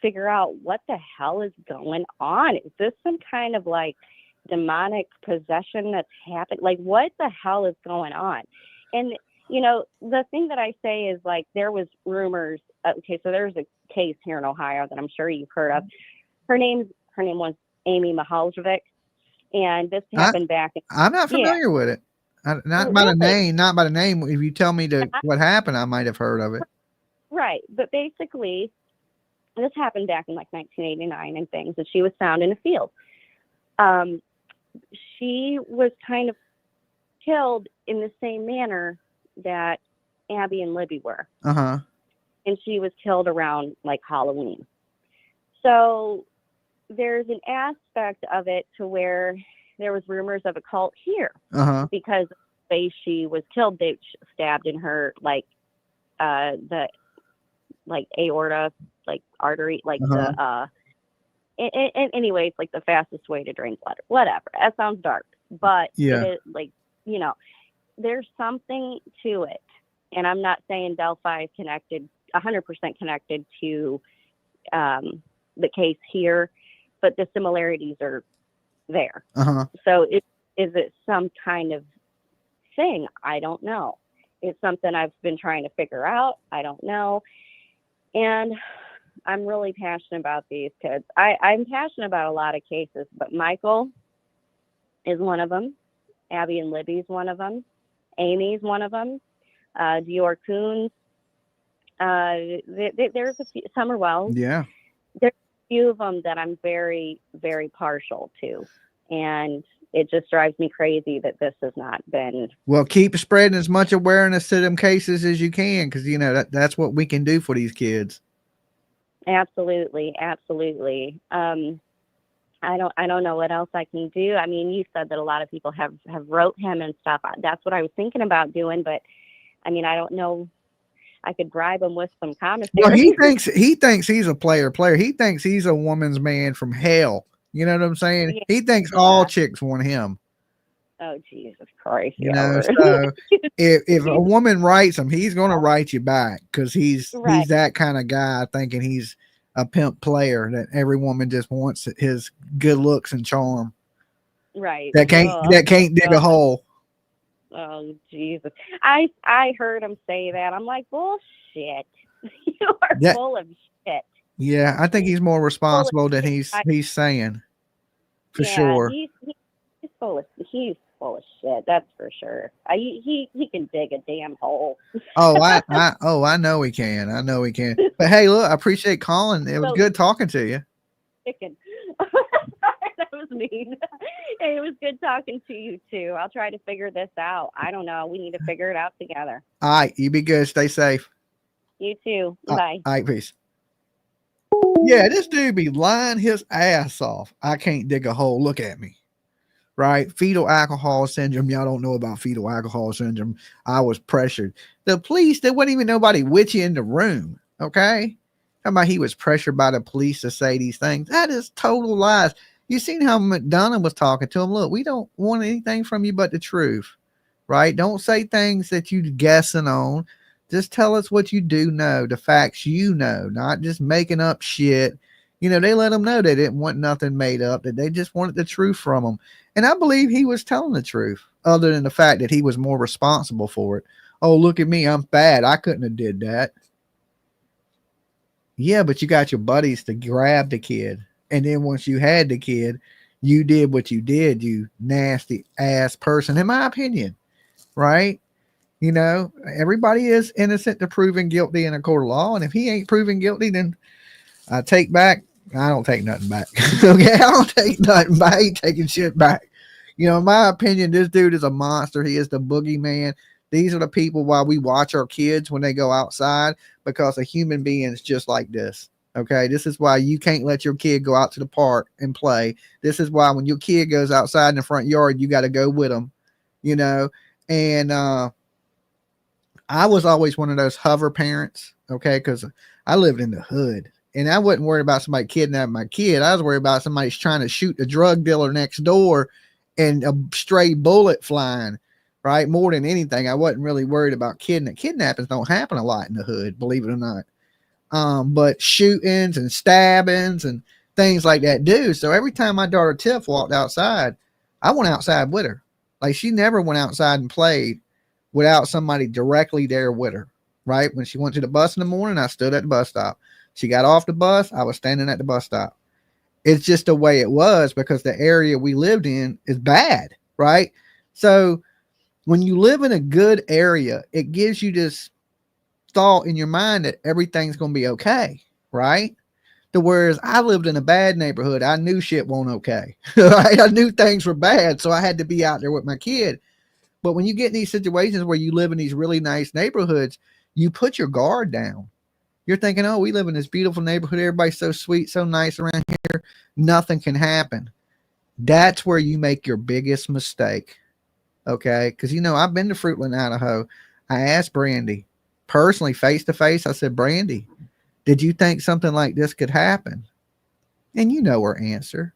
figure out what the hell is going on. Is this some kind of like demonic possession that's happened? Like, what the hell is going on? And, the thing that I say is like, there was rumors. Okay, so there's a case here in Ohio that I'm sure you've heard of. Her name was Amy Mihaljevic, and this happened back in, I'm not yeah, familiar with it. Not by the really. name, not by the name. If you tell me what happened, I might have heard of it. Right. But basically, this happened back in like 1989 and things, and she was found in a field. She was kind of killed in the same manner that Abby and Libby were. Uh-huh. And she was killed around like Halloween. So there's an aspect of it to where there was rumors of a cult here. Uh-huh. Because the way she was killed, they stabbed in her like the like aorta, like artery, like Uh-huh. and anyways, like the fastest way to drain blood, whatever. That sounds dark, but Yeah. it is like, there's something to it. And I'm not saying Delphi is connected, 100% connected to the case here, but the similarities are there. Uh-huh. So is it some kind of thing? I don't know. It's something I've been trying to figure out. I don't know. And I'm really passionate about these kids. I'm passionate about a lot of cases, but Michael is one of them. Abby and Libby's one of them. Amy's one of them. Dior Coons. There's a few, Summer Wells. Yeah. There's a few of them that I'm very, very partial to. And it just drives me crazy that this has not been. Well, keep spreading as much awareness to them cases as you can, because that's what we can do for these kids. Absolutely, absolutely. I don't know what else I can do. I mean, you said that a lot of people have wrote him and stuff. That's what I was thinking about doing, but I mean, I don't know. I could bribe him with some commentary. Well, he thinks he's a player. He thinks he's a woman's man from hell. You know what I'm saying? Yeah. He thinks all chicks want him. Oh, Jesus Christ. So if a woman writes him, he's going to write you back, because he's that kind of guy, thinking he's a pimp player that every woman just wants his good looks and charm. Right. That can't dig a hole. Oh, Jesus. I heard him say that. I'm like, bullshit. You are full of shit. Yeah, I think he's more responsible than he's saying. For sure. He's full of shit. That's for sure. He can dig a damn hole. I know he can. I know he can. But hey, look, I appreciate calling. It was good talking to you. Chicken. That was mean. Hey, it was good talking to you too. I'll try to figure this out. I don't know. We need to figure it out together. All right, you be good. Stay safe. You too. Bye. All right, peace. Yeah, this dude be lying his ass off. I can't dig a hole. Look at me. Right? Fetal alcohol syndrome. Y'all don't know about fetal alcohol syndrome. I was pressured. The police, there wasn't even nobody with you in the room. Okay? How about he was pressured by the police to say these things? That is total lies. You seen how McDonough was talking to him. Look, we don't want anything from you but the truth. Right? Don't say things that you're guessing on. Just tell us what you do know, the facts you know, not just making up shit. They let them know they didn't want nothing made up, that they just wanted the truth from them. And I believe he was telling the truth, other than the fact that he was more responsible for it. Oh, look at me. I'm bad. I couldn't have did that. Yeah, but you got your buddies to grab the kid. And then once you had the kid, you did what you did, you nasty ass person, in my opinion. Right? Everybody is innocent to proven guilty in a court of law. And if he ain't proven guilty, then I don't take nothing back. Okay, I don't take nothing back. I ain't taking shit back. In my opinion, this dude is a monster. He is the boogeyman. These are the people why we watch our kids when they go outside, because a human being is just like this. Okay, this is why you can't let your kid go out to the park and play. This is why when your kid goes outside in the front yard, you got to go with them. And I was always one of those hover parents. Okay, because I lived in the hood. And I wasn't worried about somebody kidnapping my kid. I was worried about somebody's trying to shoot a drug dealer next door and a stray bullet flying, right? More than anything, I wasn't really worried about kidnapping. Kidnappings don't happen a lot in the hood, believe it or not. But shootings and stabbings and things like that do. So every time my daughter Tiff walked outside, I went outside with her. Like, she never went outside and played without somebody directly there with her, right? When she went to the bus in the morning, I stood at the bus stop. She got off the bus, I was standing at the bus stop. It's just the way it was because the area we lived in is bad, right? So when you live in a good area, it gives you this thought in your mind that everything's going to be okay, right? Whereas I lived in a bad neighborhood, I knew shit won't okay. Right? I knew things were bad, so I had to be out there with my kid. But when you get in these situations where you live in these really nice neighborhoods, you put your guard down. You're thinking, oh, we live in this beautiful neighborhood. Everybody's so sweet, so nice around here. Nothing can happen. That's where you make your biggest mistake. Okay? Because, I've been to Fruitland, Idaho. I asked Brandi personally, face to face. I said, Brandi, did you think something like this could happen? And you know her answer.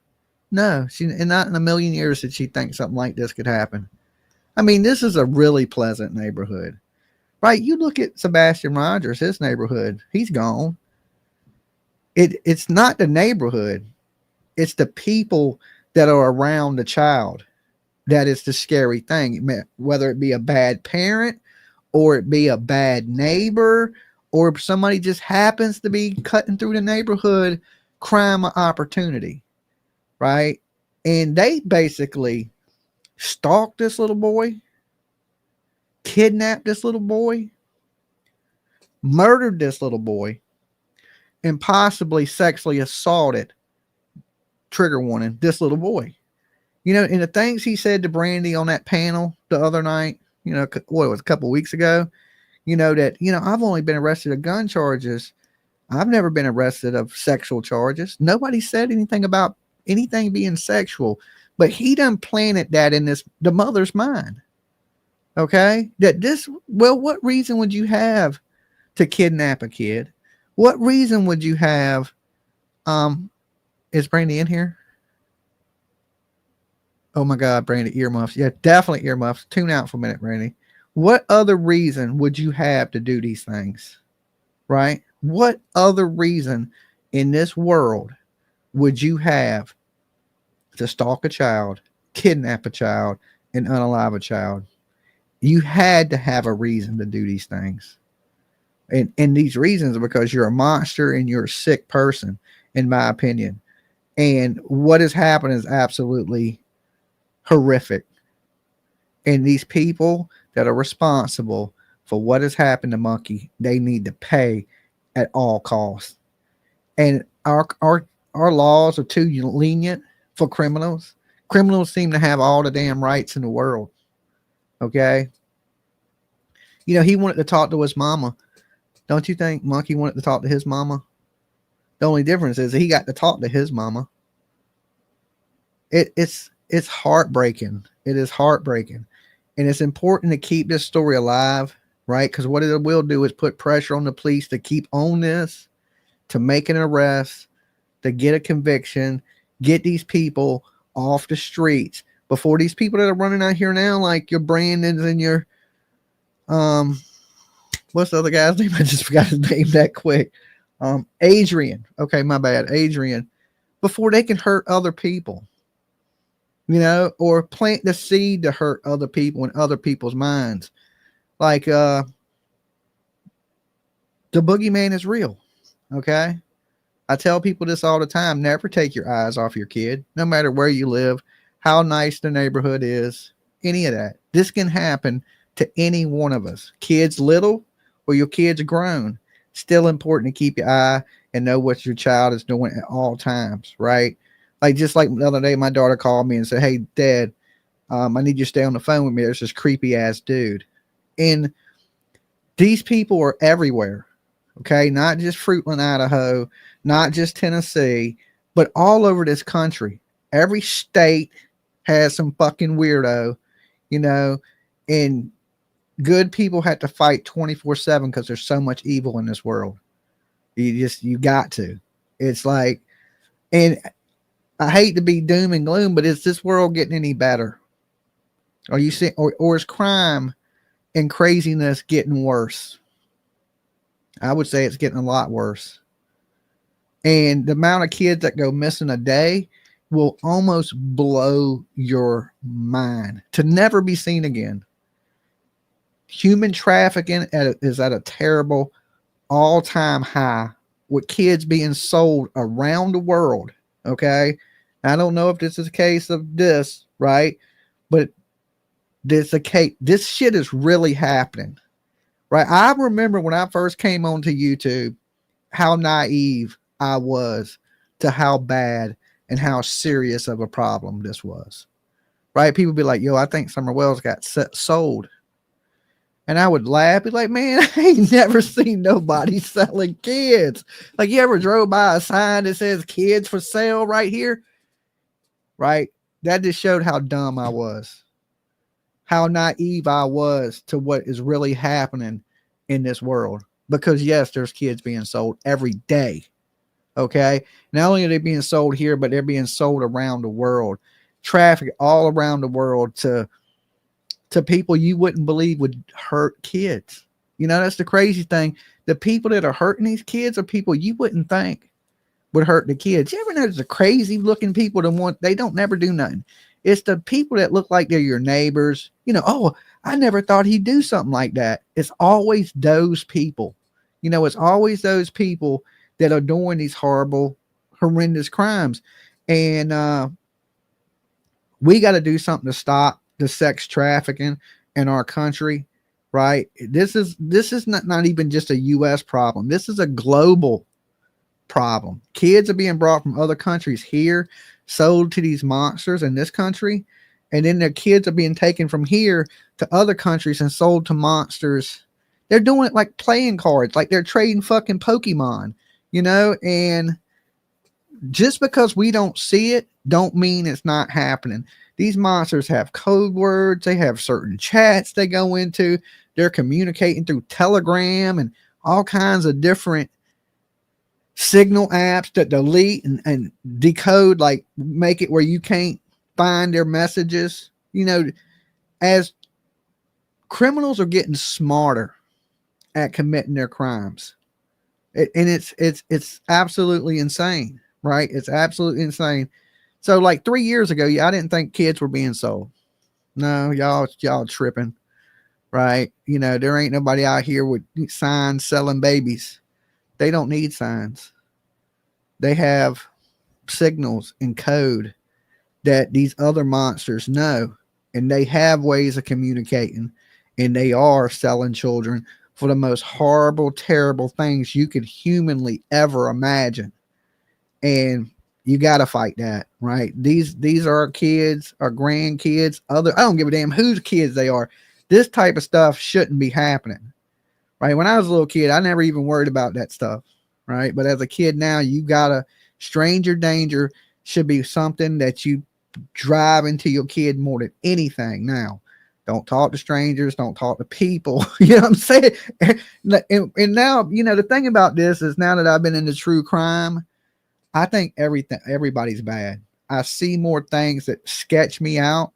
No, and not in a million years did she think something like this could happen. I mean, this is a really pleasant neighborhood, right? You look at Sebastian Rogers, his neighborhood, he's gone. It's not the neighborhood. It's the people that are around the child. That is the scary thing, whether it be a bad parent or it be a bad neighbor or if somebody just happens to be cutting through the neighborhood, crime opportunity, right? And they basically stalked this little boy, kidnapped this little boy, murdered this little boy, and possibly sexually assaulted, trigger warning, this little boy. And the things he said to Brandi on that panel the other night, what it was a couple weeks ago, that, I've only been arrested of gun charges. I've never been arrested of sexual charges. Nobody said anything about anything being sexual. But he done planted that in the mother's mind. Okay? What reason would you have to kidnap a kid? What reason would you have? Is Brandi in here? Oh my God, Brandi, earmuffs. Yeah, definitely earmuffs. Tune out for a minute, Brandi. What other reason would you have to do these things? Right? What other reason in this world would you have to stalk a child, kidnap a child, and unalive a child? You had to have a reason to do these things. And these reasons are because you're a monster and you're a sick person, in my opinion. And what has happened is absolutely horrific. And these people that are responsible for what has happened to Monkey, they need to pay at all costs. And our laws are too lenient for criminals. Criminals seem to have all the damn rights in the world. Okay. He wanted to talk to his mama. Don't you think Monkey wanted to talk to his mama? The only difference is he got to talk to his mama. It's heartbreaking. It is heartbreaking. And it's important to keep this story alive, right? Because what it will do is put pressure on the police to keep on this, to make an arrest, to get a conviction, get these people off the streets before these people that are running out here now, like your Brandons and your, what's the other guy's name? I just forgot his name that quick. Adrian. Okay, my bad. Adrian. Before they can hurt other people, or plant the seed to hurt other people in other people's minds. Like, the boogeyman is real. Okay. I tell people this all the time. Never take your eyes off your kid, no matter where you live, how nice the neighborhood is, any of that. This can happen to any one of us. Kids little or your kids grown. Still important to keep your eye and know what your child is doing at all times, right? Like, just like the other day, my daughter called me and said, hey, Dad, I need you to stay on the phone with me. There's this creepy ass dude. And these people are everywhere. Okay. Not just Fruitland, Idaho, not just Tennessee, but all over this country. Every state has some fucking weirdo, and good people have to fight 24/7 because there's so much evil in this world. You got to. It's like, and I hate to be doom and gloom, but is this world getting any better? Are you seeing, or is crime and craziness getting worse? I would say it's getting a lot worse. And the amount of kids that go missing a day will almost blow your mind, to never be seen again. Human trafficking is at a terrible all-time high, with kids being sold around the world. Okay. I don't know if this is a case of this, right? But this a case. This shit is really happening, right? I remember when I first came onto YouTube, how naive I was to how bad and how serious of a problem this was, right? People be like, yo, I think Summer Wells got sold. And I would laugh, be like, man, I ain't never seen nobody selling kids. Like, you ever drove by a sign that says kids for sale right here? Right? That just showed how dumb I was, how naive I was to what is really happening in this world. Because yes, there's kids being sold every day. Okay. Not only are they being sold here, but they're being sold around the world, traffic all around the world to people you wouldn't believe would hurt kids. You know, that's the crazy thing. The people that are hurting these kids are people you wouldn't think would hurt the kids. You ever notice the crazy looking people they don't never do nothing. It's the people that look like they're your neighbors. You know, oh, I never thought he'd do something like that. It's always those people. You know, it's always those people that are doing these horrible, horrendous crimes. And we got to do something to stop the sex trafficking in our country, right? This is not even just a U.S. problem. This is a global problem. Kids are being brought from other countries here, sold to these monsters in this country, and then their kids are being taken from here to other countries and sold to monsters. They're doing it like playing cards, like they're trading fucking Pokemon, you know? And just because we don't see it, don't mean it's not happening. These monsters have code words. They have certain chats they go into. They're communicating through Telegram and all kinds of different signal apps that delete and decode, like make it where you can't find their messages. You know, as criminals are getting smarter at committing their crimes, and it's absolutely insane, right? It's absolutely insane. So like 3 years ago, I didn't think kids were being sold. No, y'all tripping, right? You know, there ain't nobody out here with signs selling babies. They don't need signs. They have signals and code that these other monsters know, and they have ways of communicating, and they are selling children for the most horrible, terrible things you could humanly ever imagine. And you got to fight that, right? These are our kids, our grandkids, I don't give a damn whose kids they are. This type of stuff shouldn't be happening, right? When I was a little kid, I never even worried about that stuff, right? But as a kid now, stranger danger should be something that you drive into your kid more than anything now. Don't talk to strangers. Don't talk to people. You know what I'm saying? And now, you know, the thing about this is, now that I've been into true crime, I think everybody's bad. I see more things that sketch me out.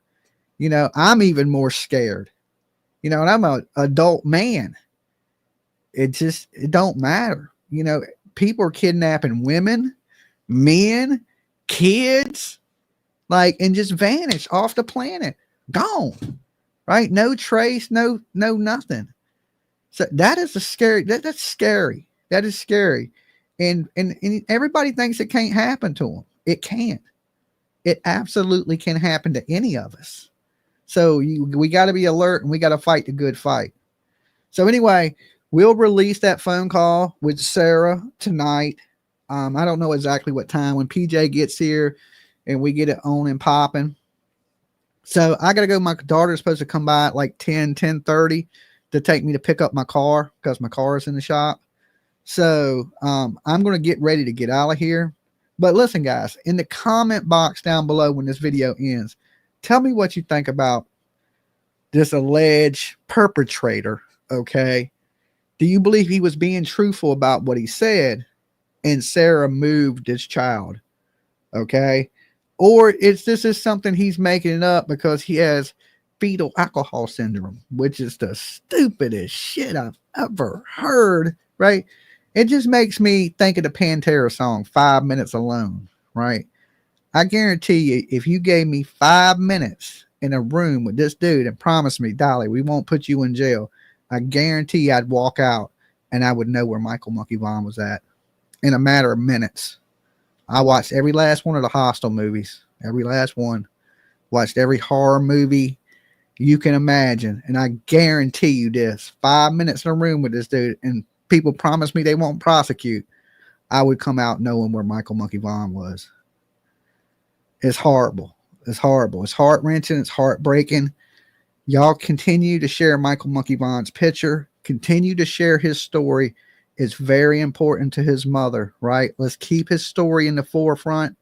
You know, I'm even more scared. You know, and I'm an adult man. It don't matter. You know, people are kidnapping women, men, kids, like, and just vanish off the planet. Gone. Right? No trace, no nothing. So that is that's scary. That is scary. And everybody thinks it can't happen to them. It can't. It absolutely can happen to any of us. So we got to be alert, and we got to fight the good fight. So anyway, we'll release that phone call with Sarah tonight. I don't know exactly what time, when PJ gets here and we get it on and popping. So I got to go. My daughter's supposed to come by at like 10:30 to take me to pick up my car, because my car is in the shop. So I'm going to get ready to get out of here. But listen, guys, in the comment box down below when this video ends, tell me what you think about this alleged perpetrator, okay? Do you believe he was being truthful about what he said? and Sarah moved this child. Okay. Or this is something he's making it up because he has fetal alcohol syndrome, which is the stupidest shit I've ever heard. Right. It just makes me think of the Pantera song, 5 Minutes Alone. Right. I guarantee you, if you gave me 5 minutes in a room with this dude and promised me, Dolly, we won't put you in jail, I guarantee I'd walk out and I would know where Michael Monkey Vaughan was at in a matter of minutes. I watched every last one of the Hostel movies, every last one. Watched every horror movie you can imagine. And I guarantee you this, 5 minutes in a room with this dude and people promise me they won't prosecute, I would come out knowing where Michael Monkey Vaughan was. It's horrible. It's horrible. It's heart-wrenching. It's heartbreaking. Y'all continue to share Michael Monkey Vaughan's picture. Continue to share his story. It's very important to his mother, right? Let's keep his story in the forefront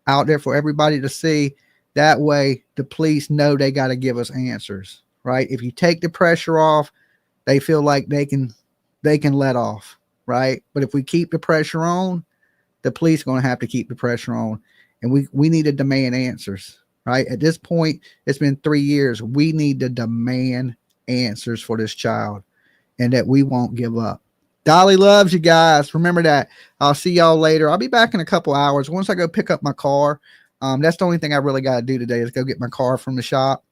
out there for everybody to see. That way, the police know they got to give us answers, right? If you take the pressure off, they feel like they can let off, right? But if we keep the pressure on, the police are going to have to keep the pressure on. And we need to demand answers, right? At this point, it's been 3 years. We need to demand answers for this child and that we won't give up. Dolly loves you guys. Remember that. I'll see y'all later. I'll be back in a couple hours. Once I go pick up my car, that's the only thing I really got to do today is go get my car from the shop.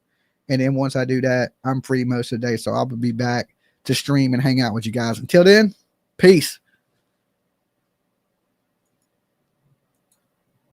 And then once I do that, I'm free most of the day. So I'll be back to stream and hang out with you guys. Until then, peace.